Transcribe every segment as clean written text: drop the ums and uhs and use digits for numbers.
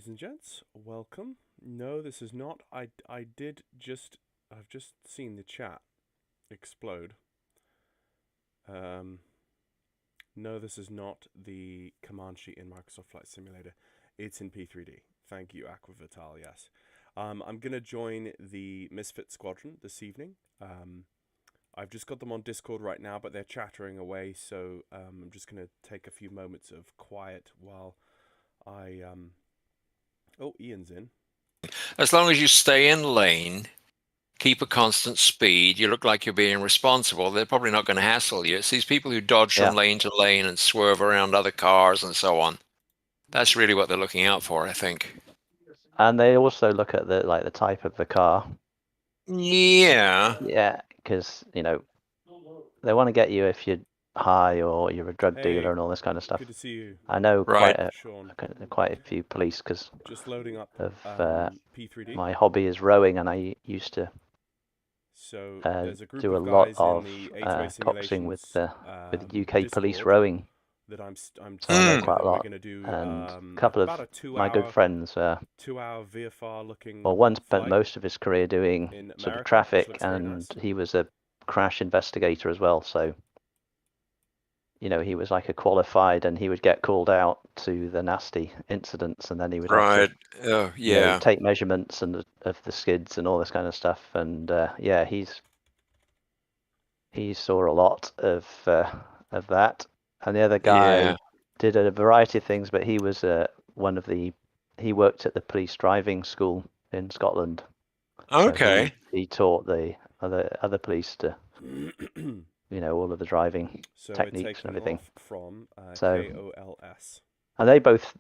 Ladies and gents, welcome. No, this is not. I've just seen the chat explode. No, this is not the Comanche in Microsoft Flight Simulator. It's in P3D. Thank you, Aquavital, yes. I'm going to join the Misfit Squadron this evening. I've just got them on Discord right now, but they're chattering away, so I'm just going to take a few moments of quiet while I... Oh, Ian's in. As long as you stay in lane, keep a constant speed, you look like you're being responsible, they're probably not going to hassle you. It's these people who dodge from lane to lane and swerve around other cars and so on. That's really what they're looking out for, I think. And they also look at the type of the car. Yeah. Yeah, because they want to get you if you're high or you're a drug dealer and all this kind of stuff. Good to see you. I know Right. quite a few police because just loading up of P3D. my hobby is rowing, and I used to there's a group do a of lot guys of in the A2A coxing with the UK Discord police rowing. That I'm So I know quite a lot. We're going to do And a couple of my good friends. 2-hour VFR looking. Well, one spent most of his career doing sort of traffic, and he was a crash investigator as well. So, he was like a qualified, and he would get called out to the nasty incidents, and then he would have to, take measurements and of the skids and all this kind of stuff. And he saw a lot of that. And the other guy did a variety of things, but he was he worked at the police driving school in Scotland. Okay. So he taught the other police to, all of the driving techniques and everything. From so KOLS. And they both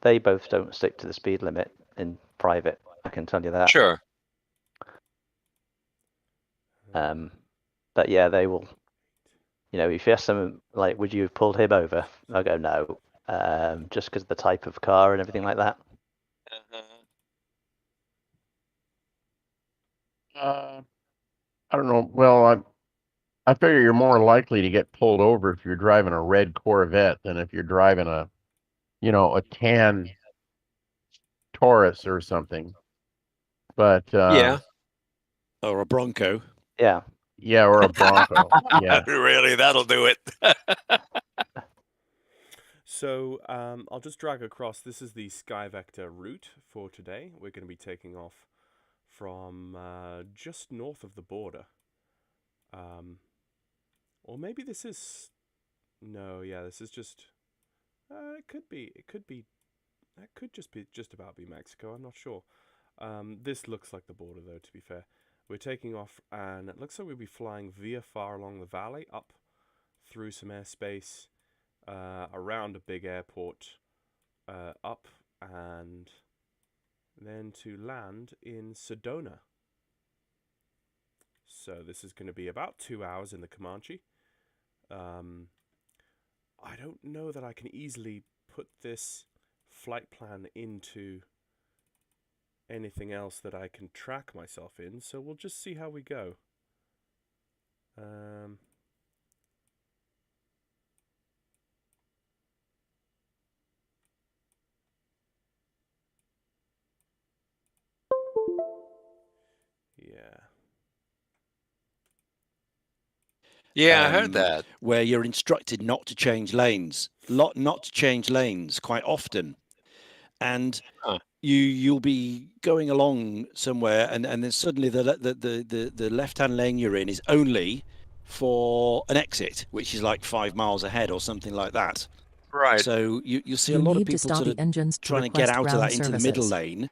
don't stick to the speed limit in private. I can tell you that. Sure. But yeah, they will. If you ask them, like, would you have pulled him over? I go, no, just because of the type of car and everything like that. I don't know. Well, I figure you're more likely to get pulled over if you're driving a red Corvette than if you're driving a tan Taurus or something. But or a Bronco. Yeah. Yeah, or a Bronco. Yeah. Really, that'll do it. So I'll just drag across. This is the SkyVector route for today. We're going to be taking off from just north of the border. Or maybe this is... No, yeah, this is just... it could just about be Mexico. I'm not sure. This looks like the border, though, to be fair. We're taking off, and it looks like we'll be flying VFR along the valley, up through some airspace, around a big airport, up, and then to land in Sedona. So this is going to be about 2 hours in the Comanche. I don't know that I can easily put this flight plan into anything else that I can track myself in, so we'll just see how we go. Yeah, I heard that. Where you're instructed not to change lanes, not to change lanes quite often, and you'll be going along somewhere, and then suddenly the left-hand lane you're in is only for an exit, which is like 5 miles ahead or something like that. Right. So you see a lot of people sort of trying to get out of that into the middle lane,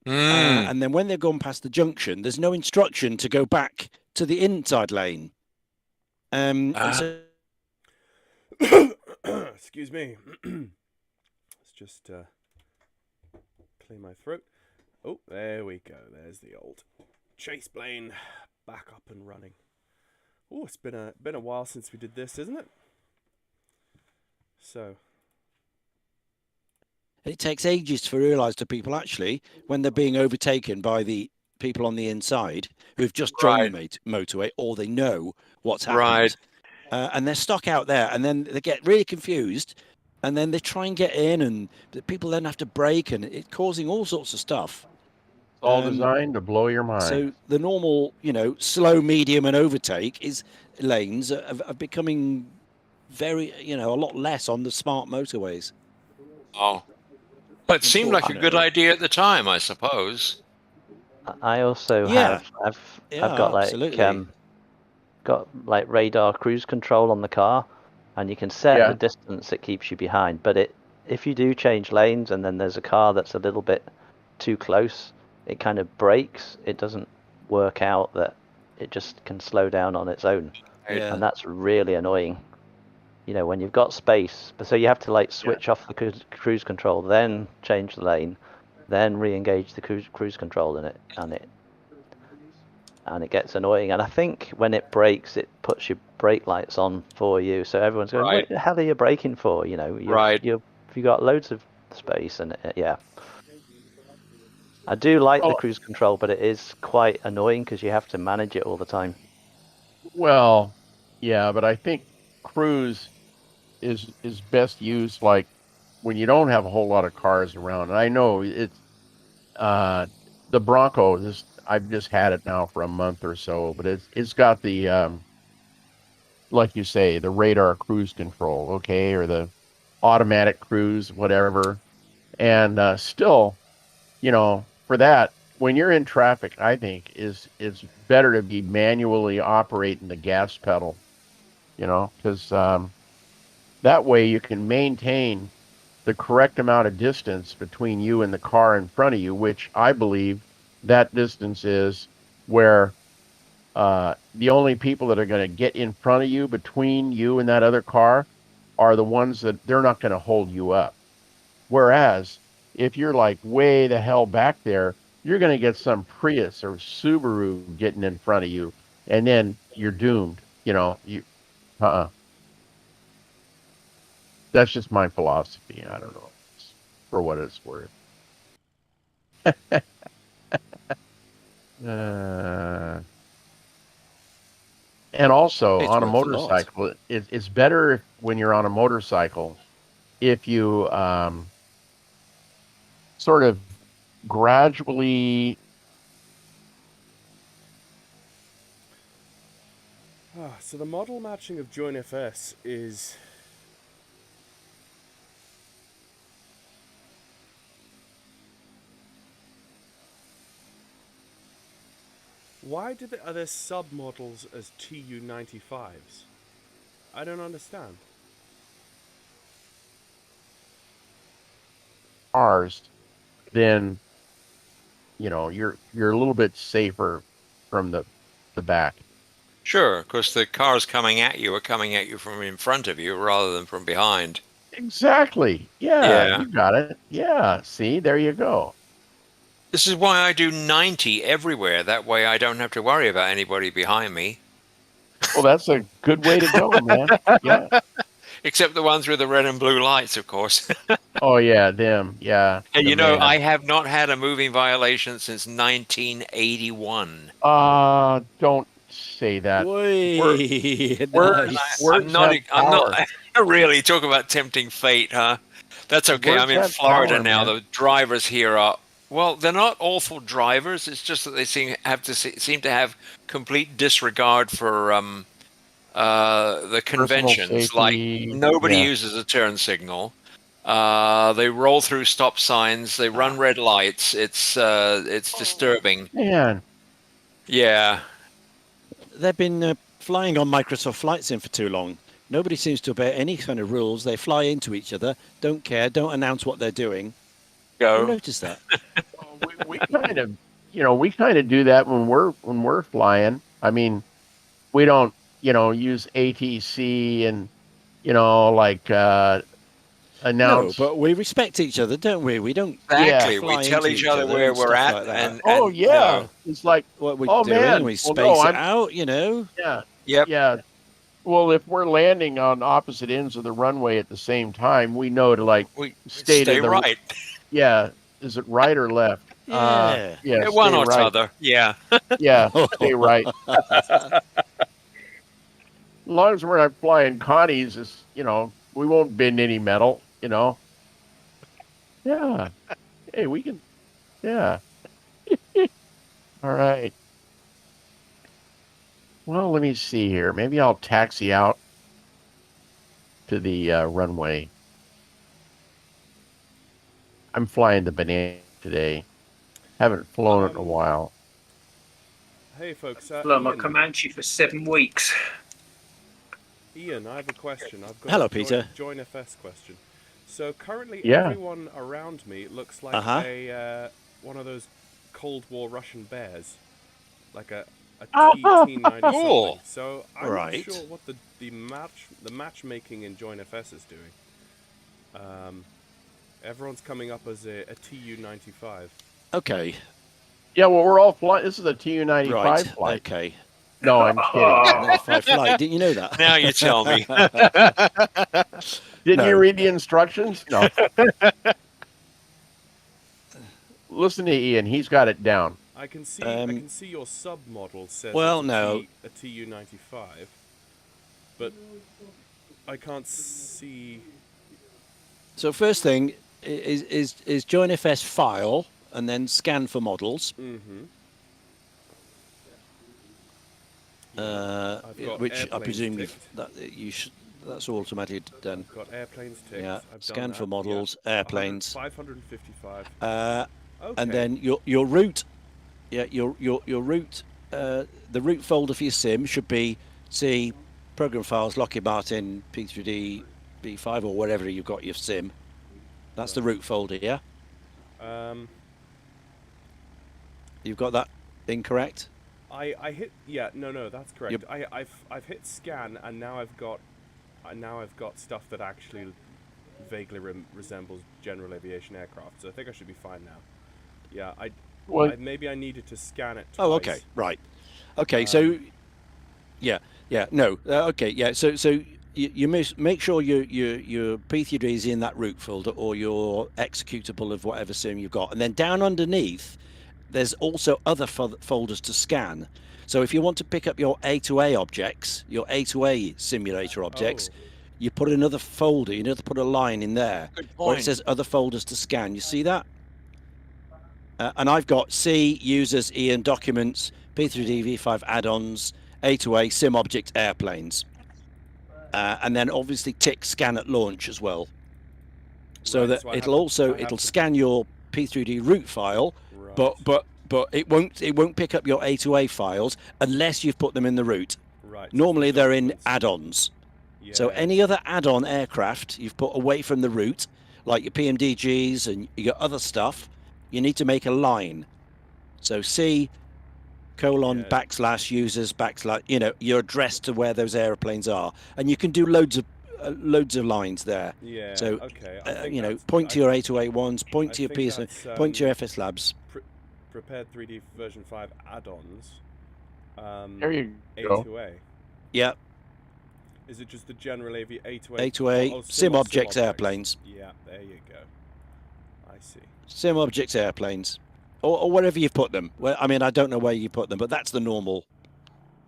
and then when they've gone past the junction, there's no instruction to go back to the inside lane. So... Excuse me. Let's just clear my throat. Oh, there we go. There's the old chase plane back up and running. Oh, it's been a while since we did this, isn't it? So it takes ages to realise to people actually when they're being overtaken by the people on the inside who've just joined the motorway, or they know what's happened, and they're stuck out there, and then they get really confused and then they try and get in, and people then have to brake, and it's causing all sorts of stuff. It's all designed to blow your mind. So the normal, slow, medium, and overtake lanes are becoming very, a lot less on the smart motorways. Oh, but it seemed like a good idea at the time, I suppose. I also Yeah. I've got like radar cruise control on the car, and you can set the distance it keeps you behind. But if you do change lanes and then there's a car that's a little bit too close, it kind of brakes. It doesn't work out that it just can slow down on its own, and that's really annoying. When you've got space, so you have to like switch off the cruise control, then change the lane, then re-engage the cruise control in it, and it gets annoying. And I think when it brakes, it puts your brake lights on for you, so everyone's going, "What the hell are you braking for?" You got loads of space, and I do like the cruise control, but it is quite annoying because you have to manage it all the time. Well, yeah, but I think cruise is best used like when you don't have a whole lot of cars around. And I know it's the Bronco. I've just had it now for a month or so, but it's got the like you say, the radar cruise control, okay, or the automatic cruise, whatever. And still, for that, when you're in traffic, I think it's better to be manually operating the gas pedal, because that way you can maintain the correct amount of distance between you and the car in front of you, which I believe that distance is where the only people that are going to get in front of you between you and that other car are the ones that they're not going to hold you up. Whereas if you're like way the hell back there, you're going to get some Prius or Subaru getting in front of you, and then you're doomed. That's just my philosophy. I don't know, for what it's worth. And also on a motorcycle, it's better when you're on a motorcycle if you sort of gradually. So the model matching of JoinFS is... Why are there sub-models as TU95s? I don't understand. Cars, then you're a little bit safer from the back. Sure, because the cars coming at you are coming at you from in front of you rather than from behind. Exactly. Yeah. You got it. Yeah. See, there you go. This is why I do 90 everywhere. That way I don't have to worry about anybody behind me. Well, that's a good way to go, man. Yeah. Except the ones with the red and blue lights, of course. Oh, yeah, them. Yeah. And I have not had a moving violation since 1981. Don't say that. I'm not really talk about tempting fate, huh? That's okay. Words I'm in have Florida power, now. man. The drivers here are, well, they're not awful drivers. It's just that they seem to have complete disregard for the conventions. Like nobody uses a turn signal. They roll through stop signs. They run red lights. It's disturbing. Man. Yeah. They've been flying on Microsoft Flight Sim for too long. Nobody seems to obey any kind of rules. They fly into each other, don't care, don't announce what they're doing. Go. Who noticed that? we kind of do that when we're flying. I mean, we don't use ATC and announce. No, but we respect each other, don't we? We don't exactly. We tell each other where we're at, like and it's like what we're doing. Man, We space it out, Yeah. Yep. Yeah. Well, if we're landing on opposite ends of the runway at the same time, we know to we stay right. Yeah. Is it right or left? Yeah. One or right. t'other. Yeah. Yeah. Stay right. As long as we're not flying Connies, we won't bend any metal. You know? Yeah. Hey, we can. Yeah. All right. Well, let me see here. Maybe I'll taxi out to the runway. I'm flying the Banana today. Haven't flown it in a while. Hey, folks. Flown my Ian. Comanche for 7 weeks. Ian, I have a question. I've got Hello, a Peter. Join FS question. So currently, Yeah. everyone around me looks like a one of those Cold War Russian bears, like a T-90 Cool. something. So I'm Right. not sure what the matchmaking in Join FS is doing. Everyone's coming up as a Tu-95. Okay. Yeah, well, we're all flying. This is a Tu-95 Right. flight. Okay. No, I'm kidding. 95 flight. Didn't you know that? Now you tell me. Didn't No. you read the instructions? No. Listen to Ian. He's got it down. I can see your submodel says Well, it's no. a Tu-95, but I can't see. So first thing is join FS file and then scan for models. Mm-hmm. Which I presume that's automatically done. I've got airplanes ticked. Yeah, I've scan done for that. models, Yeah. airplanes. 555. Okay. And then your route, your route, the route folder for your sim should be C, program files, Lockheed Martin, P3Dv5 or wherever you've got your sim. That's the route folder, yeah. You've got that incorrect. I hit no that's correct. Yep. I've hit scan and now I've got stuff that actually vaguely resembles general aviation aircraft. So I think I should be fine now. Yeah, maybe I needed to scan it twice. Oh, okay, right. Okay, so okay, yeah. So you make sure your P3D is in that root folder or your executable of whatever sim you've got, and then down underneath there's also other folders to scan. So if you want to pick up your A2A objects, your A2A simulator objects, you put another folder. You need to put a line in there where it says other folders to scan. You see that? And I've got C, users, Ian, documents, P3Dv5 add-ons, A2A, sim object, airplanes. And then obviously tick scan at launch as well. So that it'll scan your P3D root file, right. but it won't pick up your A2A files unless you've put them in the root. Right. Normally they're in add-ons. Yeah. So any other add-on aircraft you've put away from the root, like your PMDGs and your other stuff, you need to make a line. So C : / users / your address to where those airplanes are, and you can do loads of lines there. Yeah. So okay. point to your A2A1s, point to your PS, point to your FS Labs. Prepared 3D version 5 add-ons. There you go. A2A. Yeah. Is it just the general A2A? A2A sim objects airplanes. Yeah, there you go. I see. Sim objects airplanes, or wherever you've put them. Well, I mean, I don't know where you put them, but that's the normal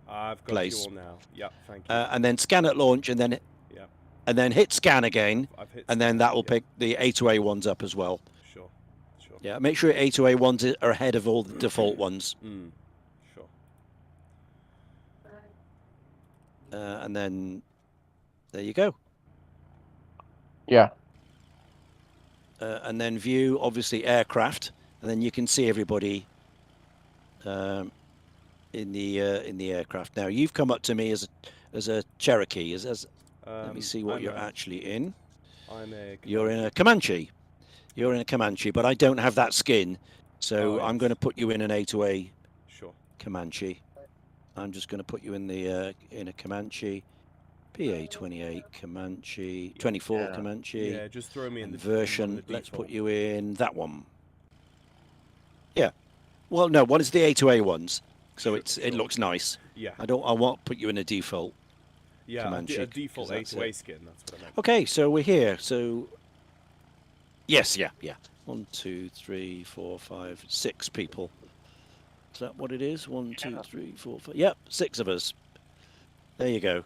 I've got place. you all now. Yep, thank you. And then scan at launch, and then hit scan again, and then that will pick the A2A ones up as well. Sure. Yeah, make sure A2A ones are ahead of all the default ones. Sure. And then there you go. Yeah. And then view, obviously, aircraft, and then you can see everybody in the aircraft. Now you've come up to me as a Cherokee. Let me see what you're actually in. You're in a Comanche. You're in a Comanche, but I don't have that skin, so I'm going to put you in an A2A Comanche. I'm just going to put you in a Comanche. PA28 Comanche, 24 Comanche. Yeah, just throw me in the version. Let's put you in that one. Yeah. Well, no, what is the A2A ones? So it looks nice. Yeah. I won't put you in a default. Yeah, Comanche, a default A2A skin. That's what I meant. Okay, so we're here. So yes, yeah. 1, 2, 3, 4, 5, 6 people. Is that what it is? 1, 2, 3, 4, 5. Yep, 6 of us. There you go.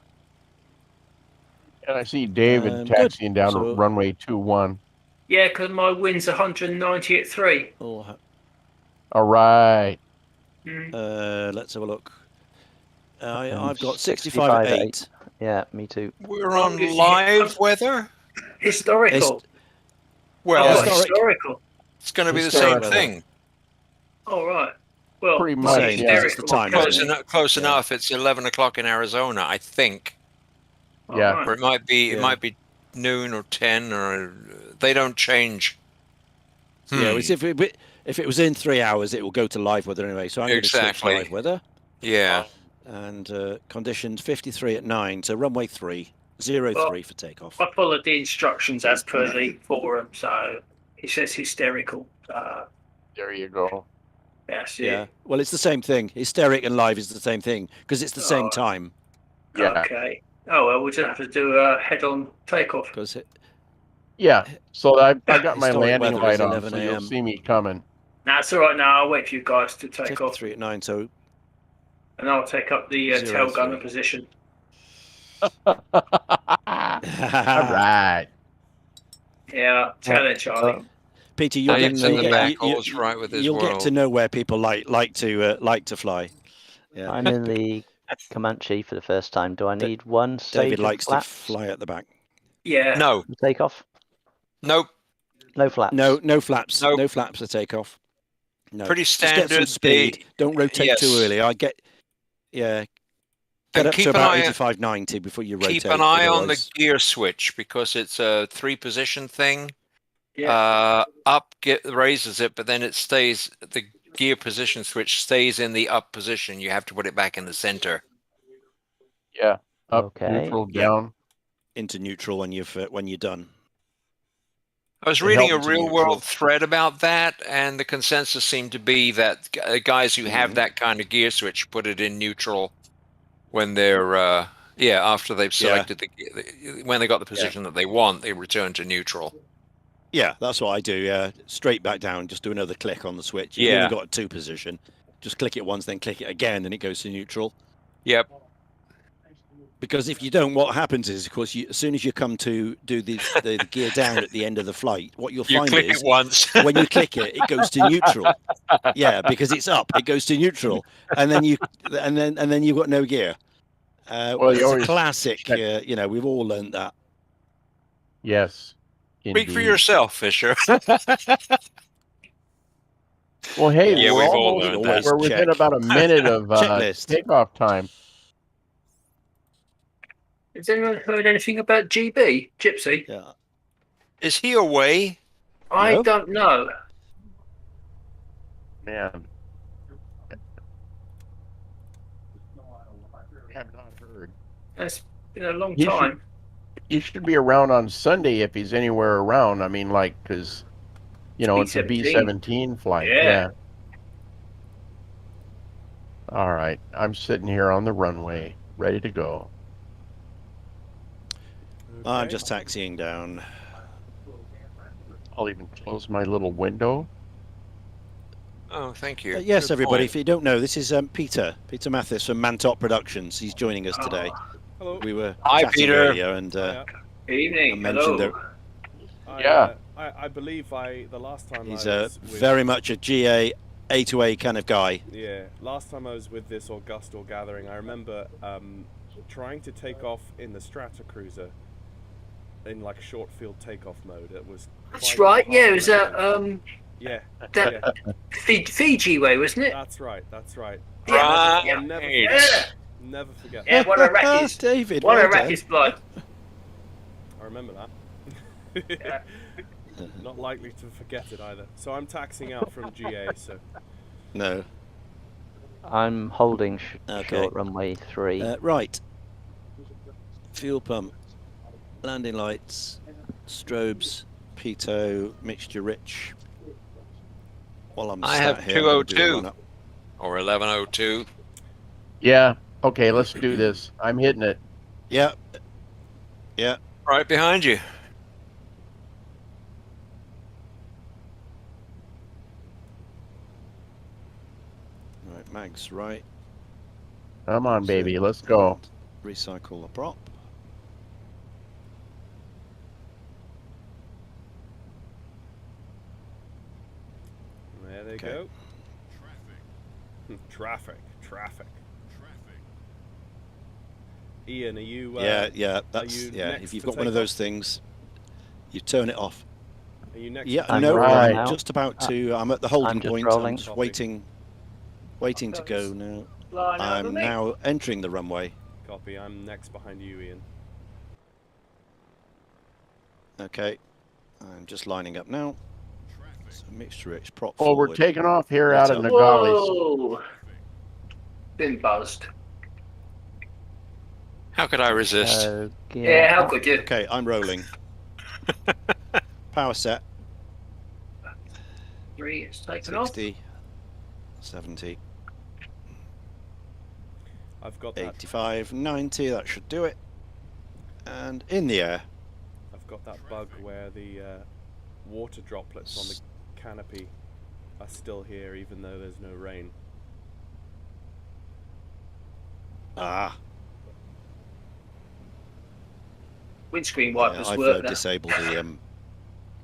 And I see David Good. taxiing down So- runway 21. Yeah, because my wind's 190 at 3. All All right. let's have a look. And I've got 65 at 8. Yeah, me too. We're Well, on you see, live weather. Historical. Well, Oh, historic. historical. it's going to be the same Historic. thing. All right. Well, Pretty The much, same, yeah. it's the time, Close, isn't it? close Yeah. enough. It's 11 o'clock in Arizona, I think. Yeah. All right. Or it might be. It Yeah. might be noon or 10, or they don't change. Yeah, it's if it was in 3 hours, it will go to live weather anyway. So I'm going to switch Exactly. live weather. Yeah. And conditions 53 at 9. So runway 3, 03 Well, for takeoff. I followed the instructions as per the forum, so he says hysterical. There you go. Yes, Yeah. Well, it's the same thing. Hysteric and live is the same thing because it's the same Oh. time. Yeah. Okay. Oh well, we'll just have to do a head-on takeoff. Because Yeah. So I got my Historic landing weather light is on, 11 so you'll a.m. see me coming. Nah, it's all right. Now I'll wait for you guys to take off, 53 at 9. So and I'll take up the tail 03. gunner position. All right. Yeah, tell it, Charlie. Peter, you'll Alex get, in the you- back, you- all's right with his you'll get world. to know where people like to fly. Yeah. I'm in the Comanche for the first time. Do I need one stage David of likes to flaps fly at the back. Yeah. No. for takeoff? Nope. No flaps. No flaps. Nope. No flaps for takeoff. No. Pretty Just get some standard. speed. Don't rotate too yes. early. Get And up keep to an about eye- 85, 90 before you rotate. Keep an eye on the otherwise- gear switch because it's a 3-position thing. Yeah. Raises it, but then it stays. The gear position switch stays in the up position. You have to put it back in the center. Yeah. Up, Okay. neutral, Yeah. down. into neutral when you're done. I was It reading a helps in real neutral. world thread about that, and the consensus seemed to be that guys who have that kind of gear switch put it in neutral when they're after they've selected when they got the position that they want, they return to neutral. Yeah, that's what I do. Yeah, straight back down. Just do another click on the switch. You've Yeah. only got a 2 position. Just click it once, then click it again, and it goes to neutral. Yep. Because if you don't, what happens is, of course, as soon as you come to do the gear down at the end of the flight, what you'll You find click is it once. when you click it, it goes to neutral. Yeah, because it's up, it goes to neutral, and then you've got no gear. Well, you it's a always classic. check- We've all learned that. Yes. Speak for indeed. yourself, Fisher. Well, hey, Yeah, we're we've all almost, learned that. we're within Check. about a minute of Checklist. takeoff time. Has anyone heard anything about GB Gypsy? Yeah. Is he away? I No. don't know. Man. Have not heard. It's been a long He should- time. He should be around on Sunday if he's anywhere around. I mean, like, because, it's a B-17 flight. Yeah. All right. I'm sitting here on the runway, ready to go. I'm just taxiing down. I'll even close my little window. Oh, thank you. Yes, Good everybody. point. If you don't know, this is Peter Mathis from Mantop Productions. He's joining us today. Hello. We were Hi, chatting Peter. earlier, and Good evening. I mentioned Hello. Yeah. I believe the last time he's I was with, very much a GA A2A kind of guy. Yeah, last time I was with this Augusto gathering, I remember trying to take off in the Stratocruiser in like short field takeoff mode. It was That's quite right. Yeah, it hard. was that Yeah, that yeah, Fiji way, wasn't it? that's right. Yeah. Right. Yeah. I'll never Yeah. forget. Never forget. Yeah, one of Racket's. David. One well of done. Racket's blood. I remember that. Yeah. Not likely to forget it either. So I'm taxing out from GA. So No. I'm holding Okay. short runway 3. Right. Fuel pump. Landing lights. Strobes. Pitot. Mixture rich. While I'm I sat have here, I'm gonna do a 202. run-up. Or 1102. Yeah. Okay, let's do this. I'm hitting it. Yeah. Yeah. Right behind you. Right. Mags right. Come on, baby. Let's go. Recycle the prop. There they go. Traffic. Ian, are you? Yeah. That's If you've got one of those things, you turn it off. Are you next? Yeah, I'm no, rolling I'm now. just about to. I'm at the holding just point. rolling. I'm just waiting to go now. Flying over I'm me. now entering the runway. Copy. I'm next behind you, Ian. Okay, I'm just lining up now. So mixture H prop Oh, we're forward. taking off here Right out of up. Nogales. Whoa! Been buzzed. How could I resist? Yeah, how could you? Okay, I'm rolling. Power set. 3, it's taken off. 60, 70, I've got that. 85, 90. That should do it. And in the air. I've got that bug where the water droplets on the canopy are still here, even though there's no rain. Ah. Windscreen wipers I've work now. disabled the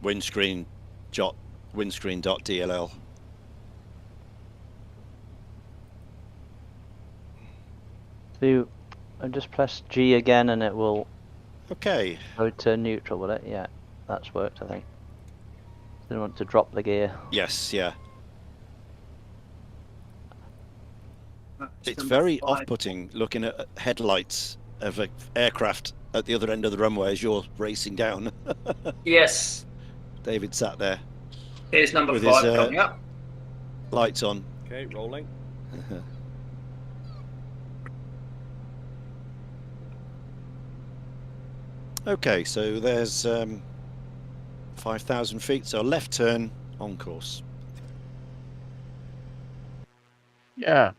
windscreen.dll. So I just press G again and it will Okay. go to neutral, will it? Yeah, that's worked, I think. Didn't want to drop the gear. Yes, yeah. That's It's number very 5. off-putting looking at headlights of an aircraft at the other end of the runway as you're racing down. Yes. David sat there, Here's number with 5 his, coming up. lights on. Okay, rolling. Okay, so there's 5,000 feet, so left turn on course. Yeah.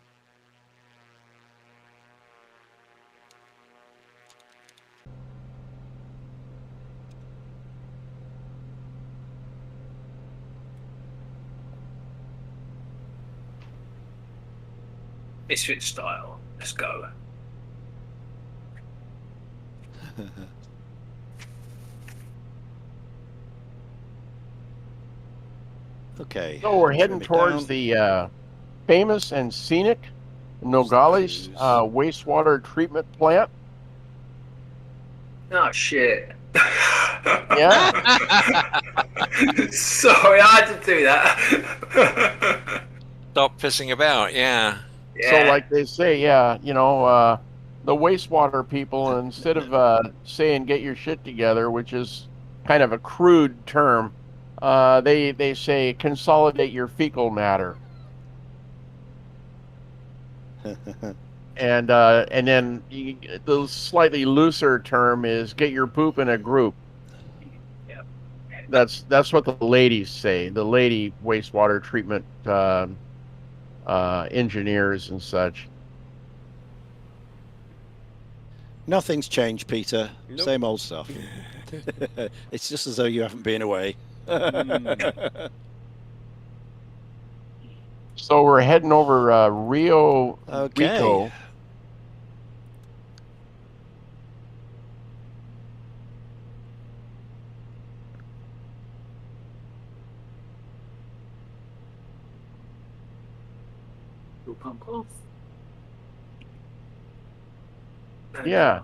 Misfit style. Let's go. Okay. So we're heading trim it towards down. the famous and scenic Nogales wastewater treatment plant. Oh shit. Yeah. Sorry, I had to do that. Stop pissing about, yeah. So like they say, yeah, you know, the wastewater people, instead of saying get your shit together, which is kind of a crude term, they say consolidate your fecal matter. And then the slightly looser term is get your poop in a group. Yep. That's what the ladies say. The lady wastewater treatment engineers and such. Nothing's changed, Peter. Nope. Same old stuff. It's just as though you haven't been away. So we're heading over Rio Okay. Rico. Fuel pump off. Yeah.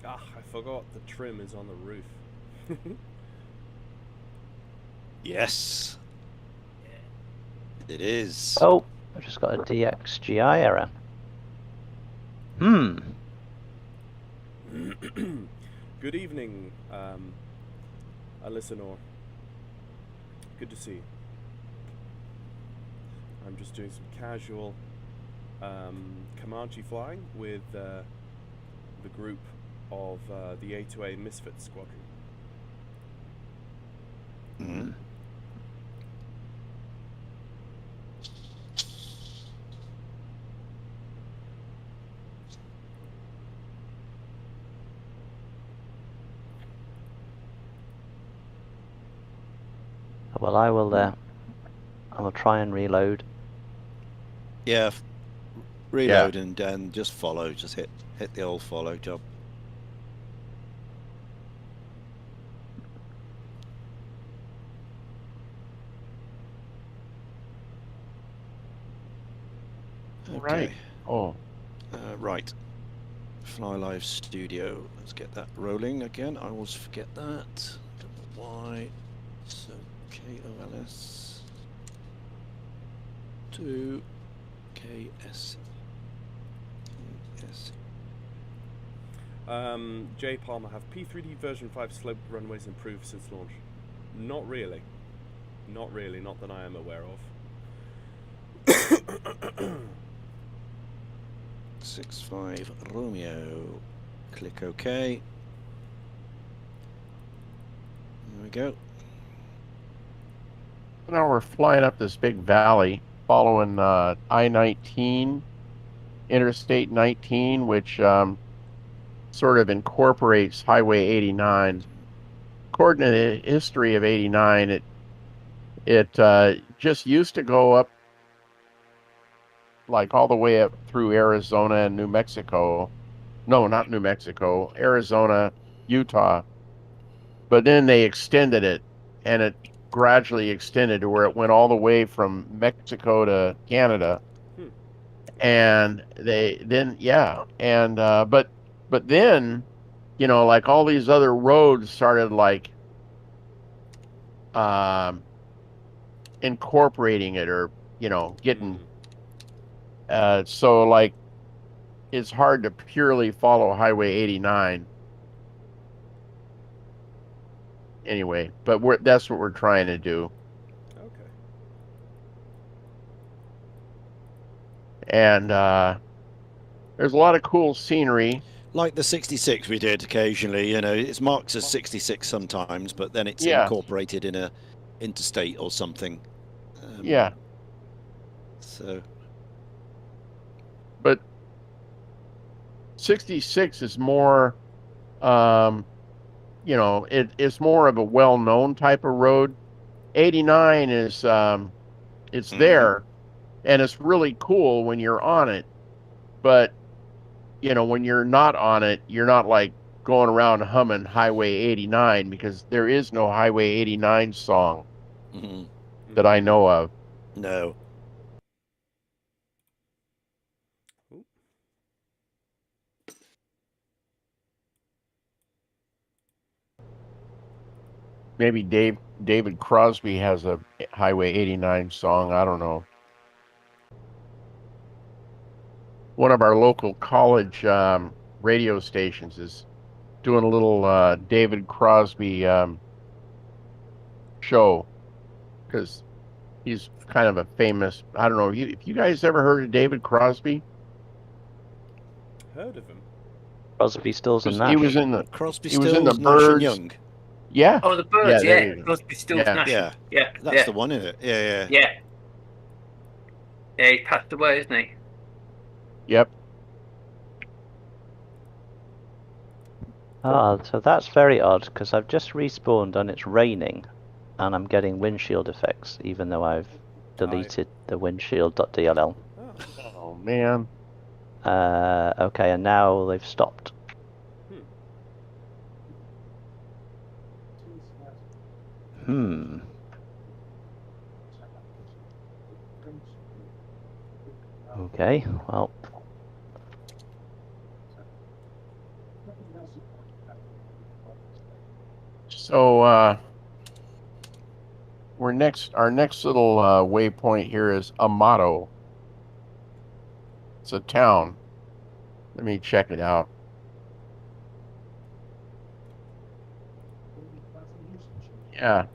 Ah, I forgot the trim is on the roof. Yes. It is. Oh, I just got a DXGI error. Good evening, Alisanor. Good to see you. I'm just doing some casual Comanche flying with the group of the A2A Misfit Squadron. Mm. Well, I will try and reload. Yeah. Reload and just follow. Just hit the old follow job. Okay. Right. Oh. Right. Fly Live Studio. Let's get that rolling again. I always forget that. Y. So KOLS. 2 KS. Jay Palmer, have P3D version 5 slope runways improved since launch? Not really. Not really, not that I am aware of. 65 Romeo. Click OK. There we go. Now we're flying up this big valley, following I-19, Interstate 19, which sort of incorporates Highway 89. According to the history of 89, it just used to go up like all the way up through Arizona and New Mexico. No, not New Mexico, Arizona, Utah. But then they extended it, and it gradually extended to where it went all the way from Mexico to Canada. And but then, you know, like all these other roads started like incorporating it, or, you know, getting so like it's hard to purely follow Highway 89 anyway, but that's what we're trying to do. Okay. And there's a lot of cool scenery. Like the 66 we did occasionally, you know, it's marked as 66 sometimes, but then it's incorporated in a interstate or something. Yeah. So. But 66 is more, you know, it's more of a well-known type of road. 89 is, it's there, and it's really cool when you're on it. But, you know, when you're not on it, you're not like going around humming Highway 89, because there is no Highway 89 song that I know of. No. Maybe David Crosby has a Highway 89 song. I don't know. One of our local college radio stations is doing a little David Crosby show, because he's kind of a famous. I don't know if you guys ever heard of David Crosby. Heard of him? Crosby, Stills, and Nash. He was in the Crosby, he was in the Stills, Nash Birds. and Young. Yeah. Oh, the Birds. Yeah. Crosby, Stills, Nash. Yeah. That's the one, isn't it? Yeah. Yeah, he passed away, isn't he? Yep. So that's very odd, because I've just respawned and it's raining, and I'm getting windshield effects, even though I've deleted the windshield.dll. Oh man. Okay, and now they've stopped. Okay, well. So our next little waypoint here is Amato. It's a town. Let me check it out. Yeah.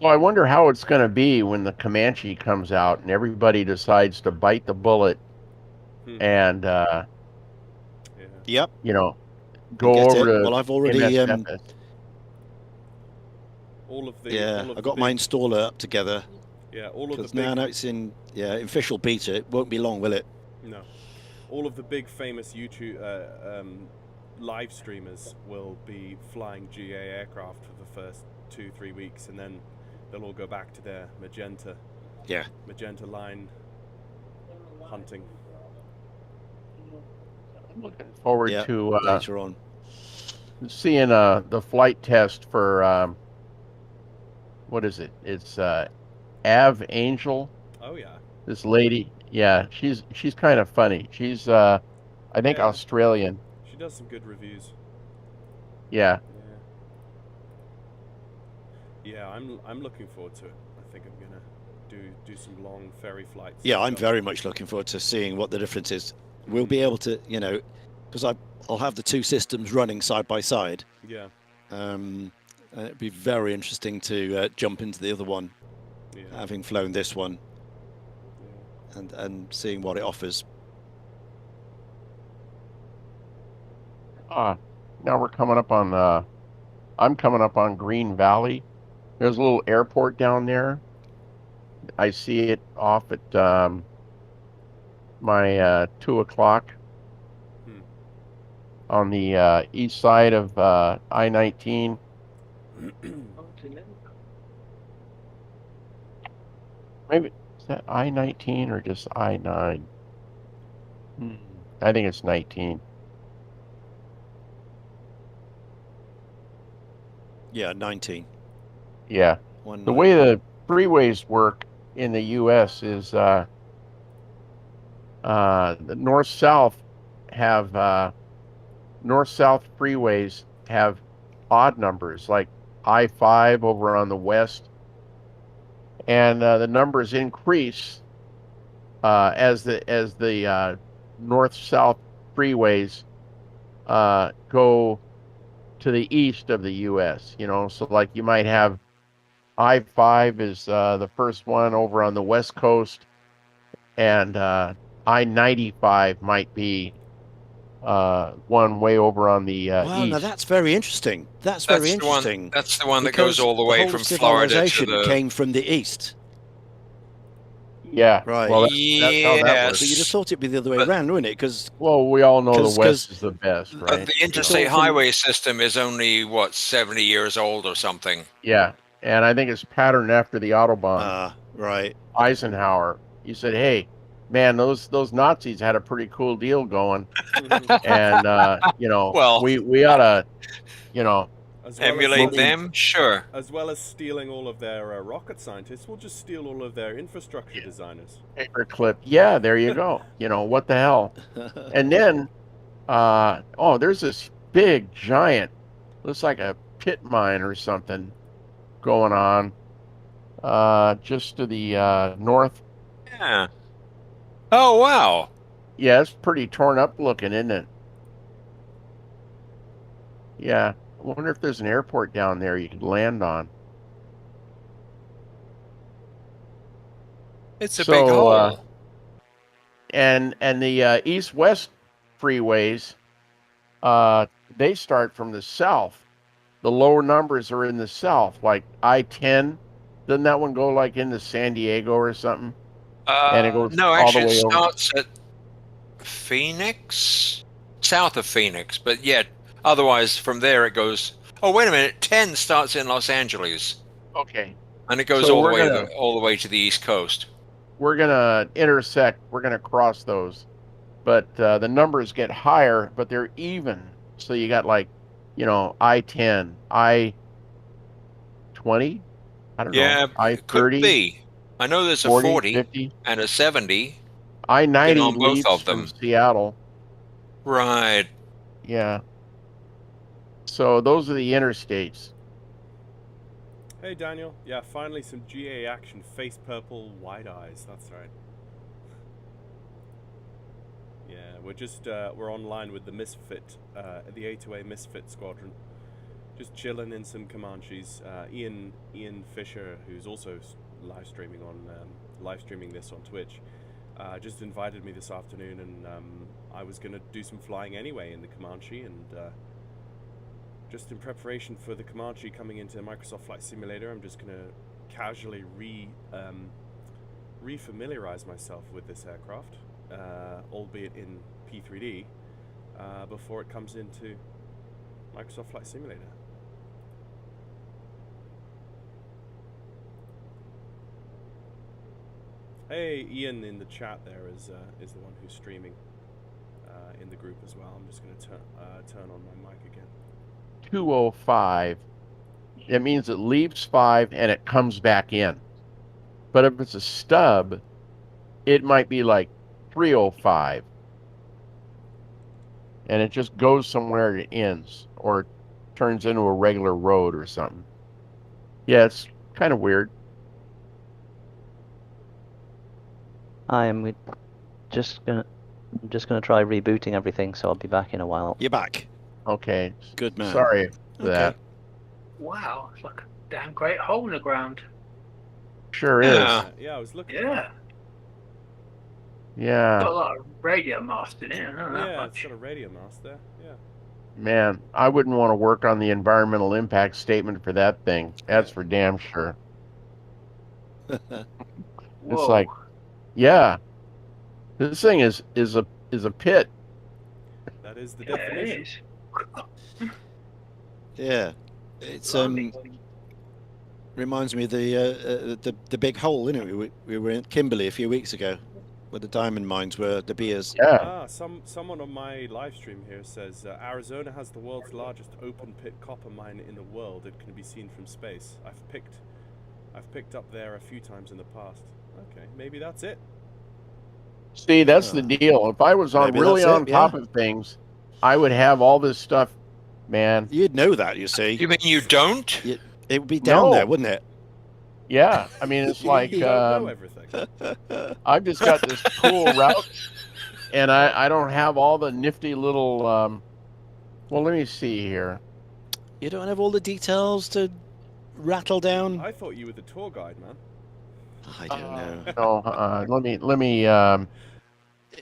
Well, I wonder how it's going to be when the Comanche comes out and everybody decides to bite the bullet and Yep. You know, go over to. Well, I've already all of the. Yeah, I got my installer up together. Yeah, all of the. Now it's in official beta. It won't be long, will it? No, all of the big famous YouTube live streamers will be flying GA aircraft for the first 2-3 weeks, and then they'll all go back to their magenta line hunting. I'm looking forward to later on seeing the flight test for what is it? It's Av Angel. Oh yeah. This lady, yeah, she's kind of funny. She's I think Yeah. Australian. She does some good reviews. Yeah. Yeah, I'm looking forward to it. I think I'm gonna do some long ferry flights. Yeah, I'm very much looking forward to seeing what the difference is. We'll be able to, you know, because I'll have the two systems running side by side. Yeah. It'd be very interesting to jump into the other one, having flown this one, and seeing what it offers. Now we're coming up on I'm coming up on Green Valley. There's a little airport down there. I see it off at my 2 o'clock on the east side of I-19. Maybe is that I-19 or just I-9? I think it's 19. Yeah, 19. Yeah. The way the freeways work in the U.S. is the north-south freeways have odd numbers, like I-5 over on the west, and the numbers increase as the north-south freeways go to the east of the U.S. You know, so like you might have I-5 is the first one over on the west coast, and I-95 might be one way over on the wow, east. now that's very interesting. That's very interesting. That's the one that goes all the way from Florida to the... came from the east. Yeah, right. Well, that's how that works. But you'd have thought it'd be the other way around, wouldn't it? Because we all know the west is the best, right? But the interstate highway system is only what 70 years old or something. Yeah, and I think it's patterned after the Autobahn. Right. Eisenhower. He said, "Hey, man, those Nazis had a pretty cool deal going, and you know, well, we ought to, you know." Emulate them, sure. As well as stealing all of their rocket scientists, we'll just steal all of their infrastructure designers. Paperclip. Yeah, there you go. You know, what the hell? And then, there's this big, giant, looks like a pit mine or something going on just to the north. Yeah. Oh, wow. Yeah, it's pretty torn up looking, isn't it? Yeah. I wonder if there's an airport down there you could land on. It's a big hole. And the east-west freeways, they start from the south. The lower numbers are in the south, like I-10. Doesn't that one go like into San Diego or something? And it goes no, all actually, the way it over. starts at Phoenix, south of Phoenix, but yet. Otherwise, from there it goes. Oh, wait a minute! 10 starts in Los Angeles. Okay. And it goes all the way to the East Coast. We're gonna intersect. We're gonna cross those, but the numbers get higher, but they're even. So you got like, you know, I-10, I-20. I don't know. I-30. Could be. I know there's 40, a 40 50. and a 70. I-90 leads from Seattle. Right. Yeah. So those are the interstates. Hey Daniel, yeah, finally some GA action. Face purple, wide eyes. That's right. Yeah, we're online with the misfit, the A2A misfit squadron, just chilling in some Comanches. Ian Fisher, who's also live streaming this on Twitch, just invited me this afternoon, and I was gonna do some flying anyway in the Comanche, and just in preparation for the Comanche coming into Microsoft Flight Simulator, I'm just gonna casually re-familiarize myself with this aircraft, albeit in P3D, before it comes into Microsoft Flight Simulator. Hey, Ian in the chat there is the one who's streaming in the group as well. I'm just gonna turn on my mic again. 205. it means it leaves 5 and it comes back in. But if it's a stub, it might be like 305. And it just goes somewhere and it ends, or turns into a regular road or something. Yeah, it's kind of weird. I'm just gonna try rebooting everything, so I'll be back in a while. You're back. Okay. Good man. Sorry for that. Wow, it's like a damn great hole in the ground. Sure Yeah. is. Yeah, I was looking. Yeah. Yeah. Got a lot of radio mast in it. I don't know that Yeah, much. it's got a radio mast there. Yeah. Man, I wouldn't want to work on the environmental impact statement for that thing. That's for damn sure. It's Whoa. like, yeah, this thing is a pit. That is the Yeah, definition. it is. Yeah, it's Blimey. reminds me of the big hole, isn't it? We were in Kimberley a few weeks ago, where the diamond mines were, De Beers. Yeah. Someone on my live stream here says Arizona has the world's largest open pit copper mine in the world. It can be seen from space. I've picked up there a few times in the past. Okay, maybe that's it. See, that's the deal. If I was Maybe really that's on it, top yeah. of things, I would have all this stuff, man. You'd know that, you see. You mean you don't? It would be down No. there, wouldn't it? Yeah, I mean, it's like You don't know everything. I've just got this cool route, and I don't have all the nifty little. Well, let me see here. You don't have all the details to rattle down. I thought you were the tour guide, man. I don't know. No,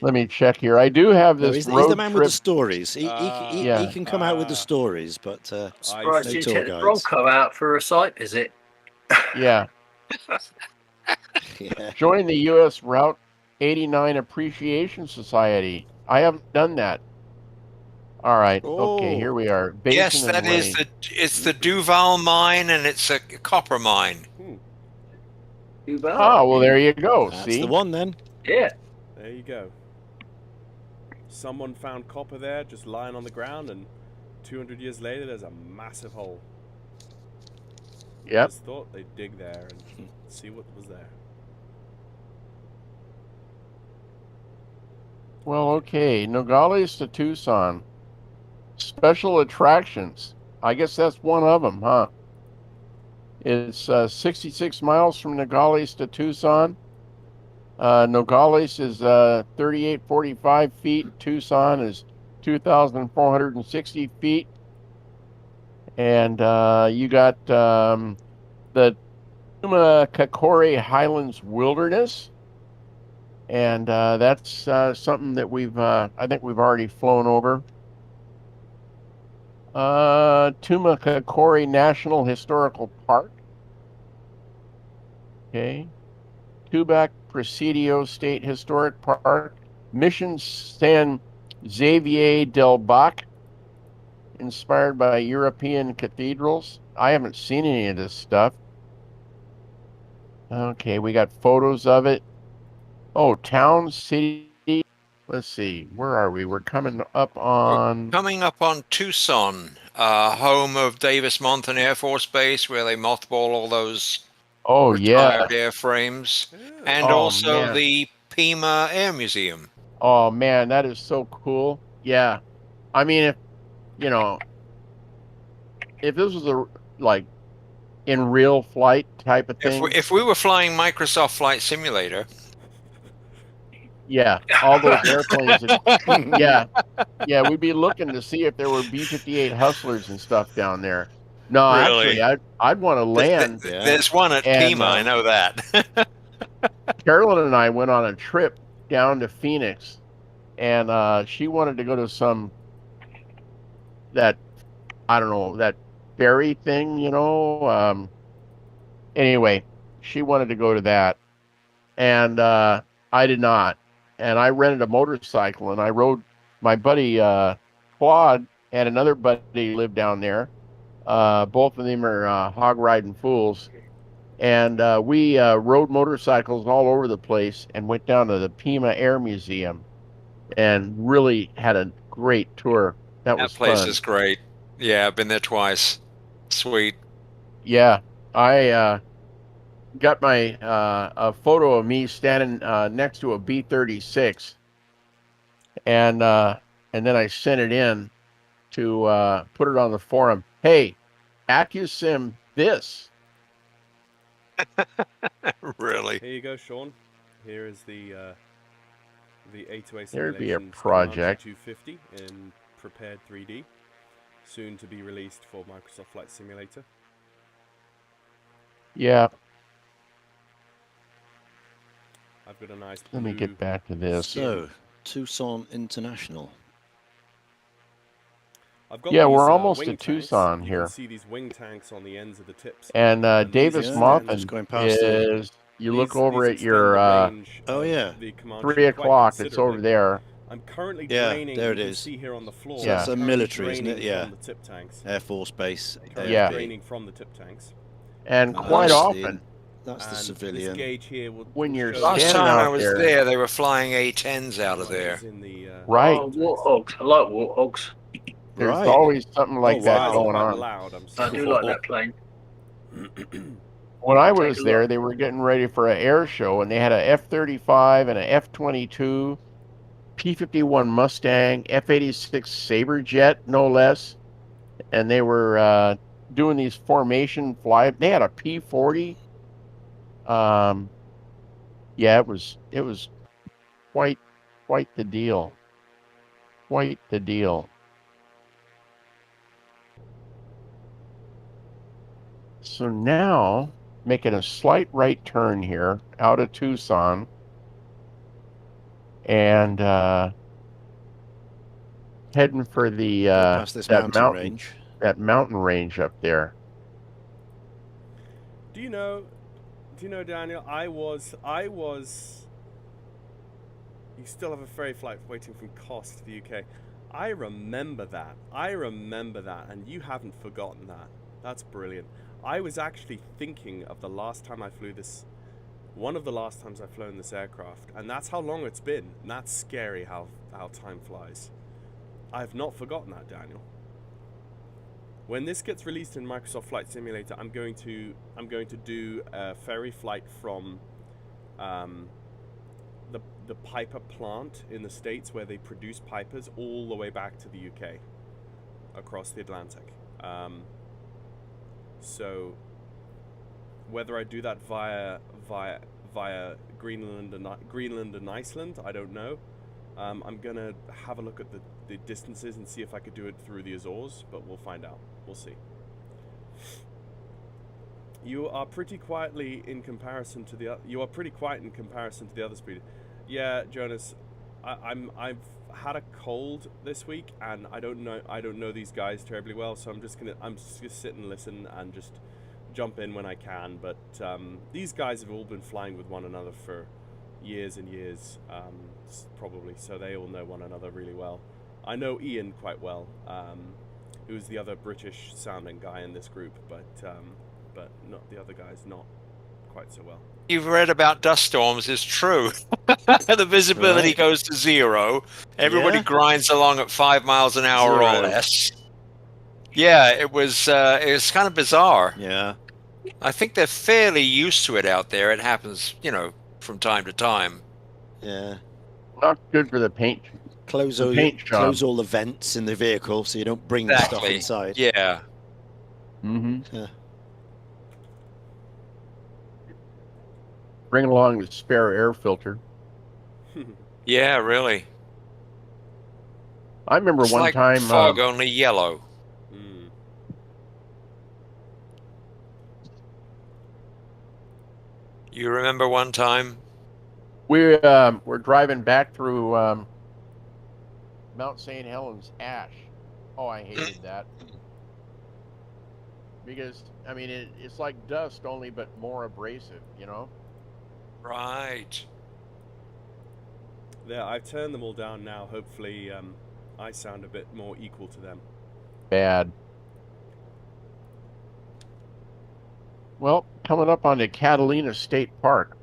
let me check here. I do have No, this he's road the man trip. with the stories. He Yeah. can come out with the stories, but Surprised no you tour take the guides. Bronco out for a site visit. Yeah, Yeah. join the U.S. Route 89 Appreciation Society. I haven't done that. All right. Okay, here we are. Basin Yes, and that is Lane. it's the Duval mine, and it's a copper mine. Too bad. Oh, well, there you go. That's See? the one then. Yeah. There you go. Someone found copper there just lying on the ground, and 200 years later, there's a massive hole. Yep. Just thought they'd dig there and see what was there. Well, okay. Nogales to Tucson. Special attractions. I guess that's one of them, huh? It's 66 miles from Nogales to Tucson. Nogales is 3,845 feet. Tucson is 2,460 feet. And you got the Tumakakori Highlands Wilderness. And that's something that I think we've already flown over. Tumakakori National Historical Park. Okay. Tubac Presidio State Historic Park. Mission San Xavier del Bac, inspired by European cathedrals. I haven't seen any of this stuff. Okay, we got photos of it. Oh, town, city. Let's see, where are we? We're coming up on... Coming up on Tucson, home of Davis Monthan Air Force Base, where they mothball all those retired airframes, and also the Pima Air Museum. Oh man, that is so cool. Yeah, I mean, if this was a like in real flight type of thing, If we were flying Microsoft Flight Simulator, yeah, all those airplanes, yeah, we'd be looking to see if there were B-58 Hustlers and stuff down there. No, Really? actually, I'd want to land. there's one at Pima, I know that. Carolyn and I went on a trip down to Phoenix, and she wanted to go to that ferry thing, anyway, she wanted to go to that, and I did not. And I rented a motorcycle, and I rode my buddy Claude and another buddy lived down there. Both of them are hog riding fools. And we rode motorcycles all over the place and went down to the Pima Air Museum and really had a great tour. That was place fun. is great. Yeah, I've been there twice. Sweet. Yeah, I got my a photo of me standing next to a B-36, and then I sent it in to put it on the forum. Hey, AccuSim this. Really? Here you go, Sean. Here is the A2A There'd be a Simulations Comanche project. 250 in prepared 3D, soon to be released for Microsoft Flight Simulator. Yeah. I've got a nice blue. Let me get back to this. So, Tucson International. I've got Yeah, these, we're almost wing at tanks. Tucson You here. can see these wing tanks on the ends of the tips. And Davis these Moffin just going past the- is, you look over these at extend your the range Oh, of yeah. the Comanche 3 quite o'clock. It's considerably. over there. I'm currently Yeah, draining. there it you can is. see here on the floor. So that's Yeah. a currently military, isn't it? draining Yeah. From the tip tanks. Air Force Base. Currently Yeah. draining from the tip tanks. And And quite that's often, that's the And civilian. This gauge here will when you're show Last standing time I out was there, they were flying A10s out of what there. is in the, right, Oh, warthogs. I like warthogs. there's Right. always something like Oh, that wow. going quite on. loud, I'm I sorry. do like that plane. When I Take was a there, look. they were getting ready for an air show, and they had a F-35 and a F-22, P-51 Mustang, F-86 Sabre jet, no less. And they were doing these formation fly. They had a P-40. Yeah, it was quite the deal. Quite the deal. So now, making a slight right turn here out of Tucson, and heading for the Past this mountain range. that mountain range up there. Do you know, Daniel? I was. You still have a ferry flight waiting from Kos to the UK. I remember that, and you haven't forgotten that. That's brilliant. I was actually thinking of the last time I flew this, one of the last times I've flown this aircraft, and that's how long it's been. And that's scary how time flies. I've not forgotten that, Daniel. When this gets released in Microsoft Flight Simulator, I'm going to do a ferry flight from the Piper plant in the States, where they produce Pipers, all the way back to the UK, across the Atlantic. So whether I do that via Greenland and Iceland, I don't know. I'm gonna have a look at the distances and see if I could do it through the Azores, but we'll find out. We'll see. You are pretty quietly in comparison to the. You are pretty quiet in comparison to the other speed. Yeah, Jonas, I've had a cold this week, and I don't know these guys terribly well, so I'm just gonna sit and listen and just jump in when I can. But these guys have all been flying with one another for years and years, probably, so they all know one another really well. I know Ian quite well, who's the other British sounding guy in this group, but not the other guys, not quite so well. You've read about dust storms is true. The visibility Right. goes to 0. Everybody Yeah. grinds along at 5 miles an hour 0. or less. Yeah, it was kind of bizarre. Yeah. I think they're fairly used to it out there. It happens, from time to time. Yeah. Not good for the paint. Close The all paint job. the vents in the vehicle so you don't bring the stuff Exactly. inside. Yeah. Mm-hmm. Yeah. Bring along the spare air filter. Yeah, really. I remember It's one like time. fog, only yellow. Mm. You remember one time? We were driving back through Mount St. Helens ash. Oh, I hated that. Because, I mean, it's like dust, only but more abrasive, you know? Right. Yeah, I've turned them all down now. Hopefully, I sound a bit more equal to them. Bad. Well, coming up onto Catalina State Park.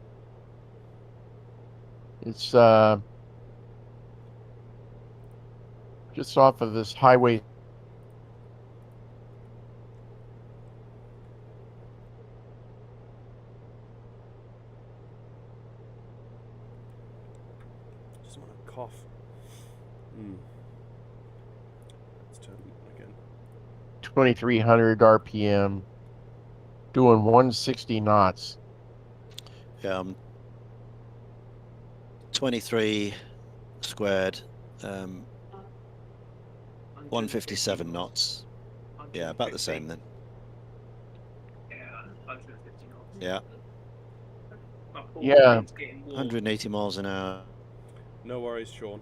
It's just off of this highway. cough. Let's turn it again. 2,300 RPM, doing 160 knots. 23 squared, 157 knots. Yeah, about the same then. Yeah, 150 knots. Yeah. Yeah. 180 miles an hour. No worries, Sean.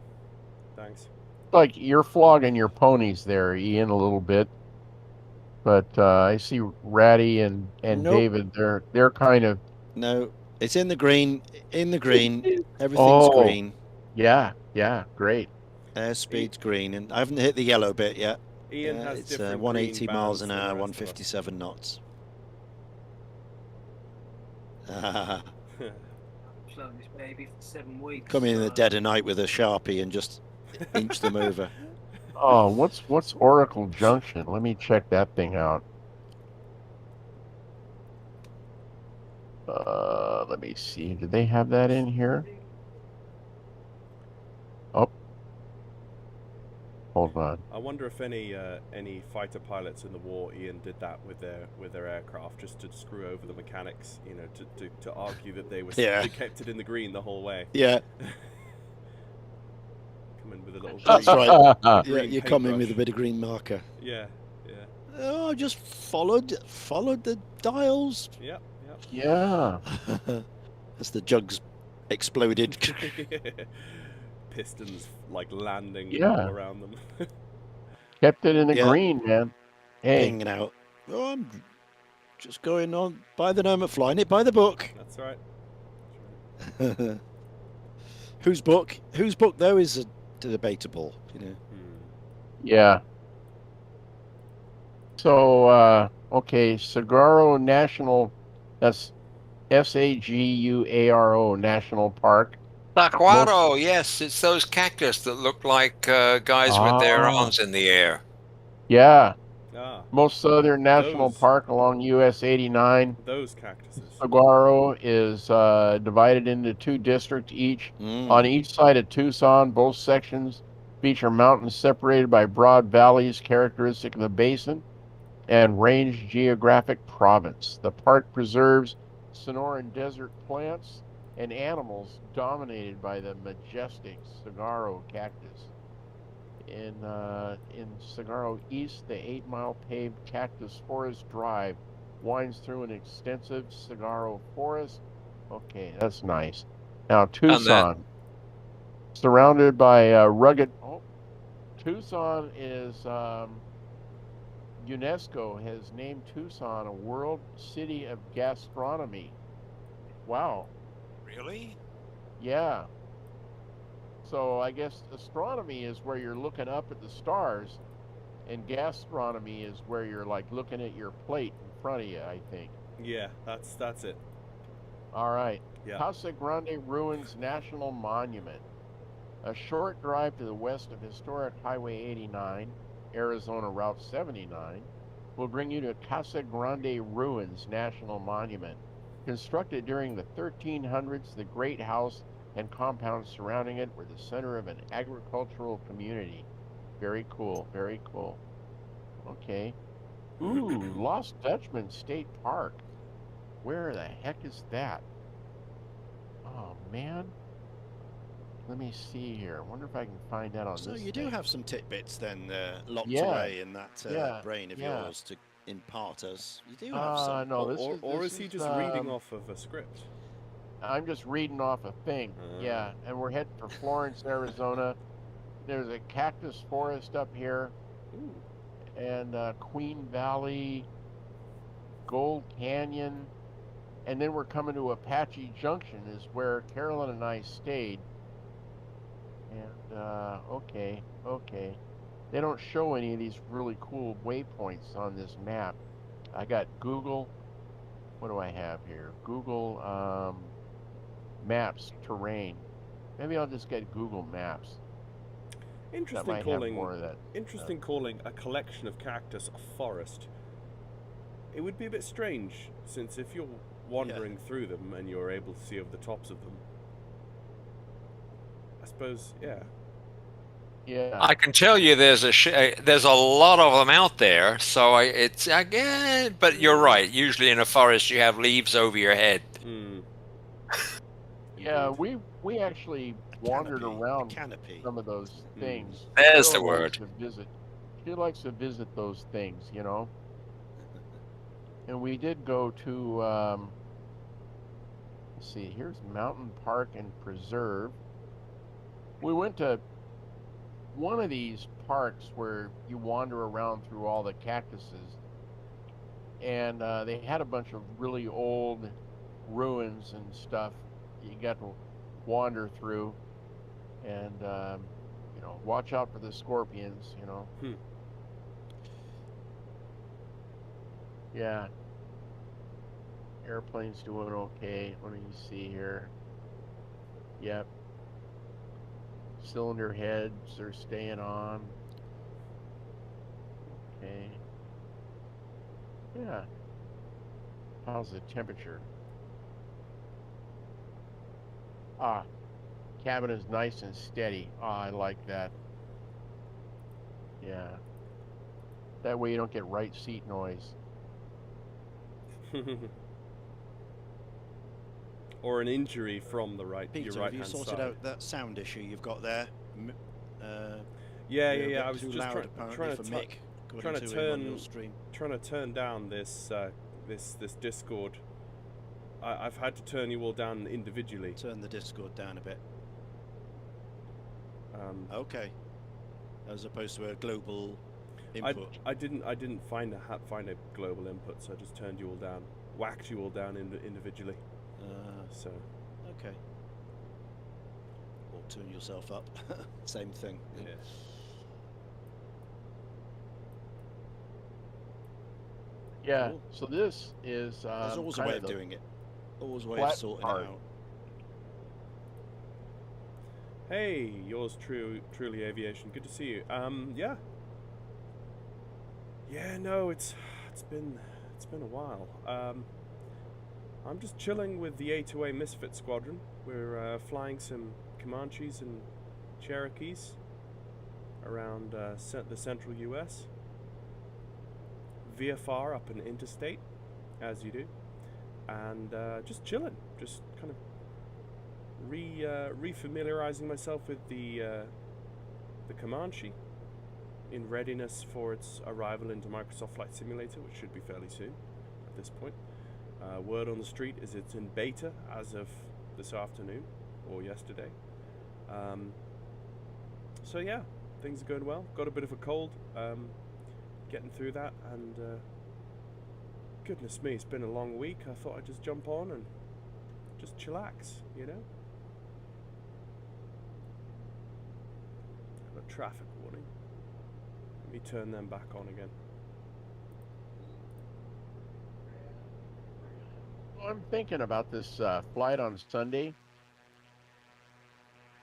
Thanks. Like you're flogging your ponies there, Ian, a little bit. But I see Ratty and Nope. David, they're kind of... No, it's in the green. In the green. Everything's Oh, green. yeah, great. Airspeed's green, and I haven't hit the yellow bit yet. Ian Yeah, has it's different 180 green miles bands an than the hour, rest of us. 157 knots. Flown this baby for 7 weeks. Come in the dead of night with a Sharpie and just inch them over. Oh, what's Oracle Junction? Let me check that thing out. Let me see. Did they have that in here? Oh, hold on. I wonder if any fighter pilots in the war, Ian, did that with their aircraft just to screw over the mechanics, you know, to argue that they kept it in the green the whole way. Yeah. Come in with a little. That's green, right. green Yeah, you come in paintbrush. with a bit of green marker. Yeah. Oh, I just followed the dials. Yep. Yeah. As the jugs exploded. Pistons like landing Yeah. all around them. Kept it in the Yeah. green, man. Hey. Hanging out. Oh, I'm just going on by the moment, flying it by the book. That's right. Whose book? Whose book though is debatable, you know. Yeah. So, okay, Saguaro National, that's Saguaro National Park. Saguaro, yes, it's those cactus that look like guys with their arms in the air. Yeah. Ah, Most southern national Those. park along US 89. those cactuses. Saguaro is divided into 2 districts each. On each side of Tucson, both sections feature mountains separated by broad valleys characteristic of the basin and range geographic province. The park preserves Sonoran desert plants and animals dominated by the majestic saguaro cactus. In Saguaro East, the 8-mile paved Cactus Forest Drive winds through an extensive saguaro forest. Okay, that's nice. Now, Tucson, surrounded by rugged... Oh, Tucson is... UNESCO has named Tucson a World City of Gastronomy. Wow. Really? Yeah. So I guess astronomy is where you're looking up at the stars, and gastronomy is where you're like looking at your plate in front of you, I think. Yeah, that's it. All right. Yeah. Casa Grande Ruins National Monument. A short drive to the west of historic Highway 89, Arizona Route 79, will bring you to Casa Grande Ruins National Monument. Constructed during the 1300s, the great house and compound surrounding it were the center of an agricultural community. Very cool, very cool. Okay. Ooh, Lost Dutchman State Park. Where the heck is that? Oh, man. Let me see here. I wonder if I can find that on this. So you do have some tidbits then locked Yeah. away in that Yeah. brain of Yeah. yours to impart us. You do have some. No, Or is he just reading off of a script? I'm just reading off a thing. Yeah, and we're heading for Florence, Arizona. There's a cactus forest up here. Ooh. And Queen Valley, Gold Canyon, and then we're coming to Apache Junction is where Carolyn and I stayed. And okay. They don't show any of these really cool waypoints on this map. I got Google. What do I have here? Google Maps terrain. Maybe I'll just get Google Maps. Interesting calling. Calling a collection of cactus a forest. It would be a bit strange, since if you're wandering through them and you're able to see over the tops of them, a suppose, yeah. Yeah. I can tell you there's a lot of them out there. So it's again, but you're right. Usually in a forest you have leaves over your head. Mm. Yeah, we actually wandered around canopy. some of those things. There's the Cheryl likes word. to visit. She likes to visit those things, you know. And we did go to, let's see, here's Mountain Park and Preserve. We went to one of these parks where you wander around through all the cactuses. And they had a bunch of really old ruins and stuff you got to wander through. And, you know, watch out for the scorpions, you know. Yeah. Airplane's doing okay. Let me see here. Yep. Cylinder heads are staying on. Okay. Yeah. How's the temperature? Ah, cabin is nice and steady. Ah, I like that. Yeah. That way you don't get right seat noise. Or an injury from the Peter, your right have you hand sorted side. out that sound issue you've got there? Yeah. I was just trying to turn down this this Discord. I've had to turn you all down individually. Turn the Discord down a bit. Okay. As opposed to a global input. I didn't find a global input, so I just turned you all down, whacked you all down individually. So. Okay. Or turn yourself up. Same thing. Yeah. Yeah. Cool. So this is. There's always a way of doing it. Always a way of sorting it out. Hey, yours truly Aviation. Good to see you. Yeah. Yeah, no, it's been a while. I'm just chilling with the A2A Misfit Squadron. We're flying some Comanches and Cherokees around the central US. VFR up an interstate, as you do, and just chilling, just kind of refamiliarizing myself with the Comanche in readiness for its arrival into Microsoft Flight Simulator, which should be fairly soon at this point. Word on the street is it's in beta as of this afternoon or yesterday. So yeah, things are going well. Got a bit of a cold, getting through that, and goodness me, it's been a long week. I thought I'd just jump on and just chillax, you know. Have a traffic warning. Let me turn them back on again. I'm thinking about this flight on Sunday.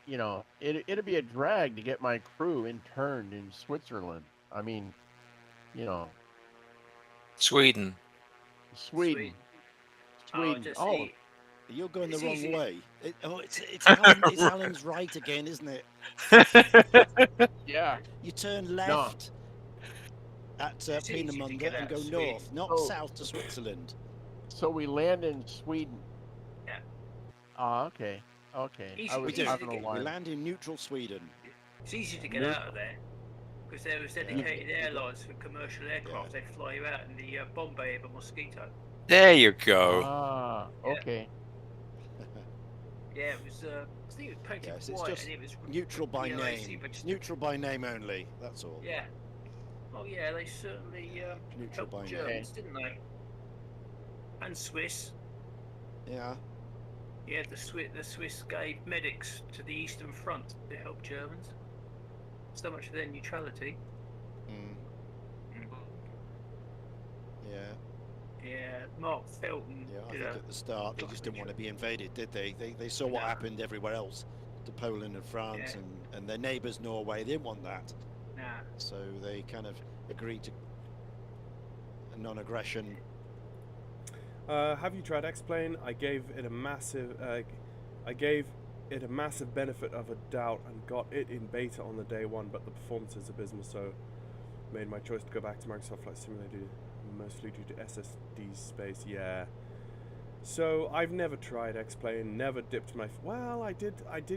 You know, it'd be a drag to get my crew interned in Switzerland. I mean, you know, Sweden. Oh, you're going the wrong way. It's Alan's right again, isn't it? Yeah. You turn left at Peenemünde and go north, not south to Switzerland. So we land in Sweden. Yeah. Ah, okay. Okay. I don't know why. We land in neutral Sweden. It's easy to get out of there because there was dedicated airlines for commercial aircraft. They fly you out in the Bombay of a Mosquito. There you go. Ah, okay. Yeah, it was. I think it was painted It's white, just and it was neutral by POAC, name. but just Neutral by name only. That's all. Yeah. Oh yeah, they certainly Neutral by helped name. Germans, didn't they? And Swiss. Yeah. Yeah, the Swiss gave medics to the Eastern Front to help Germans. So much for their neutrality. Yeah. Yeah, Mark Felton. Yeah, I think at the start they just didn't want to be invaded, did they? They saw what happened everywhere else, to Poland and France and their neighbours Norway. They didn't want that. Nah. So they kind of agreed to a non-aggression. Have you tried X-Plane? I gave it a massive. I gave it a massive benefit of a doubt and got it in beta on the day one, but the performance is abysmal, so made my choice to go back to Microsoft Flight Simulator, mostly due to SSD space. Yeah. So I've never tried X-Plane, never dipped my... Well, I did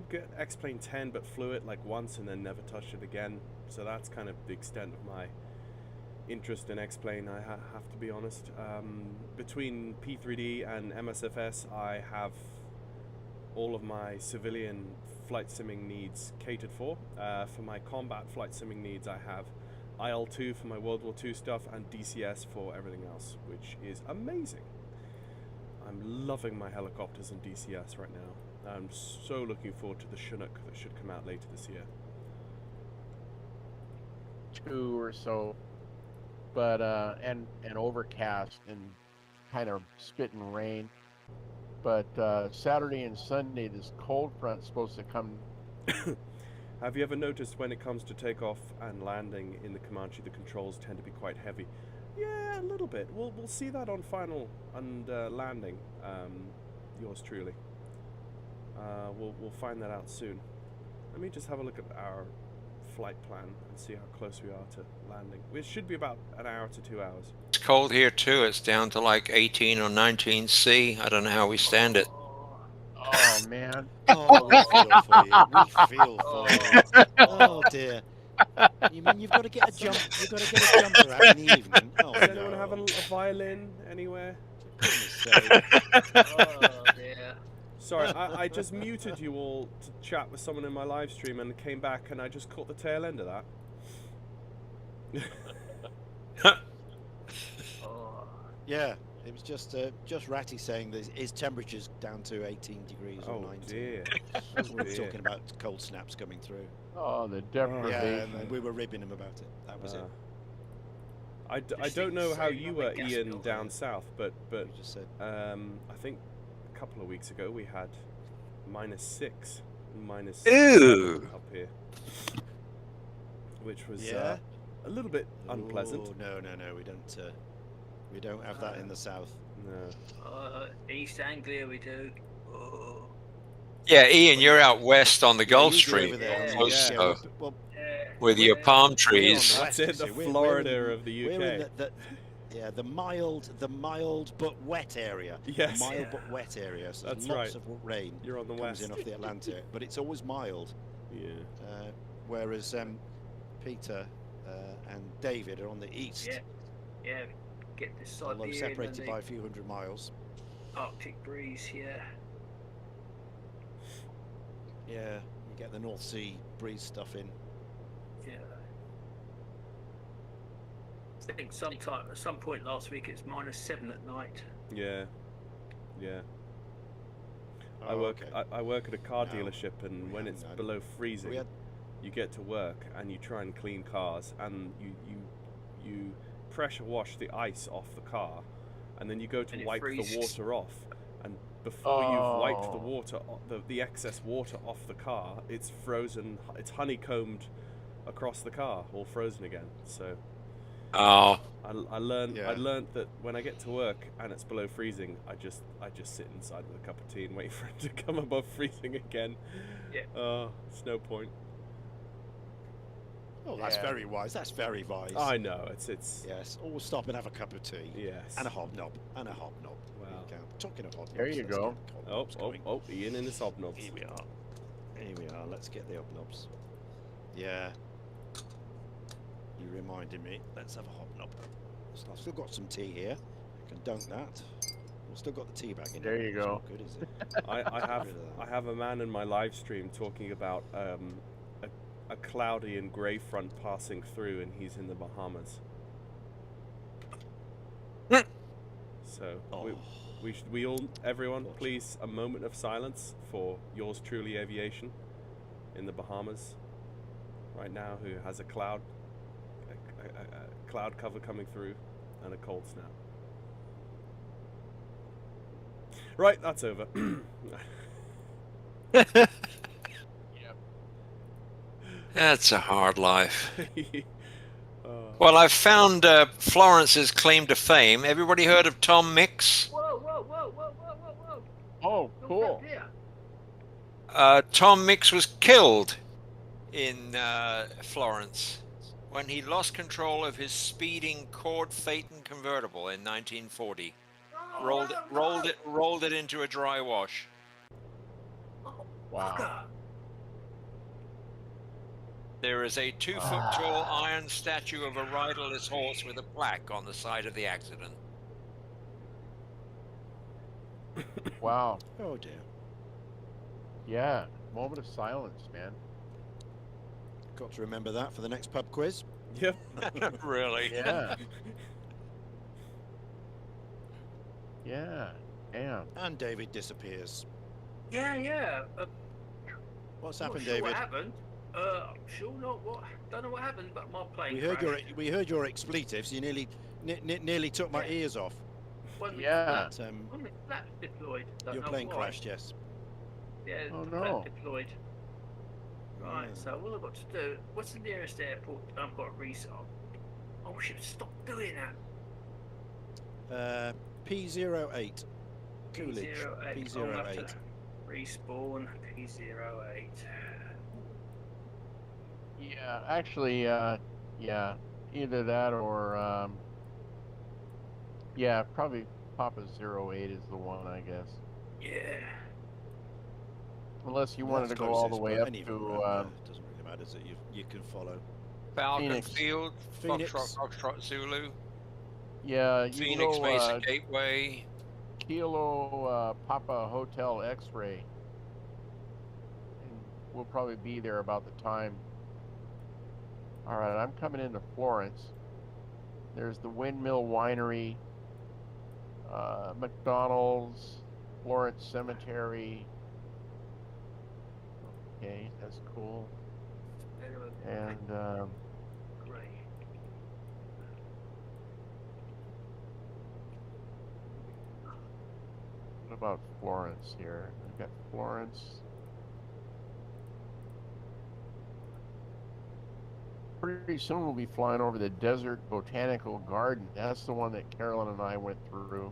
get X-Plane 10, but flew it like once and then never touched it again. So that's kind of the extent of my interest in X-Plane, I have to be honest. Between P3D and MSFS, I have all of my civilian flight simming needs catered for. For my combat flight simming needs, I have IL-2 for my World War II stuff and DCS for everything else, which is amazing. I'm loving my helicopters and DCS right now. I'm so looking forward to the Chinook that should come out later this year. 2 or so, but and overcast and kind of spitting rain. But Saturday and Sunday, this cold front's supposed to come. Have you ever noticed when it comes to takeoff and landing in the Comanche, the controls tend to be quite heavy? Yeah, a little bit. We'll see that on final and landing. Yours truly. We'll find that out soon. Let me just have a look at our flight plan and see how close we are to landing. It should be about an hour to 2 hours. It's cold here too. It's down to like 18 or 19 C. I don't know how we stand it. Oh man. Oh, we feel for you. We feel for you. Oh dear. You mean you've got to get a jump? You've got to get a jumper out in the evening. Oh, Does anyone have a violin anywhere? Oh dear. Sorry, I just muted you all to chat with someone in my live stream and came back and I just caught the tail end of that. Oh. Yeah, it was just Ratty saying that his temperature's down to 18 degrees or 19. Dear. We were talking about cold snaps coming through. Oh, the deprivation. Yeah, and we were ribbing him about it. That was it. I don't know how you were, Ian, down south, but You just said. I think a couple of weeks ago we had -6, -7 Ew. up here, which was Yeah? a little bit unpleasant. Oh, no, we don't have that in the south. No. East Anglia we do. Oh. Yeah, Ian, you're out west on the Gulf Yeah, Stream. over there. Yeah, Close, so, Well, Yeah. with your palm we're trees. on the That's west, it, the you see. Florida of the We're in UK. the mild but wet area. Yes. The mild Yeah. but wet area. So That's lots right. of rain You're on the comes west. in off the Atlantic, but it's always mild. Yeah. Whereas Peter and David are on the east, Yeah. Yeah. Get this although Siberian and separated the by a few hundred miles. Arctic breeze. Yeah. Yeah, you get the North Sea breeze stuff in. Yeah. I think at some point last week it's -7 at night. Yeah. Yeah. I Oh, work okay. I work at a car No, dealership, and we when haven't it's had- below freezing, we had- you get to work and you try and clean cars, and you pressure wash the ice off the car, and then you go to And it wipe the freezes. water off, and before you've wiped the Oh. water, the excess water off the car, it's frozen. It's honeycombed across the car, all frozen again. So Oh, I learned Yeah. that when I get to work and it's below freezing, I just sit inside with a cup of tea and wait for it to come above freezing again. Yeah. It's no point. Oh, that's Yeah. very wise. That's very wise. I know it's Yes, always stop and have a cup of tea. yes. And a hobnob. And a hobnob. Wow. There you go. Talking of hobnobs. There you let's go. get the Oh, hobnobs oh, going. oh! Ian and his hobnobs. Here we are. Here we are. Let's get the hobnobs. Yeah. You reminded me. Let's have a hobnob. So I've still got some tea here. I can dunk that. I've still got the tea bag in There it. you It's go. not good, is it? I have a man in my live stream talking about a cloudy and grey front passing through, and he's in the Bahamas. So Oh. we all, everyone, Watch. please, a moment of silence for yours truly, Aviation, in the Bahamas right now, who has a cloud cover coming through and a cold snap. Right, that's over. that's a hard life. Oh. Well, I've found Florence's claim to fame. Everybody heard of Tom Mix? Whoa, whoa, whoa, whoa, whoa, whoa, whoa! Oh, Look cool. up there. Tom Mix was killed in Florence when he lost control of his speeding Cord Phaeton convertible in 1940. Rolled it into a dry wash. Wow. There is a 2-foot-tall iron statue of a riderless horse with a plaque on the side of the accident. Wow. Oh dear. Yeah. Moment of silence, man. Got to remember that for the next pub quiz. Yep. Really? Yeah. Yeah. Damn. And David disappears. Yeah. What's I'm happened, not sure David? What happened? I'm sure not. Don't know what happened, but my plane. We heard your expletives. You nearly took my ears off. Yeah. When the flap deployed. Your plane crashed, yes. Yeah. Oh, the no. flap deployed. Right. Yeah. So all I've got to do. What's the nearest airport? I've got a resolve. Oh shit! Stop doing that. P08. Coolidge. P08. P08. Respawn P08. Yeah. Actually, yeah. Either that or, yeah, probably Papa 08 is the one, I guess. Yeah. Unless you wanted to go all the way up to, doesn't really matter, does it? You can follow. Falcon Phoenix. Field, Phoenix. Foxtrot Zulu, yeah, you Phoenix go, Basic Gateway. Kilo Papa Hotel X-Ray. And we'll probably be there about the time. All right, I'm coming into Florence. There's the Windmill Winery, McDonald's, Florence Cemetery. Okay, that's cool. And Great. what about Florence here? We've got Florence. Pretty soon we'll be flying over the Desert Botanical Garden. That's the one that Carolyn and I went through.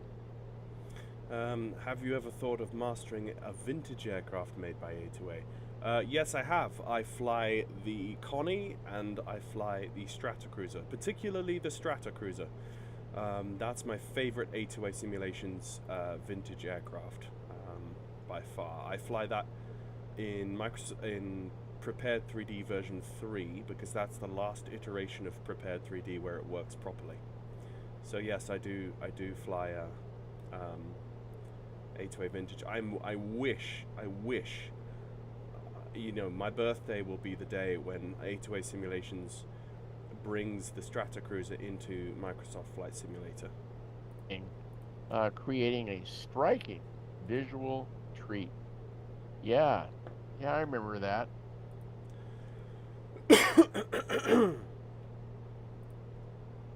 Have you ever thought of mastering a vintage aircraft made by A2A? Yes, I have. I fly the Connie and I fly the Stratocruiser, particularly the Stratocruiser. That's my favorite A2A Simulations vintage aircraft by far. I fly that in Prepared 3D version 3 because that's the last iteration of Prepared 3D where it works properly. So yes, I do fly A2A vintage. I wish you know, my birthday will be the day when A2A Simulations brings the Stratocruiser into Microsoft Flight Simulator. Creating a striking visual treat. Yeah, I remember that.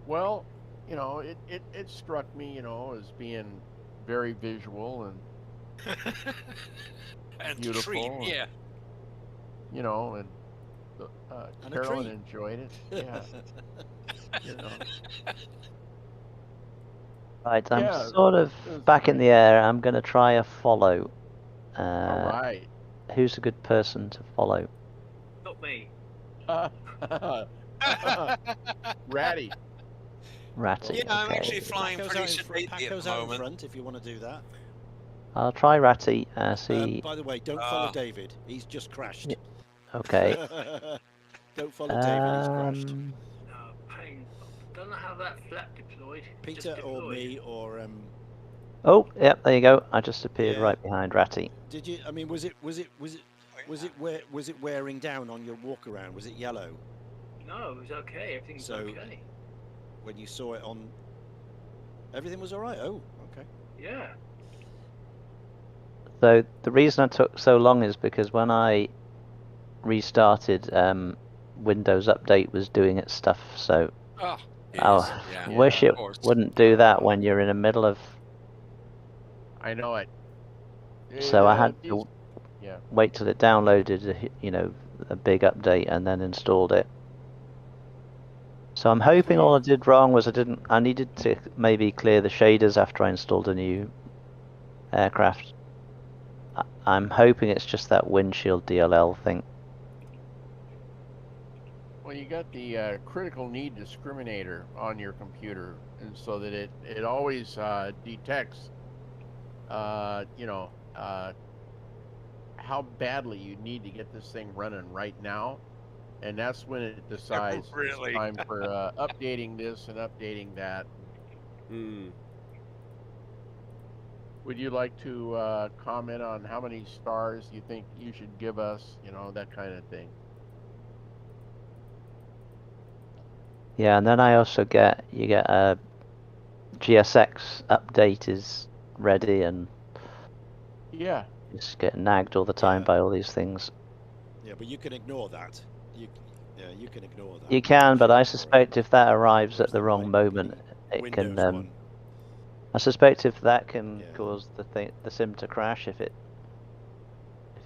Well, you know, it struck me, you know, as being very visual and And beautiful. treat, yeah. You know, and And a Carolyn treat. enjoyed it. Yeah. You know. Right, I'm Yeah, sort of it was back in the air. I'm going to try a follow. all right. Who's a good person to follow? Not me. Ratty. Ratty. Yeah, I'm okay. actually flying Pacco's pretty out in front, sedately at Pacco's the out in moment. front if you want to do that. I'll try Ratty. See. By the way, don't follow David. He's just crashed. Yeah, okay. Don't follow David. He's crashed. No, pain. Don't know how that flap deployed. Just Peter or deployed. me or Oh, yep. There you go. I just appeared Yeah. right behind Ratty. did you? I mean, was it wearing down on your walk around? Was it yellow No, it was okay. Everything's So- okay. when you saw it on? Everything was all right. Oh, okay. Yeah. So the reason I took so long is because when I restarted, Windows Update was doing its stuff. So Oh, I yeah, wish of it course. wouldn't do that when you're in the middle of. I know it. So I had these- to yeah. wait till it downloaded, a big update and then installed it. So I'm hoping all I did wrong was I needed to maybe clear the shaders after I installed a new aircraft. I'm hoping it's just that windshield DLL thing. Well, you got the critical need discriminator on your computer, and so that it always detects, you know, how badly you need to get this thing running right now, and that's when it decides Really? it's time for updating this and updating that. Would you like to comment on how many stars you think you should give us? You know, that kind of thing. Yeah, and then I also you get a GSX update is ready, and yeah, just get nagged all the time by all these things. Yeah, but you can ignore that. You can ignore that. You can, but I suspect if that arrives at the wrong moment, it Windows can. one. I suspect if that can cause the sim to crash if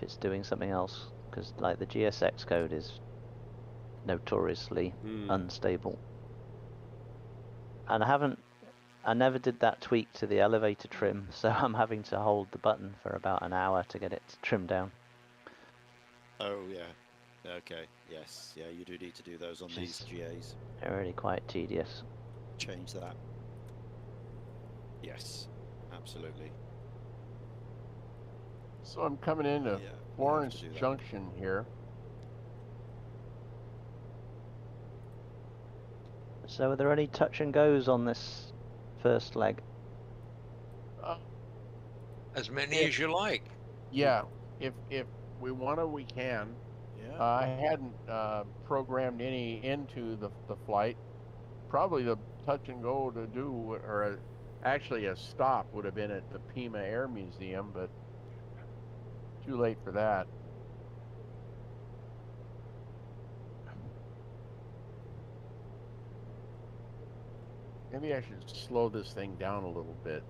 it's doing something else, because like the GSX code is notoriously unstable. And I never did that tweak to the elevator trim, so I'm having to hold the button for about an hour to get it trimmed down. Oh yeah, okay, yes, yeah, you do need to do those on these GAs. They're really quite tedious. Change that. Yes, absolutely. So I'm coming into Florence Junction here. So are there any touch and goes on this first leg? As many as you like. Yeah, if we want to, we can. Yeah. I hadn't programmed any into the flight. Probably the touch and go to do, or actually a stop would have been at the Pima Air Museum, but too late for that. Maybe I should slow this thing down a little bit.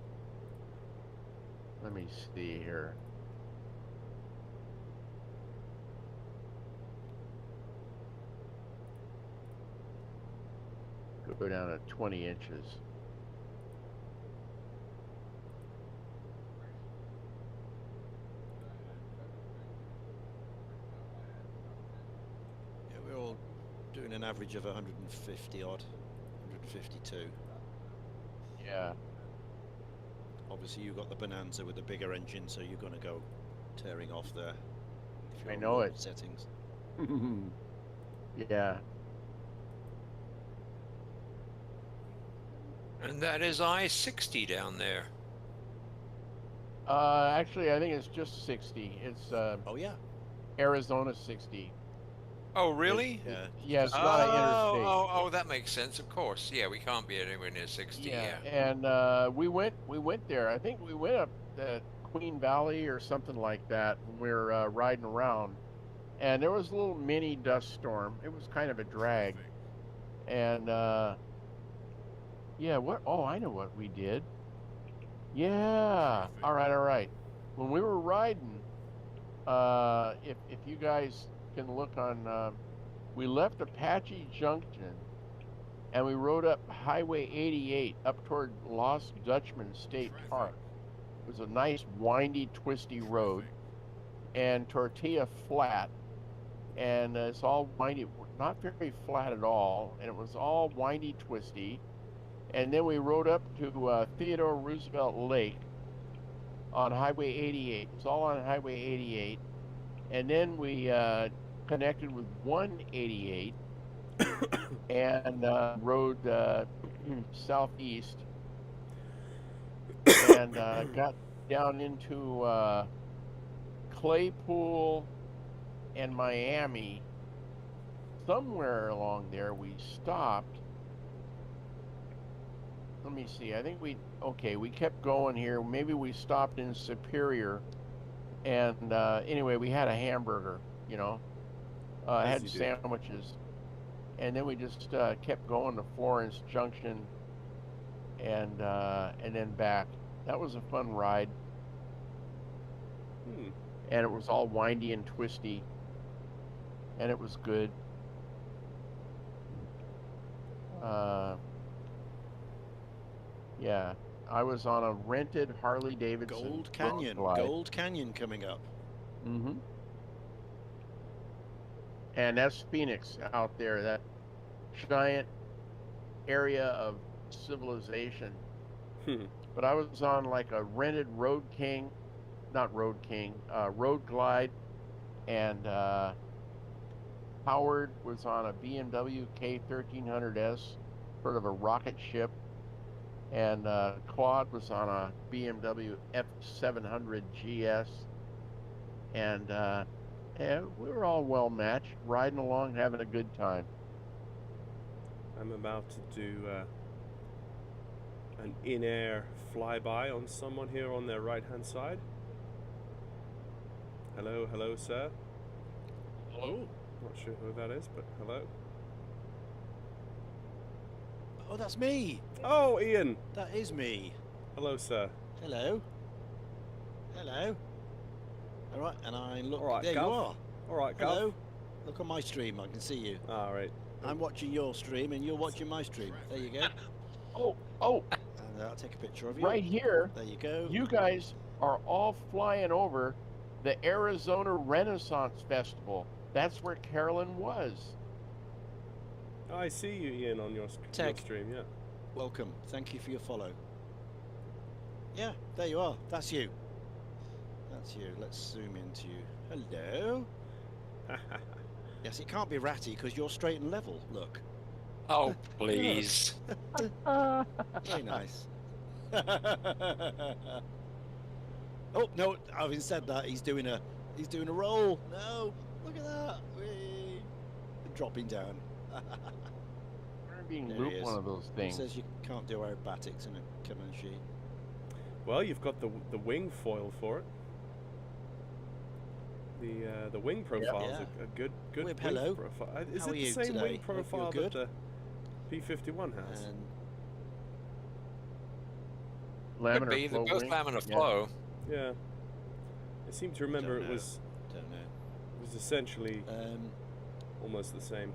Let me see here. Go down to 20 inches. Yeah, we're all doing an average of 150 odd, 152. Yeah. Obviously, you've got the Bonanza with the bigger engine, so you're going to go tearing off there. I know it. Settings. Yeah. And that is I-60 down there. Actually, I think it's just 60. It's oh yeah, Arizona 60. Oh really? Yeah, it's not an interstate. Oh, that makes sense. Of course. Yeah, we can't be anywhere near 60. Yeah. And we went there. I think we went up the Queen Valley or something like that when we were riding around, and there was a little mini dust storm. It was kind of a drag, and yeah. What? Oh, I know what we did. Yeah. All right. When we were riding, if you guys can look on, we left Apache Junction, and we rode up Highway 88 up toward Lost Dutchman State Park. It was a nice windy, twisty road, and Tortilla Flat, and it's all windy, not very flat at all, and it was all windy, twisty. And then we rode up to Theodore Roosevelt Lake on Highway 88. It was all on Highway 88. And then we connected with 188 and rode southeast and got down into Claypool and Miami. Somewhere along there we stopped. Let me see. I think we kept going here. Maybe we stopped in Superior, and anyway, we had a hamburger, had sandwiches, and then we just kept going to Florence Junction, and then back. That was a fun ride, and it was all windy and twisty, and it was good. Yeah. I was on a rented Harley Davidson. Gold Canyon. Gold Canyon coming up. Mm-hmm. And that's Phoenix out there, that giant area of civilization. But I was on like a rented Road Glide, and Howard was on a BMW K1300S, sort of a rocket ship, and Claude was on a BMW F700 GS, and yeah, we were all well matched, riding along, having a good time. I'm about to do an in-air flyby on someone here on their right-hand side. Hello, hello, sir. Hello. Not sure who that is, but hello. Oh, that's me. Oh, Ian. That is me. Hello, sir. Hello. Hello. All right, and I look. All right, there Gav. you are. All right, Gav. Hello. Look on my stream. I can see you. All right. I'm watching your stream, and you're watching my stream. There you go. Oh. And I'll take a picture of you. Right here. There you go. You guys are all flying over the Arizona Renaissance Festival. That's where Carolyn was. I see you, Ian, on your stream, yeah. Welcome. Thank you for your follow. Yeah, there you are. That's you. That's you. Let's zoom into you. Hello. Yes, it can't be ratty because you're straight and level. Look. Oh, please. Very nice. Oh no! Having said that, he's doing a roll. No, look at that. Whee. Dropping down. We're being There looped he one is. of those It things. says you can't do aerobatics in a Comanche. Well, you've got the wing foil for it. The wing profile is Yeah. a good Whip, wing hello. profile. Is How it are the you same today? wing Hope you're profile good. that the P51 has? And Could Laminar be. They're flow both wing. laminar Yeah. flow. Yeah. I seem to remember Don't it was essentially know. almost the same.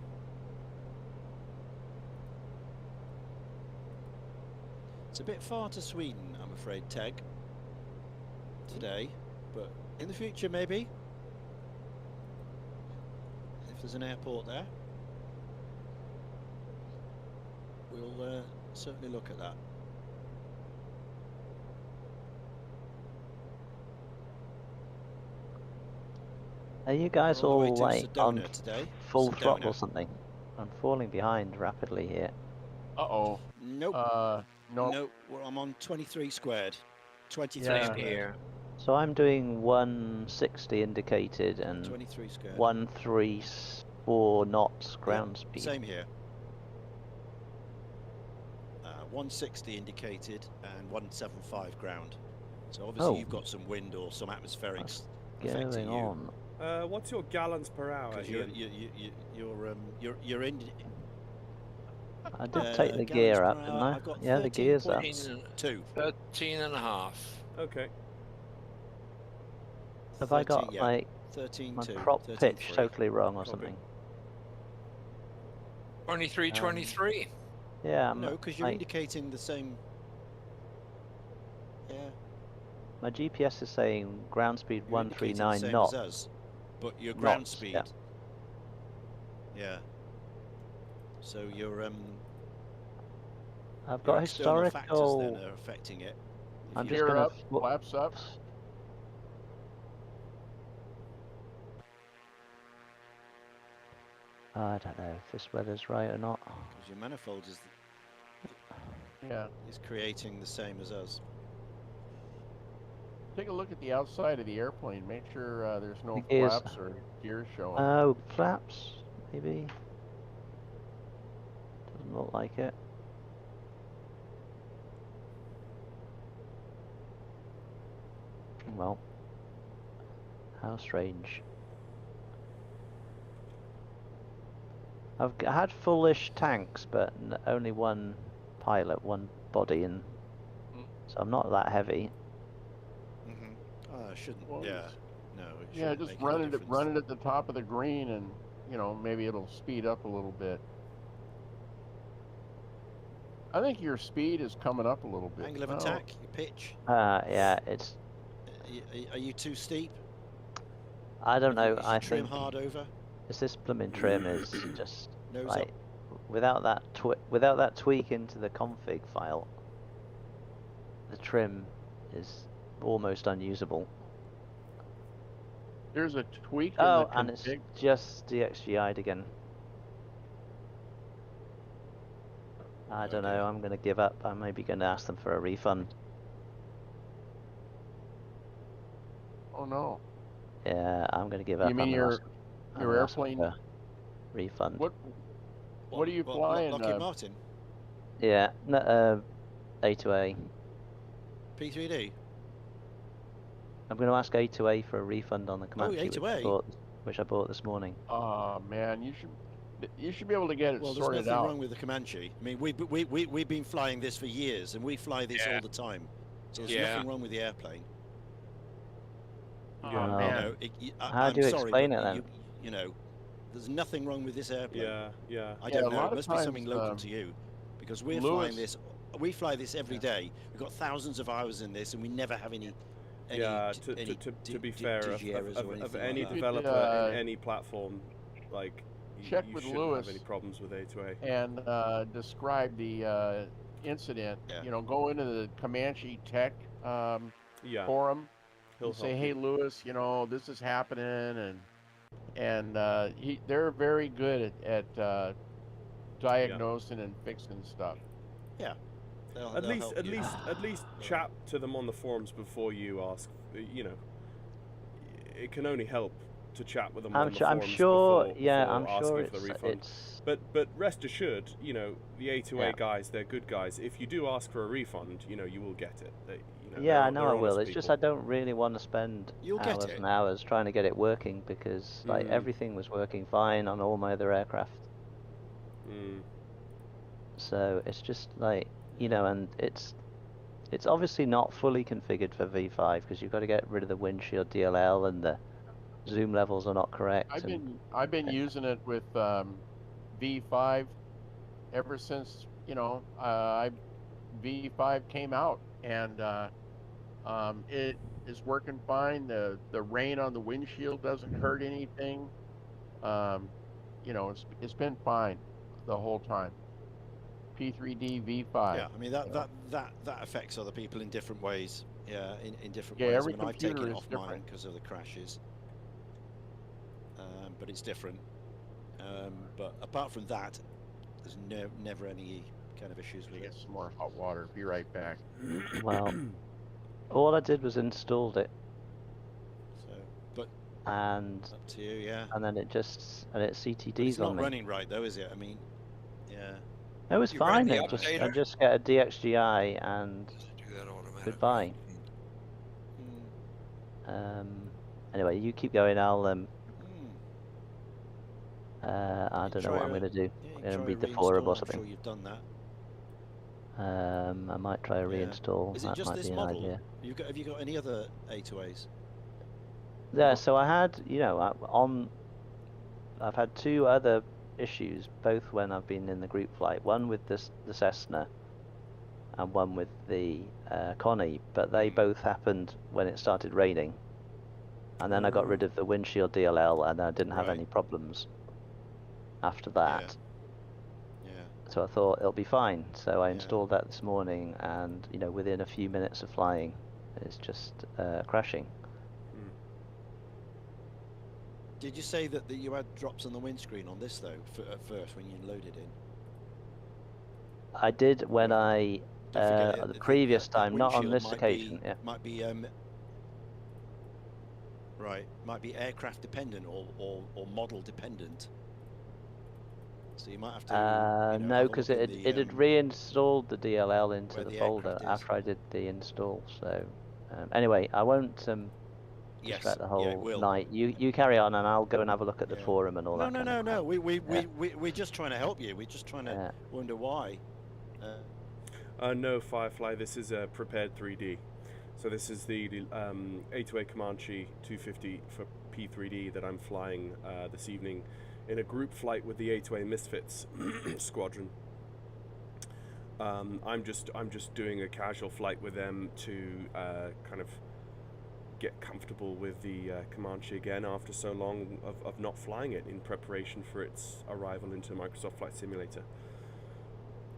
It's a bit far to Sweden, I'm afraid, Teg. Today, but in the future, maybe. If there's an airport there, we'll certainly look at that. Are you guys We're all the way all to like on Sedona today. full Sedona. throttle or something? I'm falling behind rapidly here. Uh-oh. Nope. No. Nope. Well, I'm on 23 squared. 23 Yeah. squared. Here. So I'm doing 160 indicated and 23 squared. 134 knots ground Yep, speed. Same here. 160 indicated and 175 ground. So obviously Oh. you've got some wind or some atmospherics What's affecting going you. on? What's your gallons per hour? Because Ian? you're in. I did take the gallons gear per up, hour, didn't I? I've got Yeah, the gear's up. 13.2. 13 and a half. Okay. Have I got 13, yeah, like 13.2. my prop 13.3. pitch totally wrong or Probably. something? 23, 23. Yeah, I'm, No, because you're like, indicating the same. Yeah. my GPS is saying ground speed You're indicating the 139 same knots. as us, but your ground Knots, speed. yeah. Yeah. So your I've your got external factors then historical. are affecting it. If I'm you- just Gear gonna up, flaps up. I don't know if this weather's right or not. Because your manifold Yeah. is creating the same as us. Take a look at the outside of the airplane. Make sure there's no The gears- flaps or gears showing. Oh, flaps, maybe. Doesn't look like it. Well, how strange. I've had fullish tanks, but only one pilot, one body, and so I'm not that heavy. Shouldn't. Well, Yeah. No. It Yeah, shouldn't just make run any it difference. at the top of the green, and maybe it'll speed up a little bit. I think your speed is coming up a little bit. Angle of attack, your pitch. Yeah, it's. Are you too steep? I don't know. Is I your trim think hard over? it's this blooming trim is just Nose like up. without that tweak into the config file, the trim is almost unusable. There's a tweak in Oh, the and it's config. just DXGI'd again. I don't know. I'm gonna give up. I'm maybe gonna ask them for a refund. Oh no. Yeah, I'm gonna give up. You mean your airplane refund? What are you flying? Lockheed Martin. Yeah, no, A2A. P3D. I'm going to ask A2A for a refund on the Comanche, A2A? which I bought this morning. Oh man, you should be able to get it sorted out. Well, there's nothing wrong with the Comanche. I mean, we've been flying this for years, and we fly this all the time. So there's nothing wrong with the airplane. Oh man. How I'm do you sorry, explain it then? You know, there's nothing wrong with this airplane. Yeah. I don't know. It must be something local to you, because we're flying this. We fly this every day. We've got thousands of hours in this, and we never have any. To be fair, of any developer in any platform, like check you with shouldn't Lewis have any problems with A2A. And describe the incident. Yeah. You know, go into the Comanche Tech forum. And say, hey Lewis, you know, this is happening, and they're very good at diagnosing and fixing stuff. Yeah. At least chat to them on the forums before you ask. You know, it can only help to chat with them on the forums. I'm sure. Before I'm sure asking for the refund. But rest assured, you know, the A2A guys, they're good guys. If you do ask for a refund, you know, you will get it. I know I will. It's just I don't really want to spend hours and hours trying to get it working, because like everything was working fine on all my other aircraft. So it's just like, you know, and it's obviously not fully configured for V5, because you've got to get rid of the windshield DLL, and the zoom levels are not correct. I've been using it with V5 ever since, you know, V5 came out, and it is working fine. The rain on the windshield doesn't hurt anything. You know, it's been fine the whole time. P3Dv5. Yeah, I mean that affects other people in different ways. Yeah, in different ways. Every I mean, I've taken it off different. mine because of the crashes. But it's different. But apart from that, there's never any kind of issues with it. Get some more hot water. Be right back. Well, all I did was installed it. So, but and up to you, yeah. And then it CTDs it's not on me. running right though, is it? I mean, yeah. It was fine. I just get a DXGI and goodbye. Anyway, you keep going. I'll I don't know what I'm going to do. I'm going to read the forum or something. I'm sure you've done that. I might try a reinstall. Is it that just might this be an model? idea. Have you got any other A2As? Yeah, so I had, you know, I've had two other issues, both when I've been in the group flight. One with the Cessna, and one with the Connie. But they both happened when it started raining, and then I got rid of the windshield DLL, and I didn't have any problems after that. So I thought it'll be fine. So I installed that this morning, and you know, within a few minutes of flying, it's just crashing. Did you say that you had drops on the windscreen on this though at first when you loaded in? I did when I the previous time, not on this occasion. Might be right. Might be aircraft dependent or model dependent. So you might have to. No, because it had reinstalled the DLL into the folder after I did the install. So anyway, I won't distract the whole night. You carry on, and I'll go and have a look at the forum and all that. No. We're just trying to help you. We're just trying to wonder why. No, Firefly. This is a prepared 3D. So this is the A2A Comanche 250 for P3D that I'm flying this evening in a group flight with the A2A Misfits squadron. I'm just doing a casual flight with them to kind of get comfortable with the Comanche again after so long of not flying it in preparation for its arrival into Microsoft Flight Simulator.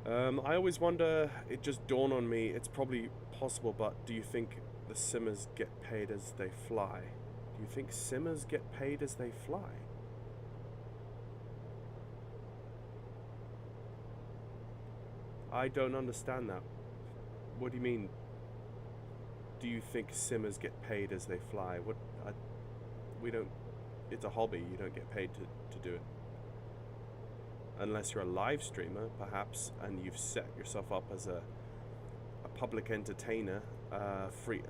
I always wonder, it just dawned on me, it's probably possible, but do you think the simmers get paid as they fly? Do you think simmers get paid as they fly? I don't understand that. What do you mean? Do you think simmers get paid as they fly? We don't. It's a hobby. You don't get paid to do it. Unless you're a live streamer, perhaps, and you've set yourself up as a public entertainer,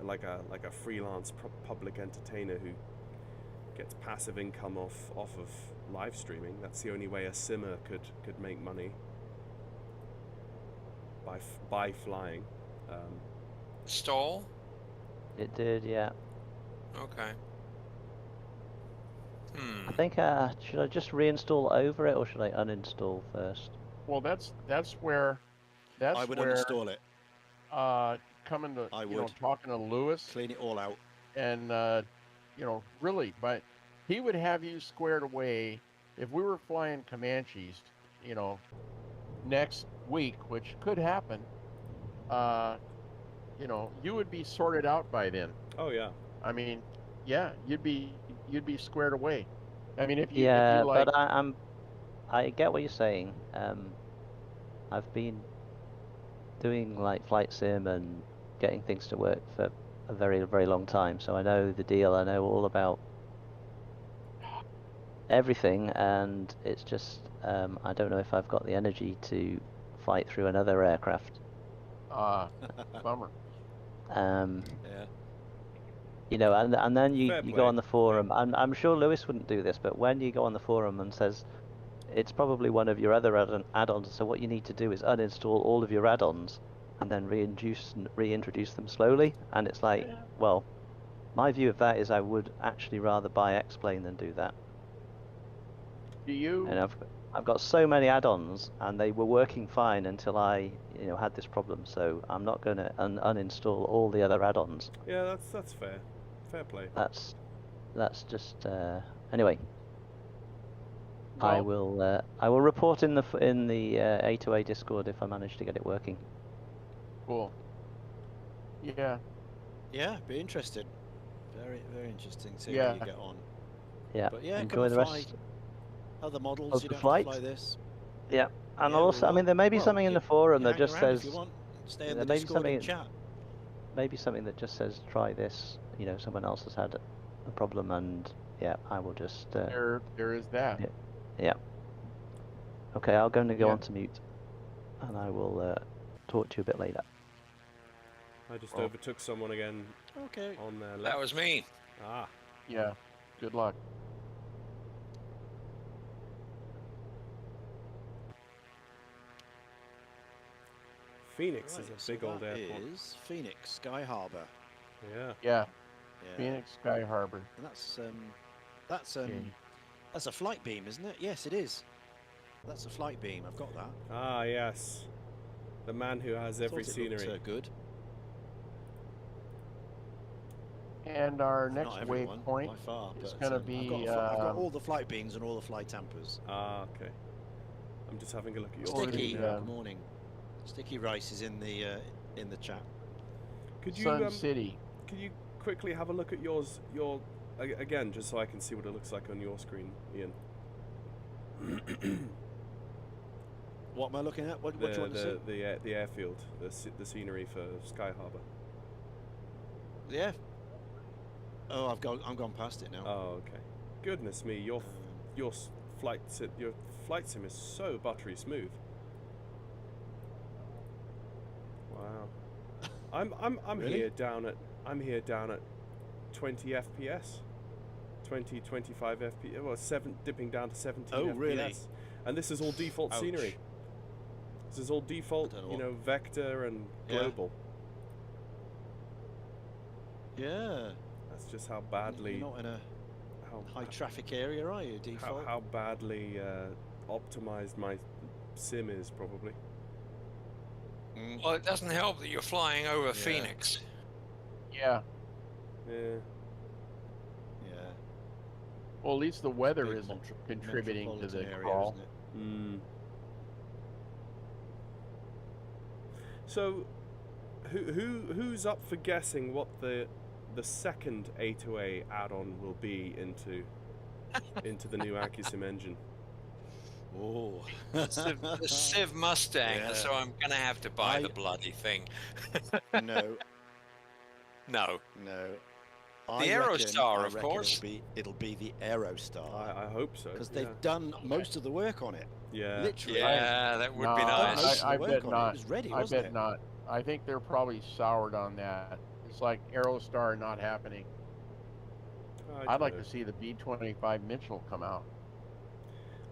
like a freelance public entertainer who gets passive income off of live streaming. That's the only way a simmer could make money, by flying. Stall? It did, yeah. Okay. I think, should I just reinstall over it, or should I uninstall first? Well, that's where I would uninstall it. Coming to I you know, would. talking to Lewis, Clean it all out. and you know, really, but he would have you squared away if we were flying Comanches, you know, next week, which could happen. You know, you would be sorted out by then. Oh yeah. I mean, yeah, you'd be squared away. I mean, if you Yeah, like, but I get what you're saying. I've been doing like flight sim and getting things to work for a very, very long time, so I know the deal. I know all about everything, and it's just I don't know if I've got the energy to fight through another aircraft. bummer. Yeah. You know, and then you play. go on the forum. I'm sure Lewis wouldn't do this, but when you go on the forum and says it's probably one of your other add-ons, so what you need to do is uninstall all of your add-ons and then reintroduce them slowly. And it's like, well, my view of that is I would actually rather buy X-Plane than do that. Do you? And I've got so many add-ons, and they were working fine until I, had this problem. So I'm not going to uninstall all the other add-ons. Yeah, that's fair. Fair play. That's just anyway. Well, I will report in the A2A Discord if I manage to get it working. Cool. Yeah. Yeah, be interested. Very, very interesting. See Yeah. how you get on. Yeah. But yeah, enjoy the fly rest other models. of You the don't flight. have to fly this. Yeah, and Yeah, also, I mean, there may be something in the forum you that just hang around says if you want. Stay in there the may be Discord and something- chat. maybe something that just says try this. Someone else has had a problem, and yeah, I will just. There is that. Yeah. Okay, I'm going to go Yeah. on to mute, and I will talk to you a bit later. I just Oh. overtook someone again Okay. on their left. That was me. Ah. Yeah. Good luck. Phoenix Right, is a so big old that airport. is Phoenix Sky Harbor. Yeah. Yeah. Yeah. Phoenix Sky Harbor. And that's Okay. that's a flight beam, isn't it? Yes, it is. That's a flight beam. I've got that. Ah, yes. The man who has every Thought it looked, scenery. good. And our Not next everyone, waypoint by far, is but, gonna I've be, got all the flight beams and all the flight tampers. Ah, okay. I'm just having a look at your Sticky. screen Sticky. now. Good morning. Sticky Rice is in the chat. Could you Sun City. could you quickly have a look at again, just so I can see what it looks like on your screen, Ian? What am I looking at? What do you want to see? the airfield, the scenery for Sky Harbor. Yeah. Oh, I'm gone past it now. Oh, okay. Goodness me, your flight sim is so buttery smooth. Wow. I'm Really? here down at 20 FPS. 25 FPS. Well, dipping down to 17 Oh, FPS. really? And this is all default Ouch. scenery. This is all default, I don't know vector and Yeah. global. Yeah. That's just how badly You're not in a how high traffic area, are you? Default. how badly optimized my sim is, probably. Well, it doesn't help that you're flying over Phoenix. Yeah. Yeah. Yeah. Well, at least the weather Big isn't contributing to metropolitan the area, crawl. isn't it? Mm. So, who's up for guessing what the second A2A add-on will be into the new AccuSim engine? Oh, The Civ Mustang, Yeah. so I'm gonna have to buy the bloody thing. no, No. no. The Aerostar, of course. It'll be the Aerostar. I hope so. Because they've done most of the work on it. Yeah. Literally. Yeah, that would be Nah, nice. I bet not. It was ready, I wasn't bet it? not. I think they're probably soured on that. It's like Aerostar not happening. I'd like to see the B-25 Mitchell come out.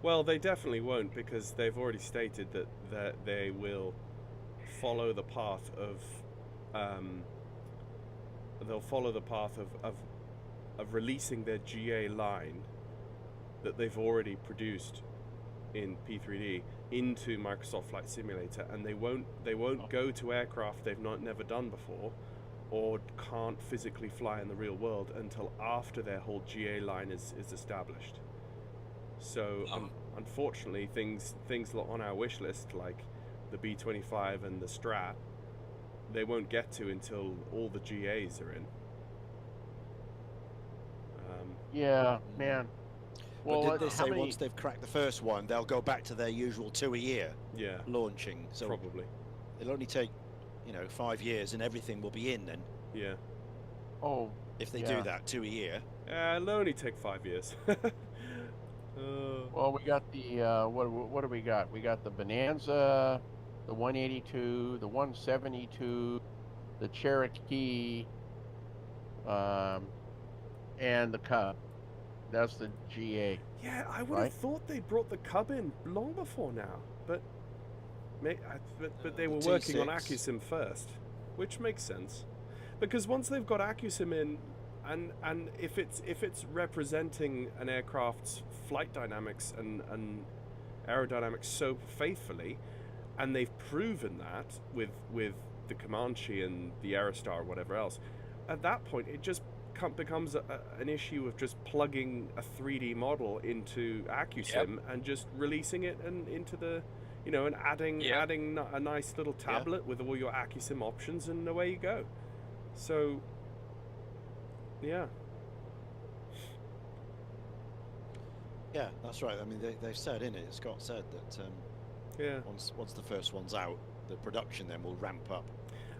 Well, they definitely won't, because they've already stated that they will follow the path of they'll follow the path of releasing their GA line that they've already produced in P3D into Microsoft Flight Simulator, and they won't go to aircraft they've never done before or can't physically fly in the real world until after their whole GA line is established. So unfortunately, things on our wish list, like the B-25 and the Strat, they won't get to until all the GAs are in. Yeah, man. Well, but did they say once they've cracked the first one, they'll go back to their usual 2 a year launching? So probably it'll only take, 5 years, and everything will be in then. Yeah. Oh, if they do that 2 a year. It'll only take 5 years. Well, we got the what do we got? We got the Bonanza, the 182, the 172, the Cherokee, and the Cub. That's the GA. Yeah, I would have thought they brought the Cub in long before now, but they were working on AccuSim first, which makes sense, because once they've got AccuSim in, and if it's representing an aircraft's flight dynamics and aerodynamics so faithfully, and they've proven that with the Comanche and the Aerostar or whatever else, at that point it just becomes an issue of just plugging a 3D model into AccuSim and just releasing it and into the, and adding a nice little tablet with all your AccuSim options, and away you go. So, yeah. Yeah, that's right. I mean, they've said in it, Scott said that once the first one's out, the production then will ramp up.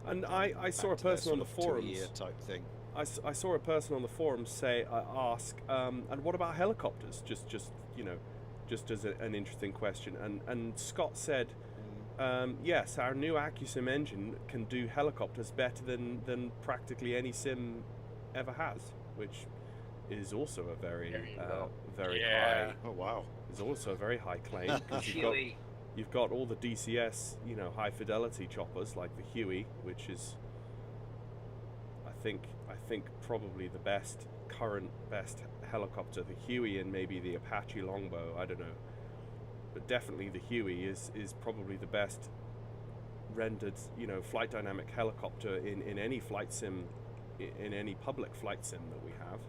And I saw a person on the forums. 2 a year type thing. I saw a person on the forums ask, and what about helicopters? Just as an interesting question. And Scott said, yes, our new AccuSim engine can do helicopters better than practically any sim ever has, which is also a very high. Oh wow! Is also a very high claim, because you've got all the DCS, high fidelity choppers like the Huey, which is I think probably the current best helicopter, the Huey, and maybe the Apache Longbow, I don't know, but definitely the Huey is probably the best rendered flight dynamic helicopter in any flight sim, in any public flight sim that we have.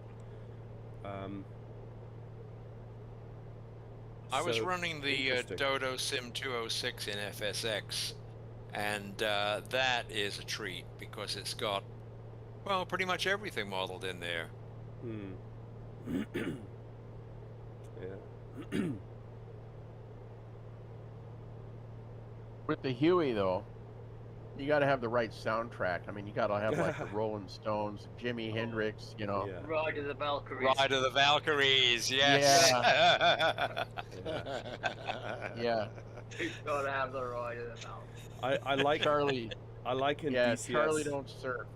I was running the Dodo Sim 206 in FSX, and that is a treat, because it's got, well, pretty much everything modeled in there. Yeah. With the Huey, though, you got to have the right soundtrack. I mean, you got to have like the Rolling Stones, Jimi Hendrix, Ride of the Valkyries. Ride of the Valkyries, yes. Yeah. You've got to have the Ride of the Valkyries. I like Charlie. I like in DCS. Charlie don't surf.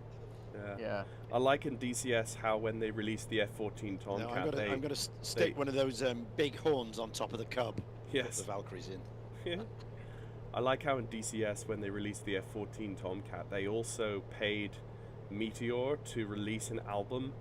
Yeah. I like in DCS how when they released the F-14 Tomcat, I'm gonna stick one of those big horns on top of the Cub. Yes. Put the Valkyries in. Yeah. I like how in DCS, when they released the F-14 Tomcat, they also paid Meteor to release an album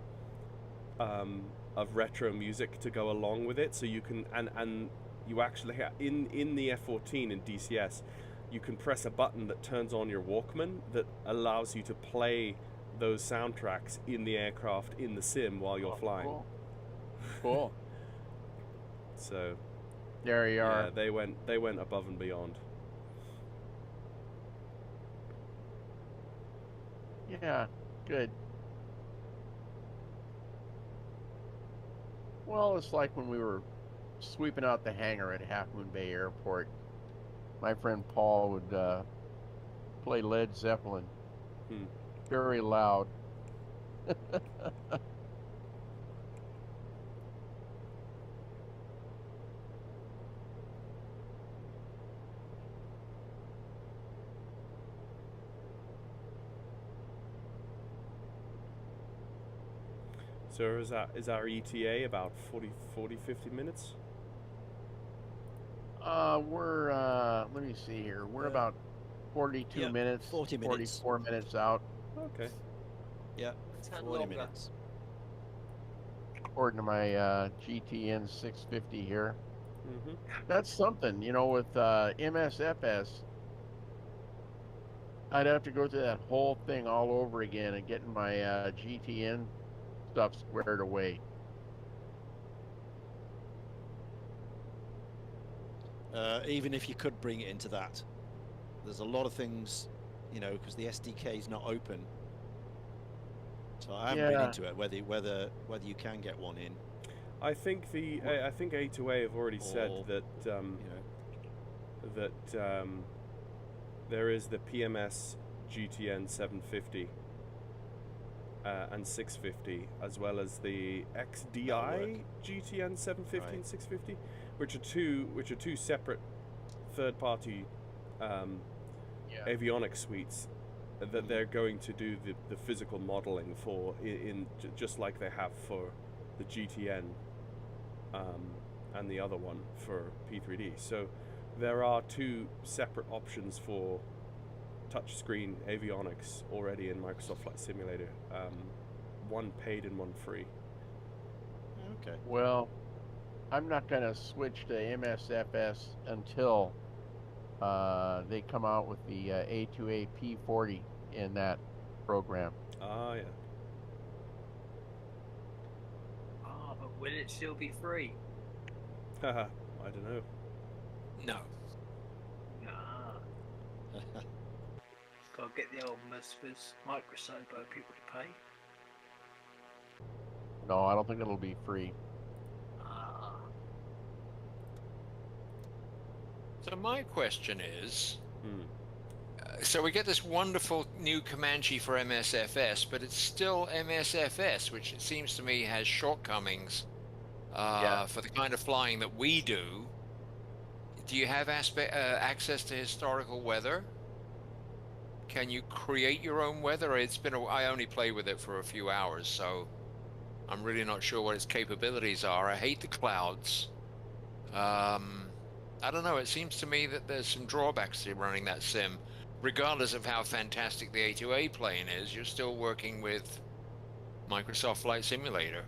of retro music to go along with it, so you can and you actually in the F-14 in DCS, you can press a button that turns on your Walkman that allows you to play those soundtracks in the aircraft in the sim while you're flying. Cool. Cool. So there you are. Yeah, they went above and beyond. Yeah, good. Well, it's like when we were sweeping out the hangar at Half Moon Bay Airport. My friend Paul would play Led Zeppelin very loud. So is our ETA about 40, 50 minutes? We're let me see here. We're about 42 minutes, 40 minutes. 44 minutes out. Okay. Yeah, 40 minutes. According to my GTN 650 here. Mm-hmm. That's something, you know, with MSFS. I'd have to go through that whole thing all over again and getting my GTN stuff squared away. Even if you could bring it into that, there's a lot of things, you know, because the SDK is not open. So I haven't been into it. Whether you can get one in. I think I think A2A have already said that there is the PMS GTN 750 and 650, as well as the XDI GTN 750 and 650, which are two separate third-party avionics suites that they're going to do the physical modeling for in just like they have for the GTN and the other one for P3D. So there are two separate options for touchscreen avionics already in Microsoft Flight Simulator. One paid and one free. Okay. Well, I'm not going to switch to MSFS until they come out with the A2A P40 in that program. Ah, yeah. Ah, but will it still be free? Haha, I don't know. No. Ah. Gotta get the old Misfits microsobo people to pay. No, I don't think it'll be free. Ah. So my question is, so we get this wonderful new Comanche for MSFS, but it's still MSFS, which it seems to me has shortcomings for the kind of flying that we do. Do you have access to historical weather? Can you create your own weather? I only played with it for a few hours, so I'm really not sure what its capabilities are. I hate the clouds. I don't know. It seems to me that there's some drawbacks to running that sim. Regardless of how fantastic the A2A plane is, you're still working with Microsoft Flight Simulator.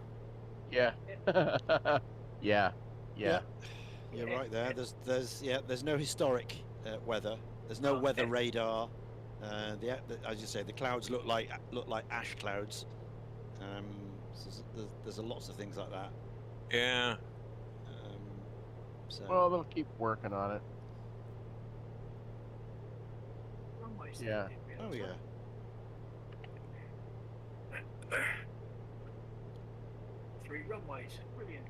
Yeah. Yeah. You're right there. There's no historic weather. There's no weather radar. As you say, the clouds look like ash clouds. There's lots of things like that. Yeah. Well, they'll keep working on it. Runways Yeah. Oh yeah. 3 runways. Brilliant.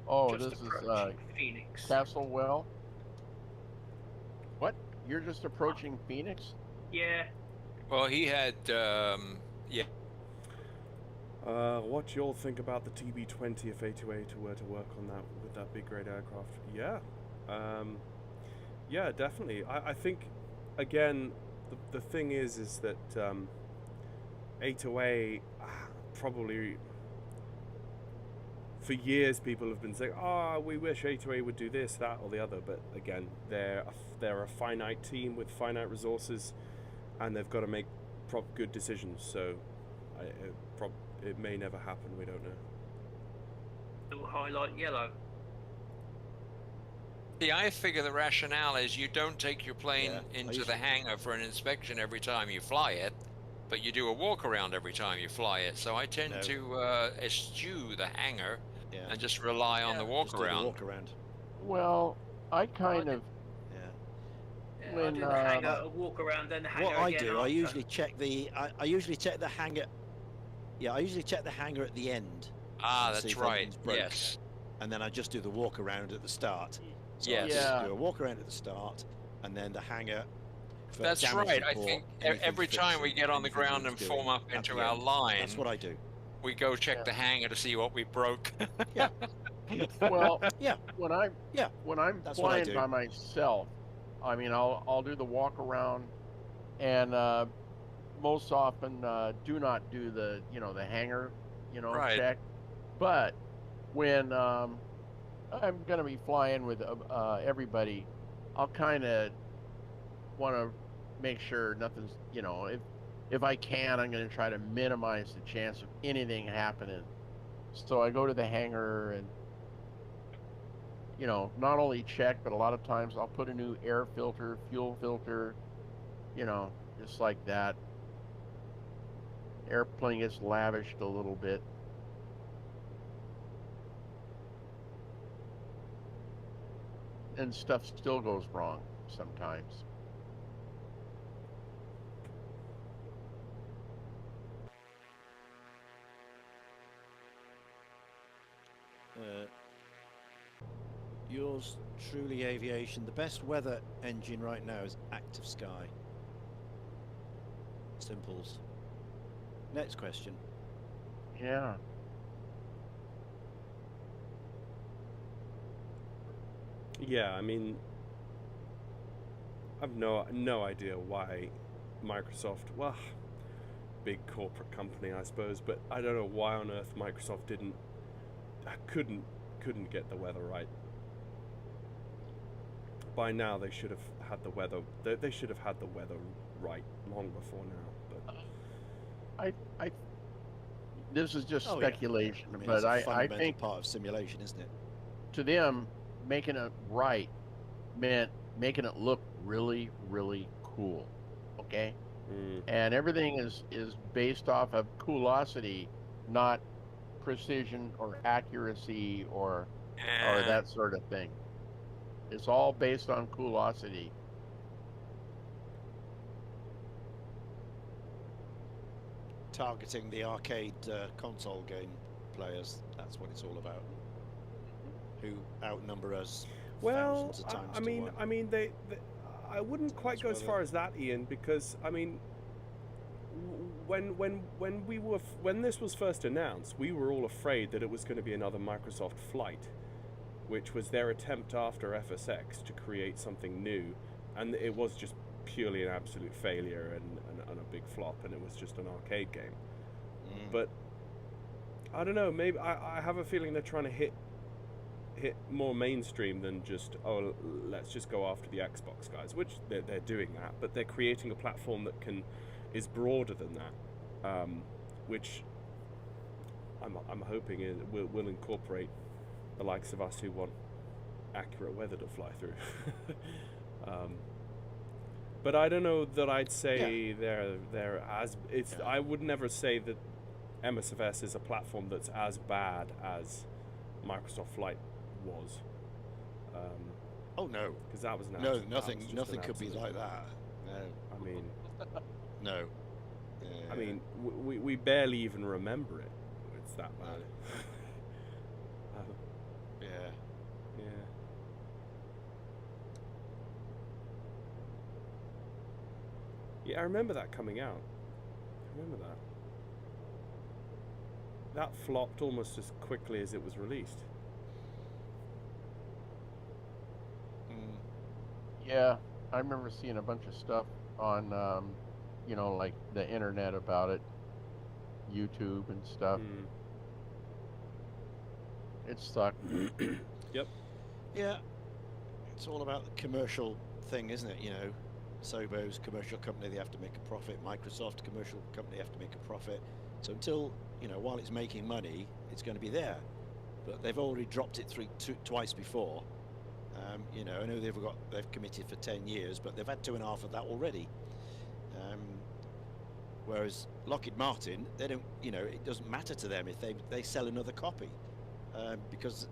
Oh, Just this is approaching Phoenix. Castlewell. What? You're just approaching Phoenix? Yeah. Well, he had, yeah. What you all think about the TB20 if A2A were to work on that with that big great aircraft? Yeah. Yeah, definitely. I think, again, the thing is that A2A probably, for years people have been saying, oh, we wish A2A would do this, that, or the other, but again, they're a finite team with finite resources, and they've got to make good decisions, so it may never happen, we don't know. It will highlight yellow. See, I figure the rationale is you don't take your plane Yeah, into the hangar for an inspection every time you fly it, but you do a walk around every time you fly it. So I tend to eschew the hangar and just rely on the walk just do the around. walk around. Well, I kind of Yeah, I when do the hangar, a walk around, then the hangar what I again do, after. I usually check the I usually check the hangar. Yeah, I usually check the hangar at the end. Ah, and see that's if right. anything's broke. Yes. And then I just do the walk around at the start. So Yes. I just Yeah. do a walk around at the start, and then the hangar. For That's damage right. I report, think anything's every time we fixing, get on the anything ground needs and doing form up at into the our end. line, That's what I do. we go check the hangar to see what we broke. well, Yeah. when I'm That's what I flying do. by myself, I mean, I'll do the walk around, and most often do not do the the hangar Right. check. But when I'm gonna be flying with everybody, I'll kind of want to make sure nothing's if I can, I'm going to try to minimize the chance of anything happening. So I go to the hangar and not only check, but a lot of times I'll put a new air filter, fuel filter, just like that. Airplane gets lavished a little bit. And stuff still goes wrong sometimes. Yours truly, Aviation. The best weather engine right now is Active Sky. Simples. Next question. Yeah. Yeah, I mean, I've no idea why Microsoft, well, big corporate company, I suppose, but I don't know why on earth Microsoft couldn't get the weather right. By now they should have had the weather. They should have had the weather right long before now. But this is just speculation, I mean, but it's a I fundamental think part of simulation, isn't it? To them, making it right meant making it look really, really cool. Okay, and everything is based off of coolosity, not precision or accuracy or that sort of thing. It's all based on coolosity. Targeting the arcade console game players, that's what it's all about. Who outnumber us thousands of times to one. I mean, I wouldn't quite go as far as that, Ian, because I mean, when this was first announced, we were all afraid that it was going to be another Microsoft flight, which was their attempt after FSX to create something new, and it was just purely an absolute failure and a big flop, and it was just an arcade game. But I don't know, maybe I have a feeling they're trying to hit more mainstream than just, oh, let's just go after the Xbox guys, which they're doing that, but they're creating a platform that is broader than that, which I'm hoping will incorporate the likes of us who want accurate weather to fly through. But I don't know that I'd say they're as it's. I would never say that MSFS is a platform that's as bad as Microsoft Flight was. Oh no, because that was nothing could be like that. No, I mean, no. I mean, we barely even remember it. It's that bad. Yeah. Yeah, I remember that coming out. I remember that. That flopped almost as quickly as it was released. Yeah, I remember seeing a bunch of stuff on, like the internet about it, YouTube and stuff. It sucked. Yep. Yeah, it's all about the commercial thing, isn't it? Sobo's commercial company, they have to make a profit. Microsoft commercial company, have to make a profit. So until, while it's making money, it's going to be there. but they've already dropped it twice before. You know, I know they've committed for 10 years, but they've had 2.5 of that already. Whereas Lockheed Martin, they don't, you know, it doesn't matter to them if they sell another copy, because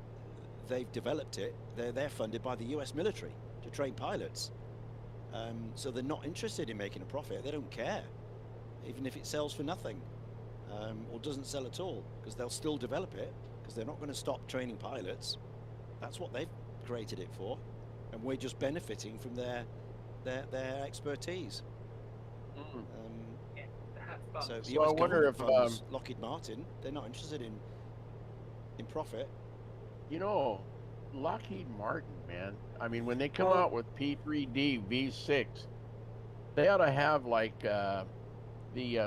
they've developed it. They're funded by the US military to train pilots, so they're not interested in making a profit. They don't care, even if it sells for nothing, or doesn't sell at all, because they'll still develop it, because they're not going to stop training pilots. That's what they've created it for, and we're just benefiting from their expertise. So the US I wonder if funds Lockheed Martin, they're not interested in profit. You know, Lockheed Martin, man. I mean, when they come out with P3Dv5, they ought to have like the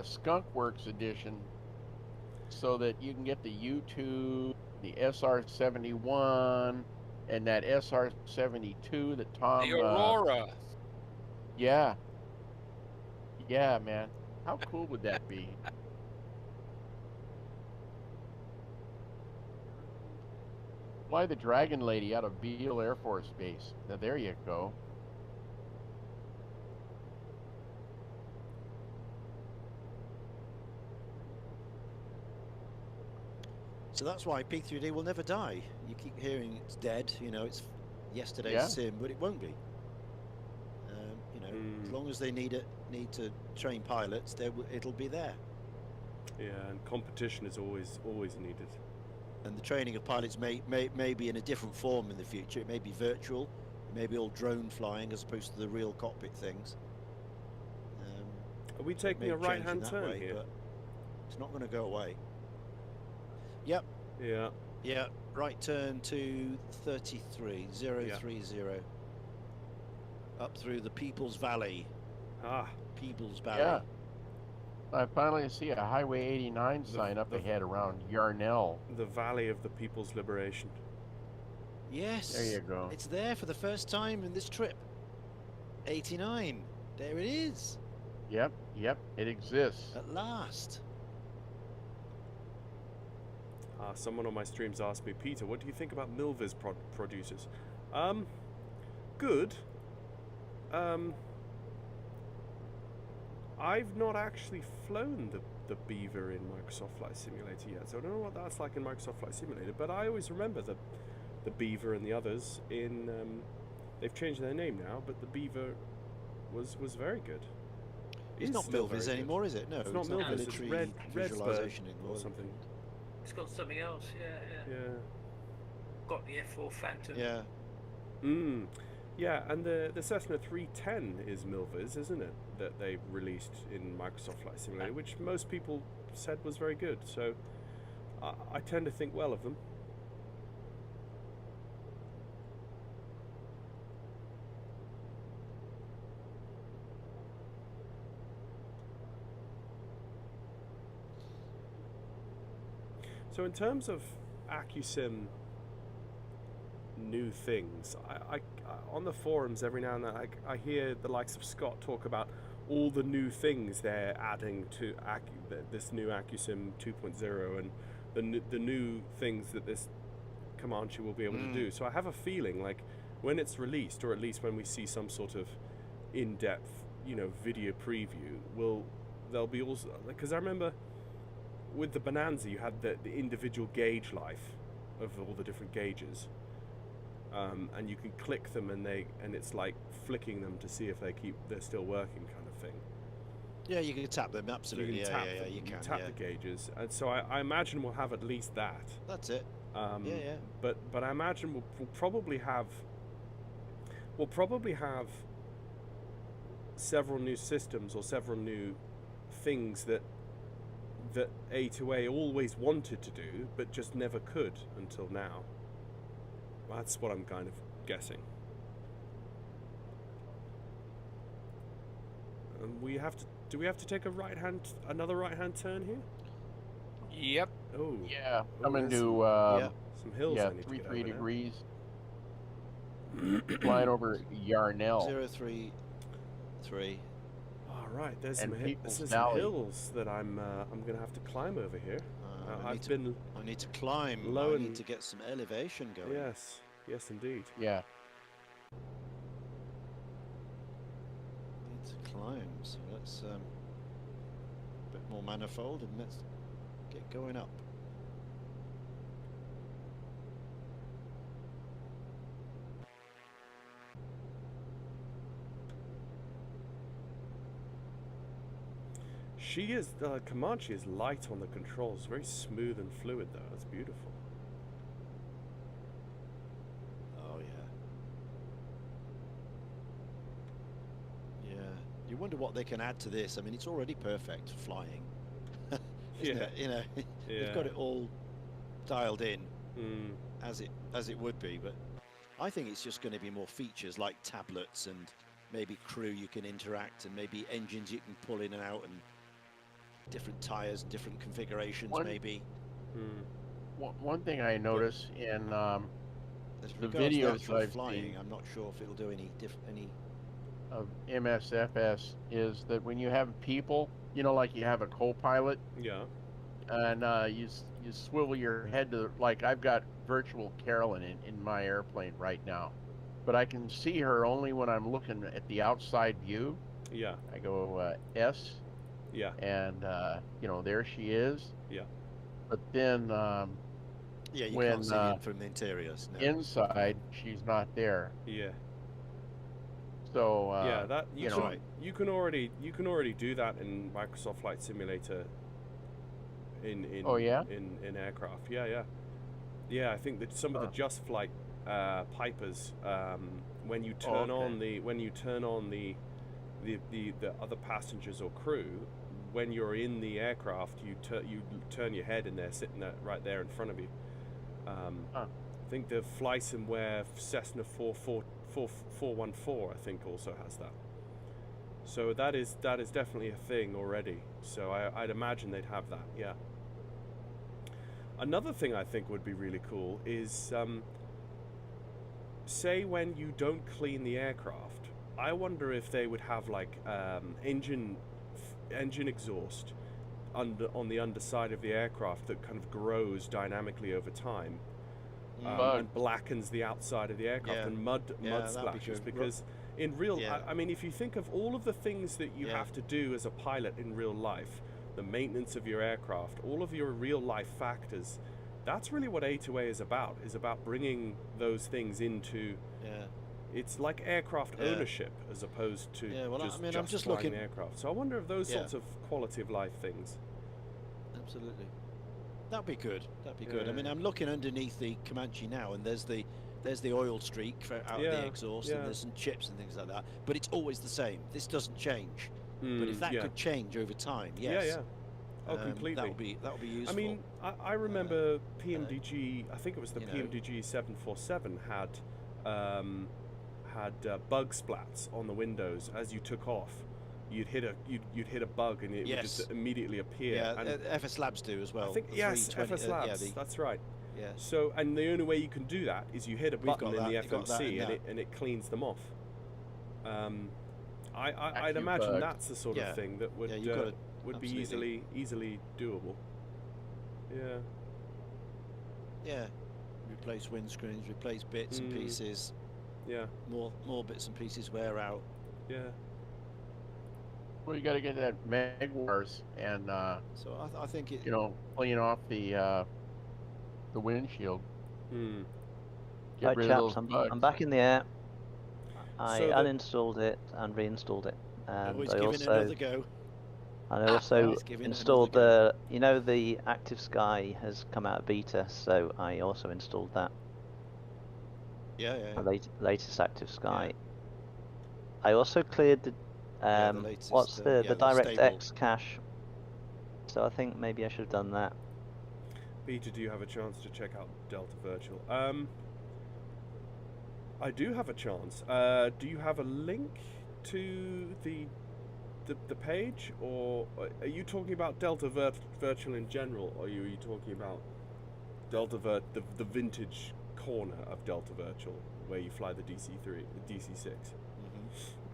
Skunk Works edition, so that you can get the U2, the SR-71, and that SR-72 that Tom. The Aurora. Yeah, man. How cool would that be? Fly the Dragon Lady out of Beale Air Force Base. Now there you go. So that's why P3D will never die. You keep hearing it's dead, you know, it's yesterday's sim, but it won't be. You know, as long as they need to train pilots, it'll be there. Yeah, and competition is always needed. And the training of pilots may be in a different form in the future. It may be virtual, it may be all drone flying as opposed to the real cockpit things. Are we taking a right-hand turn here? But it's not going to go away. Yep. Yeah. Yeah. Right turn to 33, 030. Up through the People's Valley. People's Valley. Yeah. I finally see a Highway 89 sign up ahead around Yarnell. The Valley of the People's Liberation. Yes. There you go. It's there for the first time in this trip. 89. There it is. Yep. It exists. At last. Someone on my streams asked me, Peter, what do you think about Milviz producers? Good. I've not actually flown the Beaver in Microsoft Flight Simulator yet, so I don't know what that's like in Microsoft Flight Simulator, but I always remember the Beaver and the others in... they've changed their name now, but the Beaver was very good. It's not Milviz anymore, is it? No, it's not Milviz, it's Red visualization or something. It's got something else, yeah. Got the F4 Phantom. Yeah. Yeah, and the Cessna 310 is Milviz, isn't it? That they released in Microsoft Flight Simulator, which most people said was very good. So I tend to think well of them. So in terms of AccuSim new things, I on the forums every now and then I hear the likes of Scott talk about all the new things they're adding to this new AccuSim 2.0 and the new things that this Comanche will be able to do. So I have a feeling like when it's released, or at least when we see some sort of in-depth, video preview, there'll be also, because I remember with the Bonanza you had the individual gauge life of all the different gauges. And you can click them and it's like flicking them to see if they're still working, kind of thing. Yeah, you can tap them, absolutely. You can tap the gauges, and so I imagine we'll have at least that. That's it. But I imagine we'll probably have several new systems or several new things that A2A always wanted to do but just never could until now. That's what I'm kind of guessing. And do we have to take another right-hand turn here? Yep. Oh. Yeah, coming to some hills. Yeah, I need to get 3 over degrees. Flying over Yarnell. 033. Oh, All right, there's and some, People's some Valley. hills that I'm gonna have to climb over here. I need to climb. low I need and- to get some elevation going. Yes, yes, indeed. Yeah. Need to climb. So let's a bit more manifold and let's get going up. She is Comanche is light on the controls, very smooth and fluid though. That's beautiful. Oh yeah. Yeah. You wonder what they can add to this. I mean, it's already perfect for flying. Isn't it? You know, they've got it all dialed in as it would be, but I think it's just going to be more features like tablets and maybe crew you can interact and maybe engines you can pull in and out and different tires and different configurations maybe. One thing I notice in As the regards videos actual I've flying, seen I'm not sure if it'll do any of MSFS is that when you have people, you know, like you have a co-pilot, Yeah. and you swivel your head to, like I've got virtual Carolyn in my airplane right now, but I can see her only when I'm looking at the outside view. Yeah. I go S. Yeah. And you know, there she is. Yeah. But then yeah, you when, can't see in from the interiors. No. inside, she's not there. Yeah. So Yeah, that you know, you can already do that in Microsoft Flight Simulator. In Oh, yeah? in aircraft. Yeah. I think that some of the Just Flight Pipers, when you turn on the other passengers or crew, when you're in the aircraft, you turn your head and they're sitting right there in front of you. I think the FlySimware Cessna 414 I think also has that. So that is definitely a thing already. So I'd imagine they'd have that. Yeah. Another thing I think would be really cool is say when you don't clean the aircraft, I wonder if they would have like engine exhaust on the underside of the aircraft that kind of grows dynamically over time and blackens the outside of the aircraft and mud splashes. Because in real, I mean, if you think of all of the things that you have to do as a pilot in real life, the maintenance of your aircraft, all of your real life factors, that's really what A2A is about bringing those things into. It's like aircraft ownership as opposed to I'm just flying looking the aircraft. So I wonder if those sorts of quality of life things. Absolutely, that'd be good. I mean, I'm looking underneath the Comanche now, and there's the oil streak out of the exhaust, and there's some chips and things like that. But it's always the same. This doesn't change. But if that could change over time, yes. Oh, completely. That would be useful. I mean, I remember PMDG. I think it was the PMDG 747 had bug splats on the windows as you took off. You'd hit a bug and it would just immediately appear. Yeah, and FS Labs do as well. I think FS Labs. That's right. Yeah. So, and the only way you can do that is you hit a button in the FMC and it cleans them off. I'd imagine that's the sort of thing that would be easily doable. Yeah. Yeah. Replace windscreens, replace bits and pieces. Yeah. More bits and pieces wear out. Yeah. Well, you got to get that Megwars and so I think it. You know, clean off the windshield. Get rid of those bugs. I'm back in the air. I uninstalled it and reinstalled it, and I also installed the the Active Sky has come out of beta, so I also installed that. The latest Active Sky. I also cleared the what's the DirectX cache, so I think maybe I should have done that. Peter, do you have a chance to check out Delta Virtual? I do have a chance. Do you have a link to the page, or are you talking about Delta Virtual in general, or are you talking about Delta the vintage corner of Delta Virtual where you fly the DC6?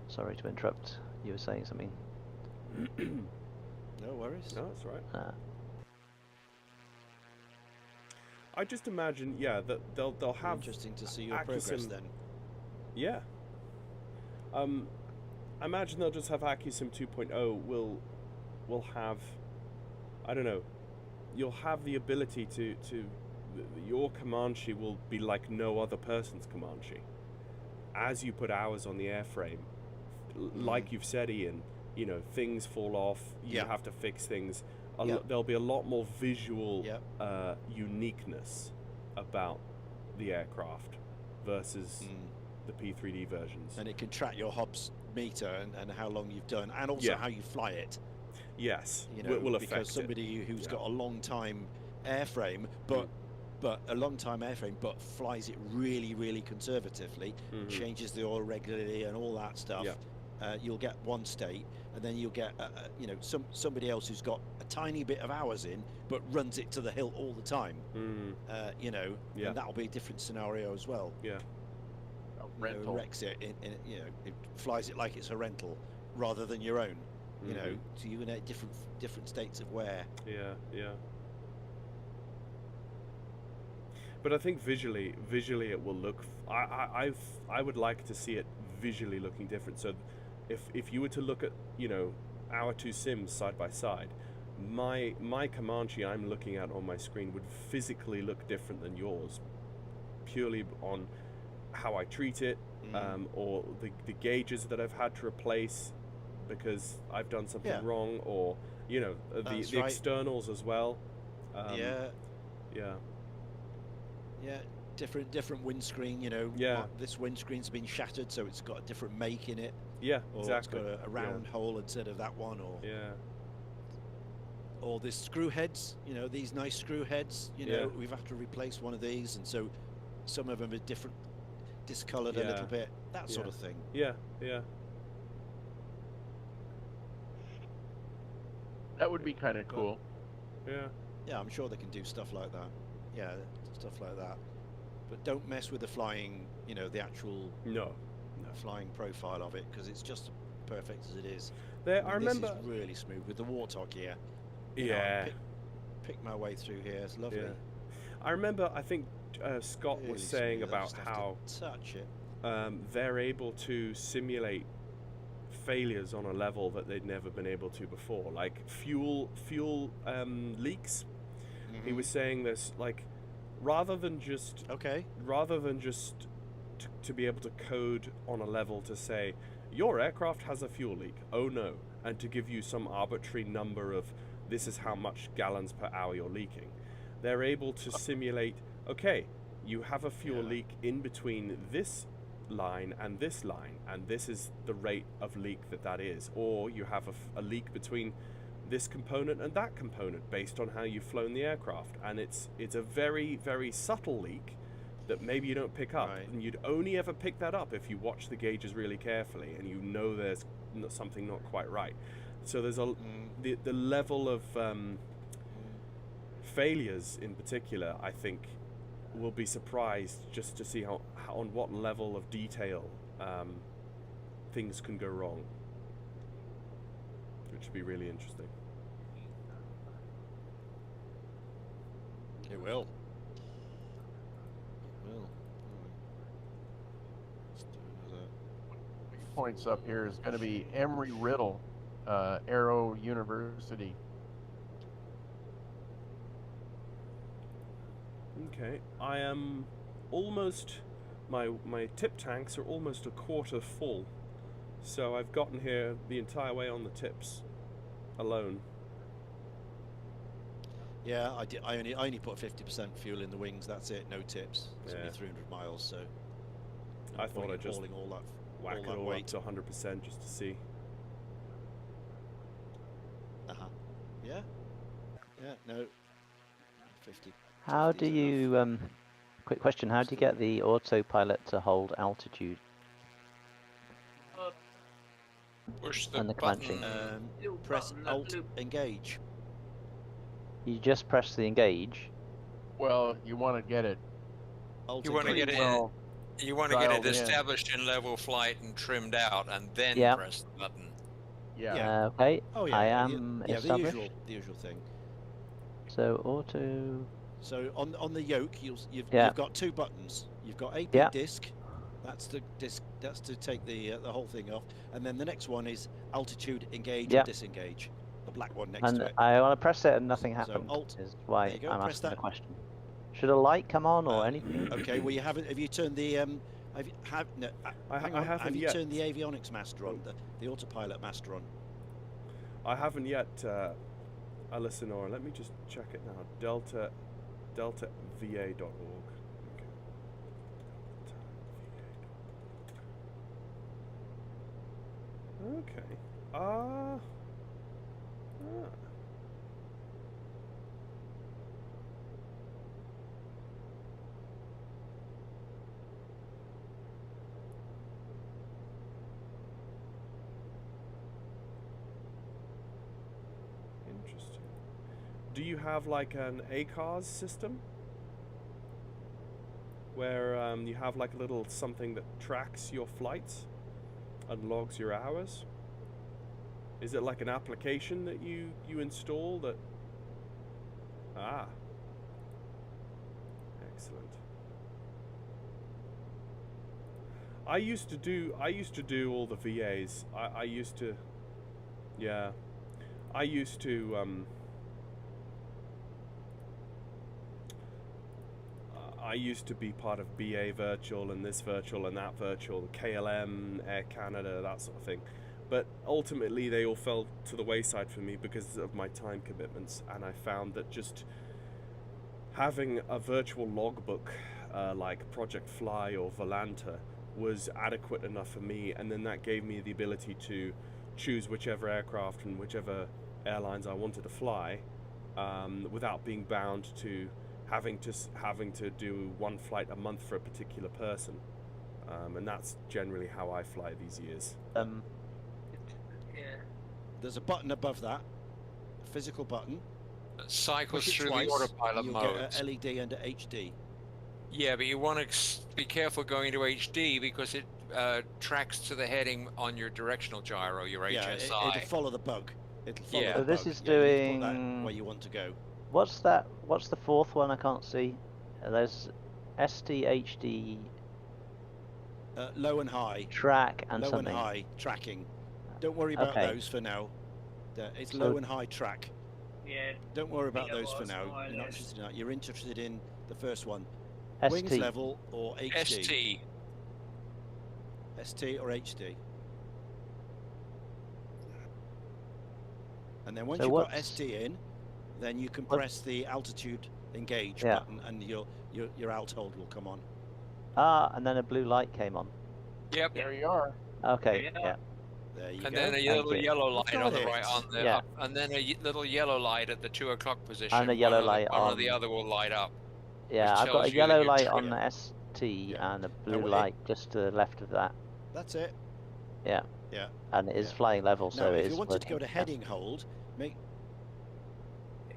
Sorry to interrupt. You were saying something. No worries. No, that's right. I just imagine, yeah, that they'll have interesting to see your progress then. Yeah. I imagine they'll just have AccuSim 2.0 will have, I don't know, you'll have the ability to your Comanche will be like no other person's Comanche. As you put hours on the airframe, like you've said, Ian, you know, things fall off, you have to fix things. There'll be a lot more visual uniqueness about the aircraft versus the P3D versions. And it can track your hops meter and how long you've done, and also how you fly it. Yes, you know, will because somebody who's got a long time airframe, but flies it really, really conservatively, changes the oil regularly and all that stuff. You'll get one state, and then you'll get you know, somebody else who's got a tiny bit of hours in, but runs it to the hilt all the time. You know, and that'll be a different scenario as well. Rental. You know, wrecks it, you know, it flies it like it's a rental rather than your own. You know, so you're gonna have different states of wear. But I think visually it will look. I would like to see it visually looking different. So, if you were to look at, you know, our two sims side by side, my Comanche I'm looking at on my screen would physically look different than yours, purely on how I treat it, or the gauges that I've had to replace because I've done something wrong, or, you know, the externals as well. Different windscreen, you know. This windscreen's been shattered, so it's got a different make in it. Or exactly. It's got a round hole instead of that one, or this screw heads, you know, these nice screw heads, you know, we've had to replace one of these, and so some of them are different, discolored a little bit, that sort of thing. That would be kind of cool. Yeah, I'm sure they can do stuff like that. Yeah, stuff like that. But don't mess with the flying, you know, the actual flying profile of it, because it's just perfect as it is. I remember this is really smooth with the Warthog here. Pick my way through here. It's lovely. I remember, I think Scott really was saying smooth. about how touch it. They're able to simulate failures on a level that they'd never been able to before, like fuel leaks. He was saying this, like, rather than just to be able to code on a level to say your aircraft has a fuel leak, oh no, and to give you some arbitrary number of this is how much gallons per hour you're leaking. They're able to simulate, okay, you have a fuel leak in between this line, and this is the rate of leak that is, or you have a leak between this component and that component based on how you've flown the aircraft, and it's a very, very subtle leak that maybe you don't pick up, and you'd only ever pick that up if you watch the gauges really carefully and you know there's something not quite right. So there's the level of failures in particular, I think we'll be surprised just to see how on what level of detail things can go wrong, which would be really interesting. It will. Points up here is going to be Embry-Riddle, Aero University. Okay, I am almost, my tip tanks are almost a quarter full, so I've gotten here the entire way on the tips alone. Yeah, I only put 50% fuel in the wings. That's it. No tips. It's only 300 miles, so I thought I'd just whack it all up to 100% just to see. Yeah. No. 50. How do you? Quick question. How do you get the autopilot to hold altitude? Push the and the button. clenching. Press Alt Engage. You just press the engage. Well, you want to get it. You want to get it. You want to get it established in level flight and trimmed out, and then press the button. Yeah. Okay. Oh yeah. I am established. The usual thing. So auto. So on the yoke, you've got 2 buttons. You've got AP Yeah. disk. That's the disk. That's to take the whole thing off. And then the next one is altitude engage or disengage. The black one next to it. I want to press it and nothing happened. Alt. Is why There you go, I'm press asking the that. question. Should a light come on or anything? Okay. Well, you haven't. Have you turned the Have you turned the avionics master on? The autopilot master on? I haven't yet, Alicenora. Let me just check it now. deltava.org. Okay. Interesting. Do you have like an ACARS system? Where you have like a little something that tracks your flights and logs your hours? Is it like an application that you install that? Ah. Excellent. I used to do all the VAs. I used to I used to be part of BA Virtual and this virtual and that virtual, KLM, Air Canada, that sort of thing. But ultimately they all fell to the wayside for me because of my time commitments, and I found that just having a virtual logbook like Project Fly or Volanta was adequate enough for me, and then that gave me the ability to choose whichever aircraft and whichever airlines I wanted to fly without being bound to having to do one flight a month for a particular person, and that's generally how I fly these years. There's a button above that, a physical button. That cycles through twice, the autopilot you'll mode. get a LED under HD. Yeah, but you want to be careful going to HD because it tracks to the heading on your directional gyro, your HSI. It'll follow the bug. It'll follow the So this bug. is You need to put doing. that where you want to go. What's that? What's the fourth one? I can't see. There's STHD. Low and high. Track and low something. and high tracking. Don't worry about those for now. It's low and high track. Yeah. Don't worry about those for now. You're not interested in that. You're interested in the first one. Wings level or HD? ST. ST or HD. And then once you've got ST in, then you can press the altitude engage button, and your alt hold will come on. And then a blue light came on. Yep. There you are. Okay. Yeah. There you and go. then a little yellow light on the right, on the Yeah. and then a little yellow light at the 2 o'clock position. And a yellow light one on. or the other will light up. Yeah, I've got a tells you that yellow you're light on triggered. the ST and a blue light just to the left of that. That's it. Yeah. Yeah. And it is flying level, so now, it if is you wanted to go working. to heading hold, make.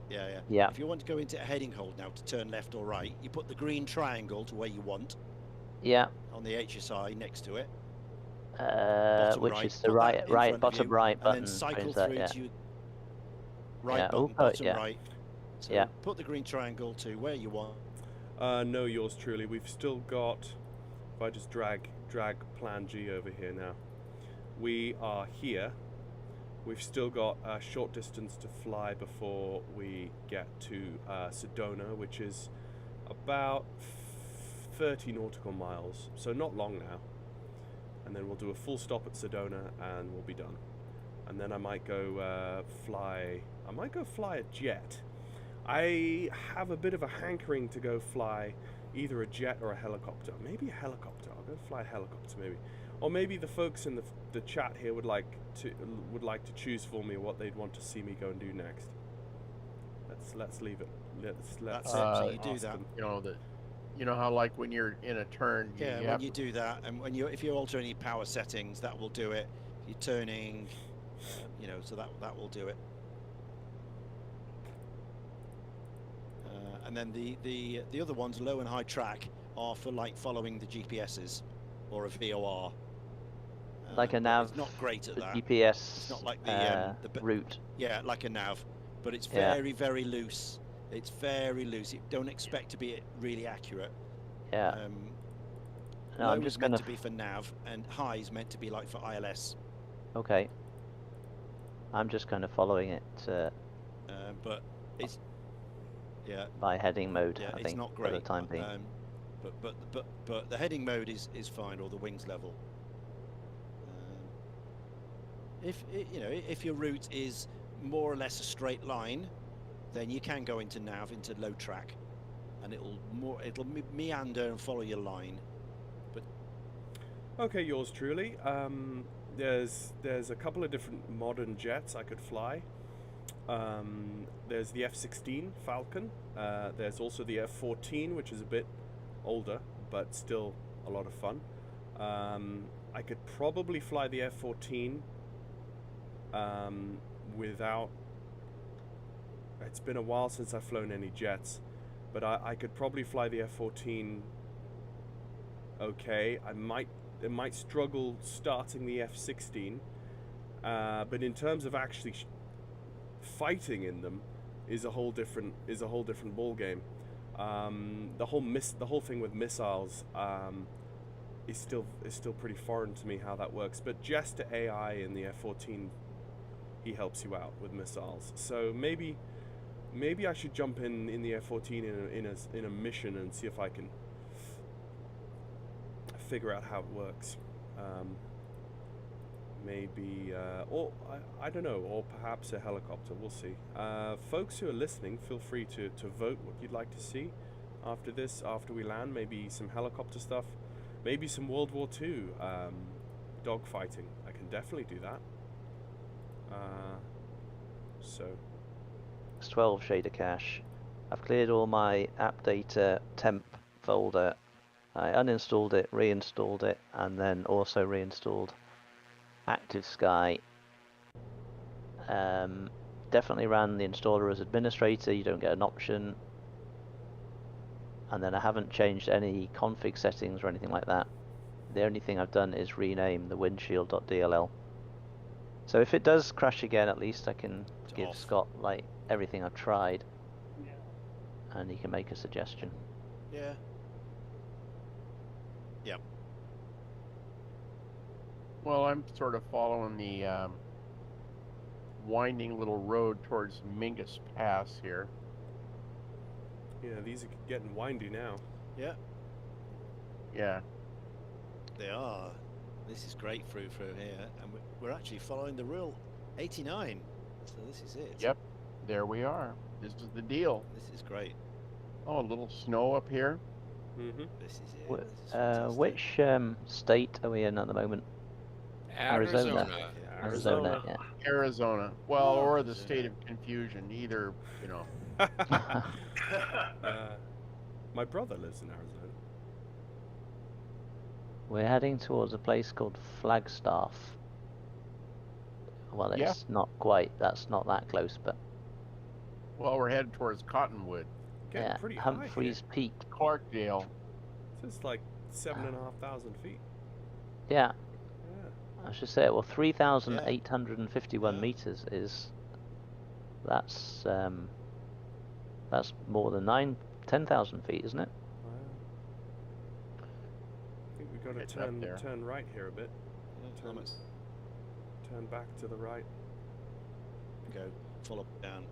Yeah. If you want to go into a heading hold now to turn left or right, you put the green triangle to where you want. Yeah. On the HSI next to it. Which right, is the right bottom right button. And then cycle that, through yeah. to right Yeah, bottom right. So yeah. put the green triangle to where you want. No, yours truly. We've still got. If I just drag Plan G over here now, we are here. We've still got a short distance to fly before we get to Sedona, which is about 30 nautical miles, so not long now. And then we'll do a full stop at Sedona and we'll be done. And then I might go fly a jet. I have a bit of a hankering to go fly either a jet or a helicopter. Maybe a helicopter. I'll go fly a helicopter maybe. Or maybe the folks in the chat here would like to choose for me what they'd want to see me go and do next. Let's leave it. Let's so you do that. them. You know how like when you're in a turn, when you do that, and if you alter any power settings, that will do it. If you're turning, so that will do it. And then the other ones, low and high track, are for like following the GPSs or a VOR. Like a nav. It's not great at that. GPS. It's not like the route. Yeah, like a nav, but it's Yeah. very, very loose. It's very loose. You don't expect to be really accurate. Yeah. No, Low I'm just is meant gonna to be for nav, and high is meant to be like for ILS. Okay. I'm just kind of following it. But it's by heading mode. Yeah, I it's think not great for the time being. But the heading mode is fine, or the wings level. If your route is more or less a straight line, then you can go into nav, into low track, and it'll meander and follow your line. But okay, yours truly. There's a couple of different modern jets I could fly. There's the F-16 Falcon. There's also the F-14, which is a bit older, but still a lot of fun. I could probably fly the F-14 without... It's been a while since I've flown any jets, but I could probably fly the F-14 okay. I might struggle starting the F-16, but in terms of actually fighting in them is a whole different ball game. The whole thing with missiles is still pretty foreign to me how that works. But Jester AI in the F-14, he helps you out with missiles. So maybe I should jump in the F-14 in a mission and see if I can figure out how it works. Maybe, or I don't know, or perhaps a helicopter. We'll see. Folks who are listening, feel free to vote what you'd like to see after this, after we land. Maybe some helicopter stuff, maybe some World War II dogfighting. I can definitely do that. So. It's 12 shader cache. I've cleared all my app data temp folder. I uninstalled it, reinstalled it, and then also reinstalled Active Sky. Definitely ran the installer as administrator. You don't get an option. And then I haven't changed any config settings or anything like that. The only thing I've done is rename the windshield.dll. So if it does crash again, at least I can give Scott like everything I've tried, and he can make a suggestion. Yeah. Yep. Well, I'm sort of following the winding little road towards Mingus Pass here. Yeah, these are getting windy now. Yeah. Yeah. They are. This is great through here, and we're actually following the real 89. So this is it. Yep. There we are. This is the deal. This is great. Oh, a little snow up here. Mm-hmm. This is it. Which state are we in at the moment? Arizona. Arizona, yeah. Arizona. Well, or the state of confusion. Either, you know. My brother lives in Arizona. We're heading towards a place called Flagstaff. Well, it's not quite. That's not that close, but. Well, we're headed towards Cottonwood. Getting pretty Humphreys high Peak. Clarkdale. So it's like 7,500 feet. Yeah. I should say, well, 3,851 meters is. That's more than 10,000 feet, isn't it? I think we've got to turn right here a bit. Turn back to the right. Go full up down.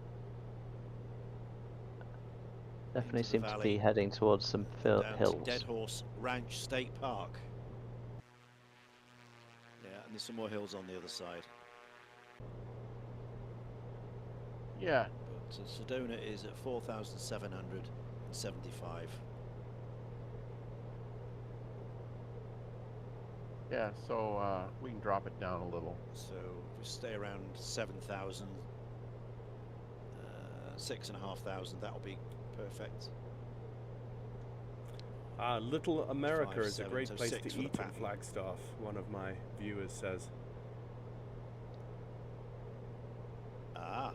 Definitely seems to be heading towards some hills. Dead Horse Ranch State Park. Yeah, and there's some more hills on the other side. Yeah. But Sedona is at 4,775. Yeah, so we can drop it down a little. So if we stay around 7,000, 6,500, that'll be perfect. Little America is a great place to eat in pattern. Flagstaff, one of my viewers says. Ah.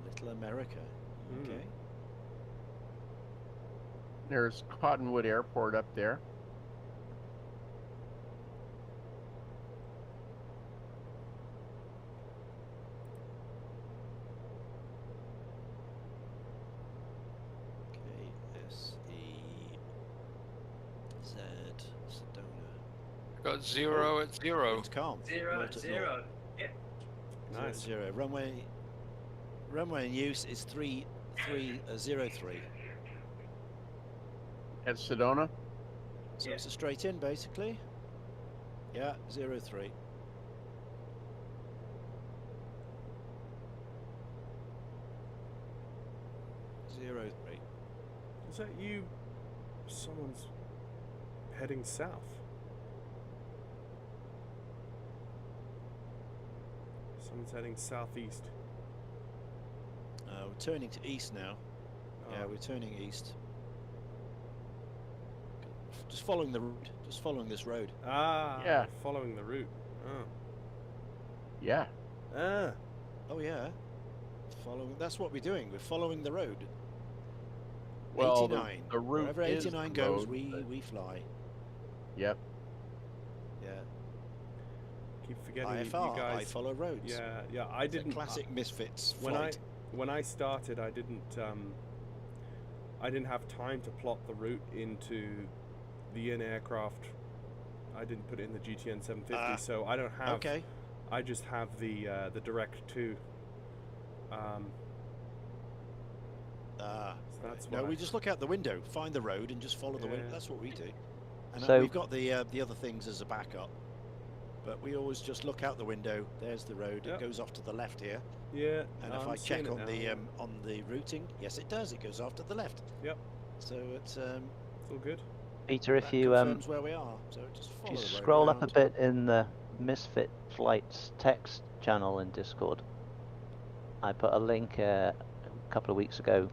Little America. Okay. There's Cottonwood Airport up there. at Sedona. Got 0 at 0. It's calm. Zero Naught at at zero. Yeah. Nice. 0. Runway in use is 3303. At Sedona? So Yeah. it's a straight in basically. Yeah, 03. Is that you? Someone's heading south. Someone's heading southeast. We're turning to east now. Yeah, Oh. we're turning east. Just following the route. Just following this road. Ah, Yeah. following the route. Oh. Yeah. Ah. Oh yeah. Following. That's what we're doing. We're following the road. Well, 89. the route Wherever is 89 the goes, road, we fly. Yep. Yeah. Keep forgetting IFR. you guys. I follow roads. Yeah, yeah. I It's a didn't. classic misfits when flight. when I started, I didn't have time to plot the route into the in-aircraft. I didn't put it in the GTN 750, so I don't have. Okay. I just have the direct to. So that's No, why. we just look out the window, find the road, and just follow the window. Yeah. That's what we do. And So- we've got the other things as a backup, but we always just look out the window. There's the road. Yep. It goes off to the left here. Yeah. And no, if I'm I check seeing it now. on the routing, yes, it does. It goes off to the left. Yep. So it's It's all good. Peter, if that you confirms where we are. So just if follow you the road scroll up a around. bit in the Misfit Flights text channel in Discord, I put a link a couple of weeks ago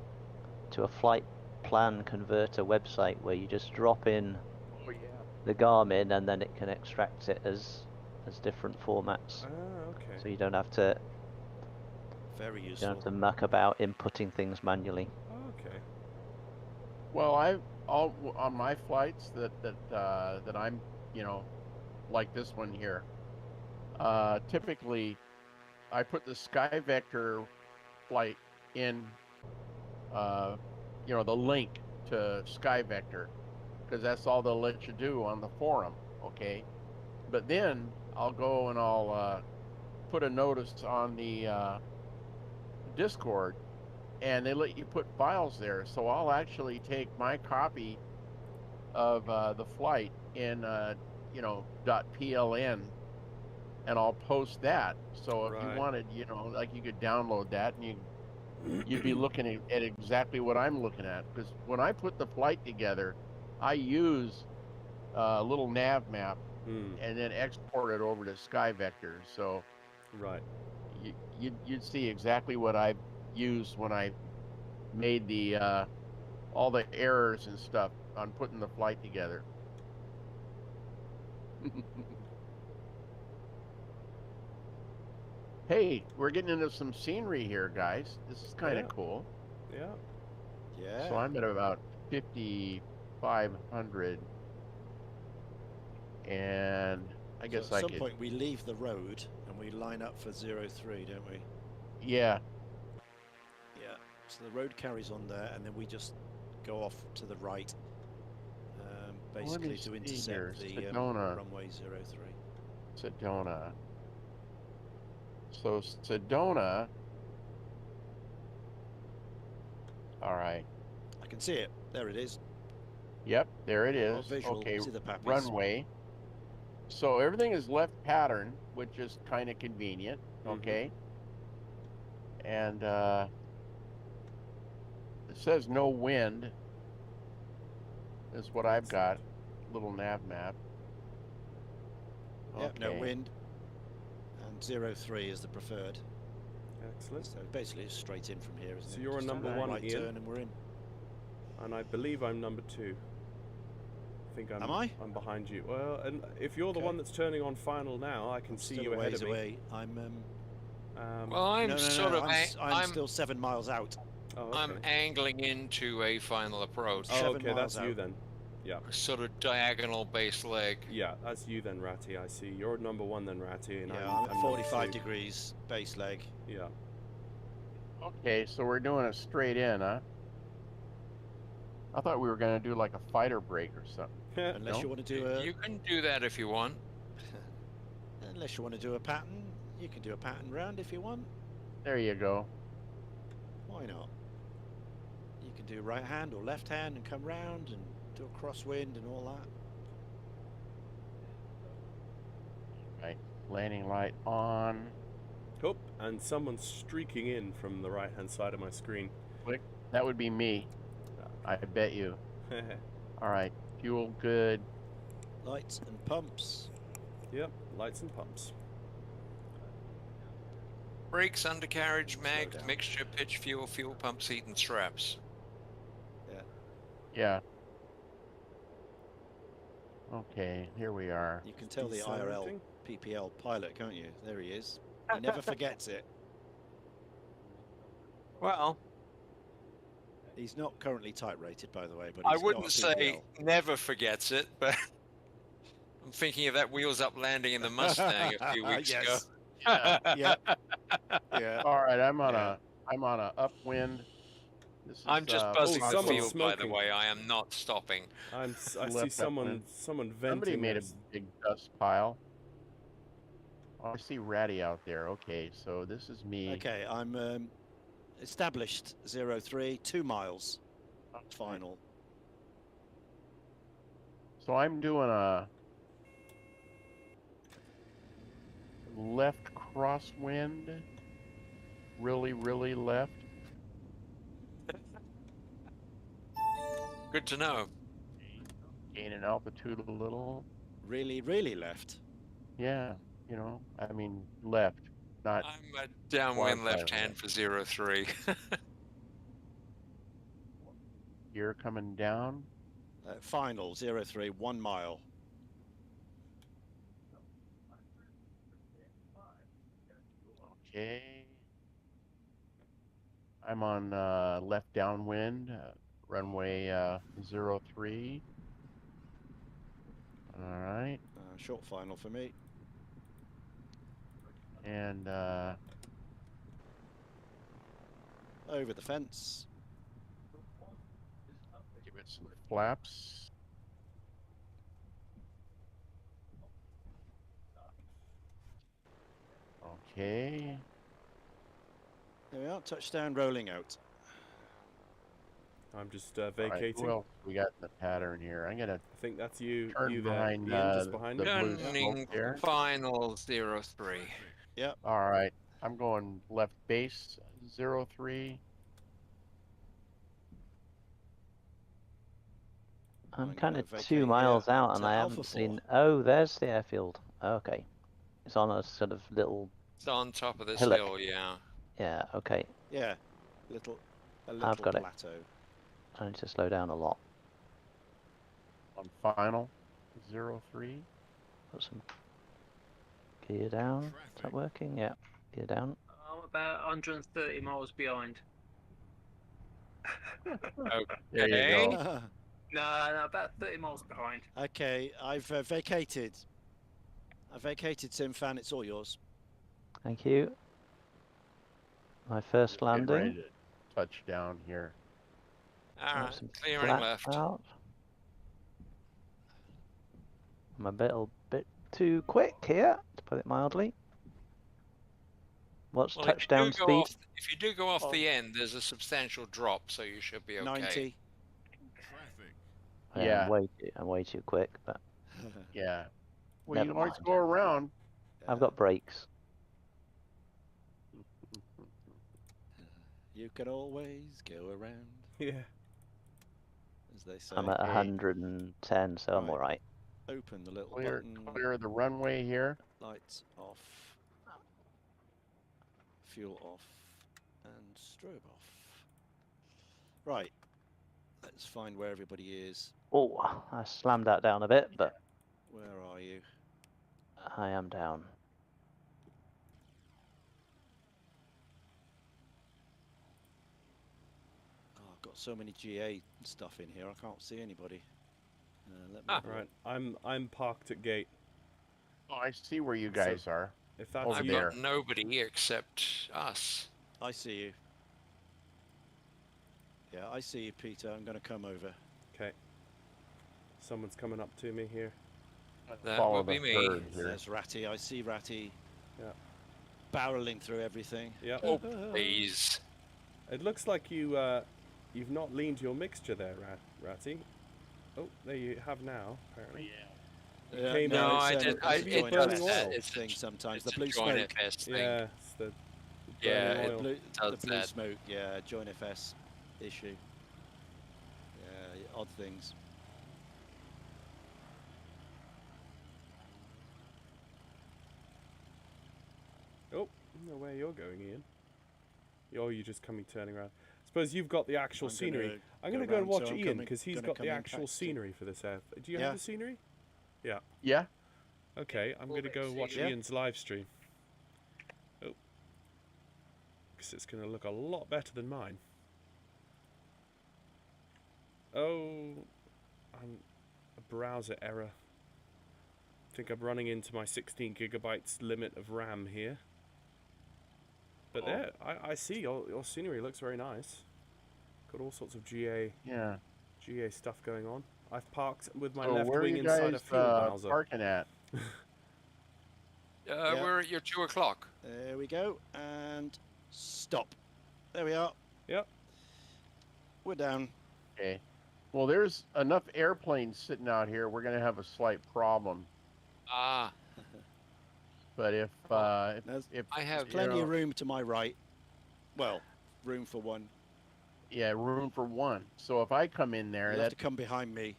to a flight plan converter website where you just drop in Oh, yeah. the Garmin and then it can extract it as different formats. Ah, okay. So you don't have to Very you useful. don't have to muck about inputting things manually. Okay. Well, on my flights that I'm, like this one here. Typically, I put the Sky Vector flight in, the link to Sky Vector, because that's all they'll let you do on the forum. Okay, but then I'll go and I'll put a notice on the Discord, and they let you put files there. So I'll actually take my copy of the flight in .pln, and I'll post that. So if Right. you wanted, like you could download that, and you'd be looking at exactly what I'm looking at. Because when I put the flight together, I use a little nav map and then export it over to Sky Vector. So Right. you'd see exactly what I used when I made the all the errors and stuff on putting the flight together. Hey, we're getting into some scenery here, guys. This is kind of Yeah. cool. Yeah. Yeah. So I'm at about 5,500, and I guess so at I some could. point we leave the road and we line up for 03, don't we? Yeah. Yeah. So the road carries on there, and then we just go off to the right, Let me basically to see here. intercept the Sedona. runway 03. Sedona. So Sedona. All right. I can see it. There it is. Yep, there it Oh, is. visual. Okay, See the pappies. runway. So everything is left pattern, which is kind of convenient. Mhm. Okay. And it says no wind. Is what I've got. Little nav map. Yep, no Okay. wind. And 03 is the preferred. Excellent. So basically it's straight in from here, isn't So it? you're Just number a one, right Ian? turn and we're in. And I believe I'm number 2. I think I'm. Am I? I'm behind you. Well, and if you're the Okay. one that's turning on final now, I can see Still you a ahead ways of me. away. I'm Well, I'm no, sort of. I'm still 7 miles out. Oh, okay. I'm angling into a final approach. Oh, 7 okay, miles that's you out. then. Yeah. A sort of diagonal base leg. Yeah, that's you then, Ratty. I see. You're number 1 then, Ratty, and Yeah, I'm I'm at number 45 2. degrees base leg. Yeah. Okay, so we're doing a straight in, huh? I thought we were gonna do like a fighter break or something. Unless No? you want to do a You can do that if you want. unless you want to do a pattern, you can do a pattern round if you want. There you go. Why not? You can do right hand or left hand and come round and do a crosswind and all that. Right. Landing light on. Oh, and someone's streaking in from the right-hand side of my screen. Click. That would be me. I bet you. All right. Fuel good. Lights and pumps. Yep, lights and pumps. Brakes, undercarriage, mags, down. mixture, pitch, fuel, fuel pump, seat, and straps. Yeah. Okay, here we are. You can tell the Decelerating? IRL PPL pilot, can't you? There he is. He never forgets it. Well, He's not currently type rated, by the way, but I he's wouldn't got a say PPL. never forgets it, but I'm thinking of that wheels up landing in the Mustang a few weeks ago. Yes. Yeah. Yeah. Yeah. All right, I'm on Yeah. a upwind. This is I'm just buzzing the someone's field, by the smoking. way. I am not stopping. I see Left someone upwind. venting. Somebody made a theirs. big dust pile. Oh, I see Ratty out there. Okay, so this is me. Okay, I'm established 03, 2 miles. Final. So I'm doing a left crosswind. Really, really left. Good to know. Gaining altitude a little. Really, really left. Yeah, you know, I mean left, not I'm a downwind Quasi left hand for 03. gear coming down. Final 03, 1 mile. Okay. I'm on left downwind, runway 03. All right, Short final for me. and Over the fence. give it some flaps. Okay. There we are. Touchdown rolling out. I'm just All right, vacating. who else we got in the pattern here? I'm gonna I think that's you. turn You there, behind Ian, just behind the me. blue Turning smoke there. final 03. All right, I'm going left base 03. I'm I'm kind gonna of vacate 2 miles here out at, and I Alpha haven't 4. seen... Oh, there's the airfield. Okay. It's on a sort of little... It's on top of this Hillock. hill, yeah. Yeah, okay. Yeah. A little I've got it. plateau. I need to slow down a lot. On final 03. Put some gear down. Is that working? Yeah. Gear down. I'm about 130 miles behind. There you Okay. go. No, about 30 miles behind. Okay, I've vacated. I vacated, Simfan. It's all yours. Thank you. My first Getting ready landing. to touch down here. All Got right, some clearing flat left. out. I'm a bit too quick here, to put it mildly. What's Well, touchdown speed? if you do go off the end, there's a substantial drop, so you should be okay. 90. Yeah, Yeah. I'm way too quick, but Yeah. Well, Never you can always mind. go around. I've got brakes. You can always go around, Yeah. as they say. I'm at Okay. 110, so I'm Right. alright. Open the little Clear, button. clear the runway here. Lights off. Fuel off. And strobe off. Right. Let's find where everybody is. Oh, I slammed that down a bit, but Where are you? I am down. Oh, I've got so many GA stuff in here, I can't see anybody. Let me have a Right. I'm parked at gate. Oh, I see where you guys are. If that's Over I've you, there. got nobody except us. I see you. Yeah, I see you, Peter. I'm going to come over. okay. Someone's coming up to me here. That Follow would be the me. herd here. There's Ratty. I see Ratty. Yeah. Barreling through everything. Yeah. Oh, please. It looks like you've not leaned your mixture there, Ratty. Oh, there you have now, apparently. Yeah, came No, out- I it's, did. it's I, a it joint does FS that. It's thing sometimes. The It's blue a joint smoke. FS thing. Yeah, it's the Yeah, burning it oil. The does blue that. smoke. Yeah, joint FS issue. Yeah, odd things. Oh, no way you're going, Ian. Oh, you're just turning around. Suppose you've got the actual I'm scenery. gonna I'm going to go go and round, watch so I'm Ian coming- because he's gonna got come the in actual back to- scenery for this. Do you Yeah. have the scenery? Yeah. Yeah. Okay, I'm going to go watch Yeah. Ian's live stream. Oh. Because it's going to look a lot better than mine. Oh. I'm a browser error. I think I'm running into my 16 gigabytes limit of RAM here. But there, I see your scenery looks very nice. Got all sorts of GA stuff going on. I've parked with my So left where are wing you inside a guys fuel bowser. parking at? Yeah. We're at your 2 o'clock. There we go. And stop. There we are. Yep. We're down. Okay. Well, there's enough airplanes sitting out here. We're going to have a slight problem. Ah, But if There's I have. plenty of room to my right. Well, room for one. Yeah, room for one. So if I come in there, You'll have to come behind me.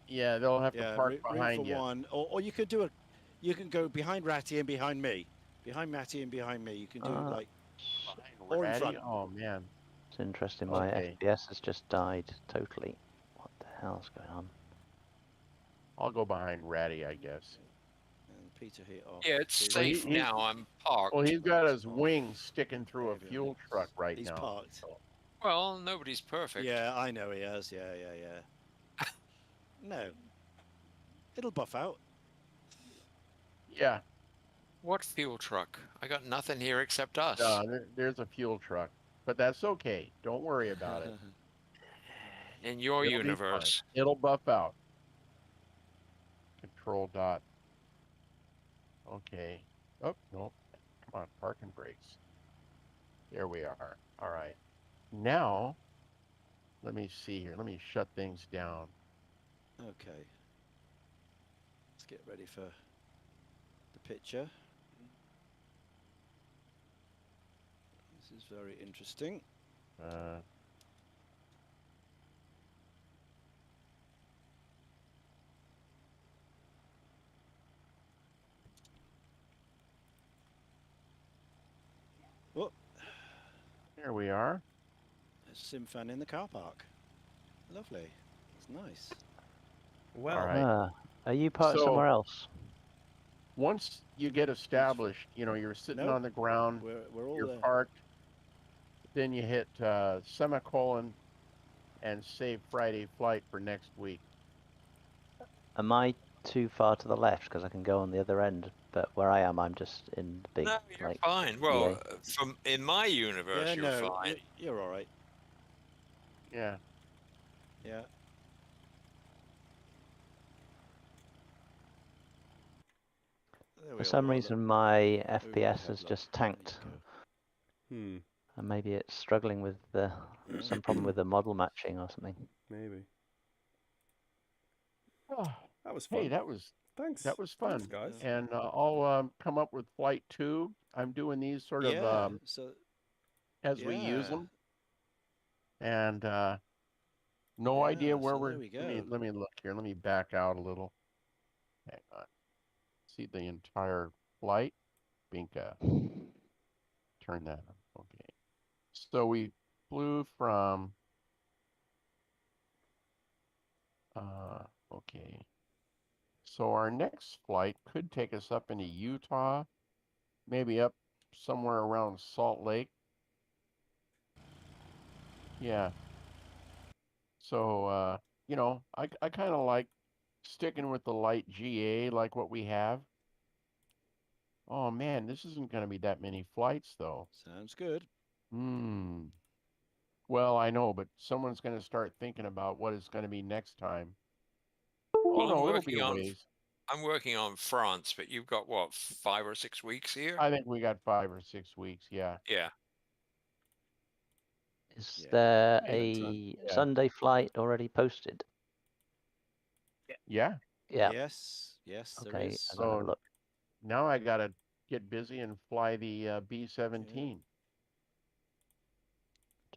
yeah, they'll have to Yeah, park room behind for you. one. Or you could do you can go behind Ratty and behind me. Behind Matty and behind me. You can do Ah. like Behind or in Ratty? front. Oh man. It's interesting. My Okay. FPS has just died totally. What the hell's going on? I'll go behind Ratty, I guess. And Peter here off. Yeah, it's Peter- safe he- now. I'm parked. Well, he's got his Oh. wings sticking through a There we fuel are. truck right He's now. parked. Well, nobody's perfect. Yeah, I know he has. Yeah. No. It'll buff out. Yeah, What fuel truck? I got nothing here except us. there's a fuel truck, but that's okay. Don't worry about it. In your It'll be universe. fine. It'll buff out. Control dot. Okay. Oh, no. Come on, parking brakes. There we are. All right. Now, let me see here. Let me shut things down. Okay. Let's get ready for the picture. This is very interesting. Oh, There we are. there's Simfan in the car park. Lovely. It's nice. Well, All right. Are you parked So- somewhere else? Once you get established, you're sitting Nope. on the ground, We're all you're there. parked, then you hit semicolon and save Friday flight for next week. Am I too far to the left? Because I can go on the other end, but where I am, I'm just in the big. No, you're like, fine. Well, GA. from in my universe, Yeah, you're no, fine. you're all right. Yeah. Yeah. There we For are, some we're all reason, my over the FPS has headlight. just There you tanked, go. and maybe it's struggling with some problem with the model matching or something. maybe. Oh, That was fun. hey, that was Thanks. fun, Thanks, guys. and I'll come up with flight 2. I'm doing these sort Yeah. of So as we use yeah. them, and no idea Yeah, where so we're. there we Let me look here. Let me back out a little. Hang on. See the entire flight. Binka. Turn that on. Okay. So we flew from. Okay. So our next flight could take us up into Utah, maybe up somewhere around Salt Lake. Yeah. So, I kind of like sticking with the light GA like what we have. Oh man, this isn't going to be that many flights though. Sounds good. Well, I know, but someone's going to start thinking about what it's going to be next time. Oh Well, no, it'll be a ways. I'm working on France, but you've got what, 5 or 6 weeks here? I think we got 5 or 6 weeks. Yeah. Yeah. Is Yeah. there Yeah, a yeah. Sunday flight already posted? Yeah. Yeah. Yes, yes, there Okay, is. I'm gonna have a So look. now I gotta get busy and fly the B-17.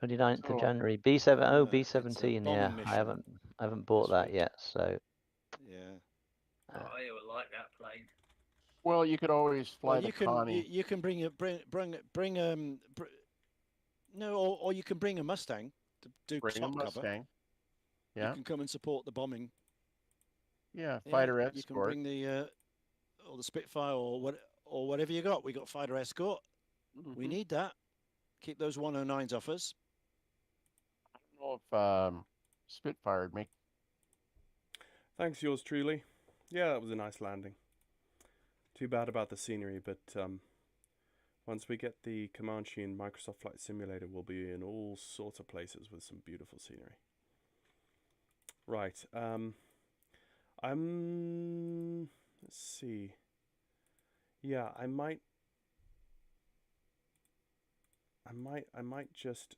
29th of So January. B7. Oh, It's a B17. bombing Yeah, mission. I haven't bought this that week. yet. So Yeah. Oh, I would like that plane. well, you could always fly Well, the you can Connie. you can bring no, or you can bring a Mustang to do Bring a top cover. Mustang. You Yeah. can come and support the bombing. Yeah. Yeah, Fighter escort. you can bring the or the Spitfire or whatever you got. We got fighter escort. Mhm. We need that. Keep those 109s off us. I don't know if Spitfire would make. Thanks, yours truly. Yeah, that was a nice landing. Too bad about the scenery, but once we get the Comanche and Microsoft Flight Simulator, we'll be in all sorts of places with some beautiful scenery. Right. Let's see. Yeah, I might just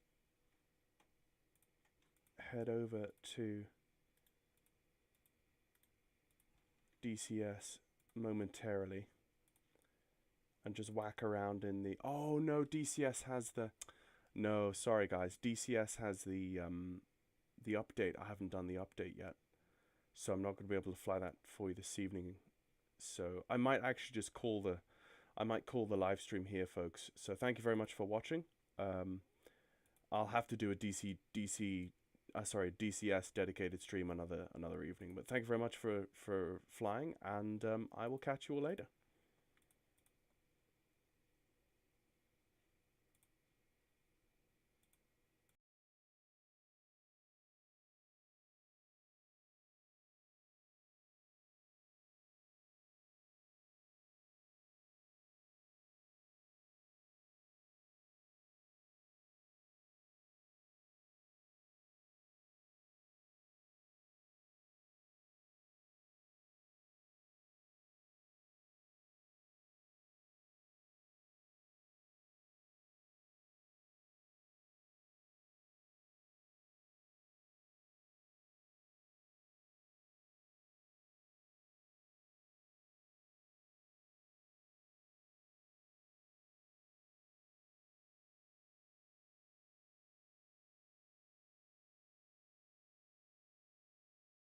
head over to DCS momentarily and just whack around in the... Oh no, DCS has the... No, sorry guys, DCS has the update. I haven't done the update yet, so I'm not going to be able to fly that for you this evening. So I might actually just call the live stream here, folks. So thank you very much for watching. I'll have to do a DCS dedicated stream another evening. But thank you very much for flying, and I will catch you all later.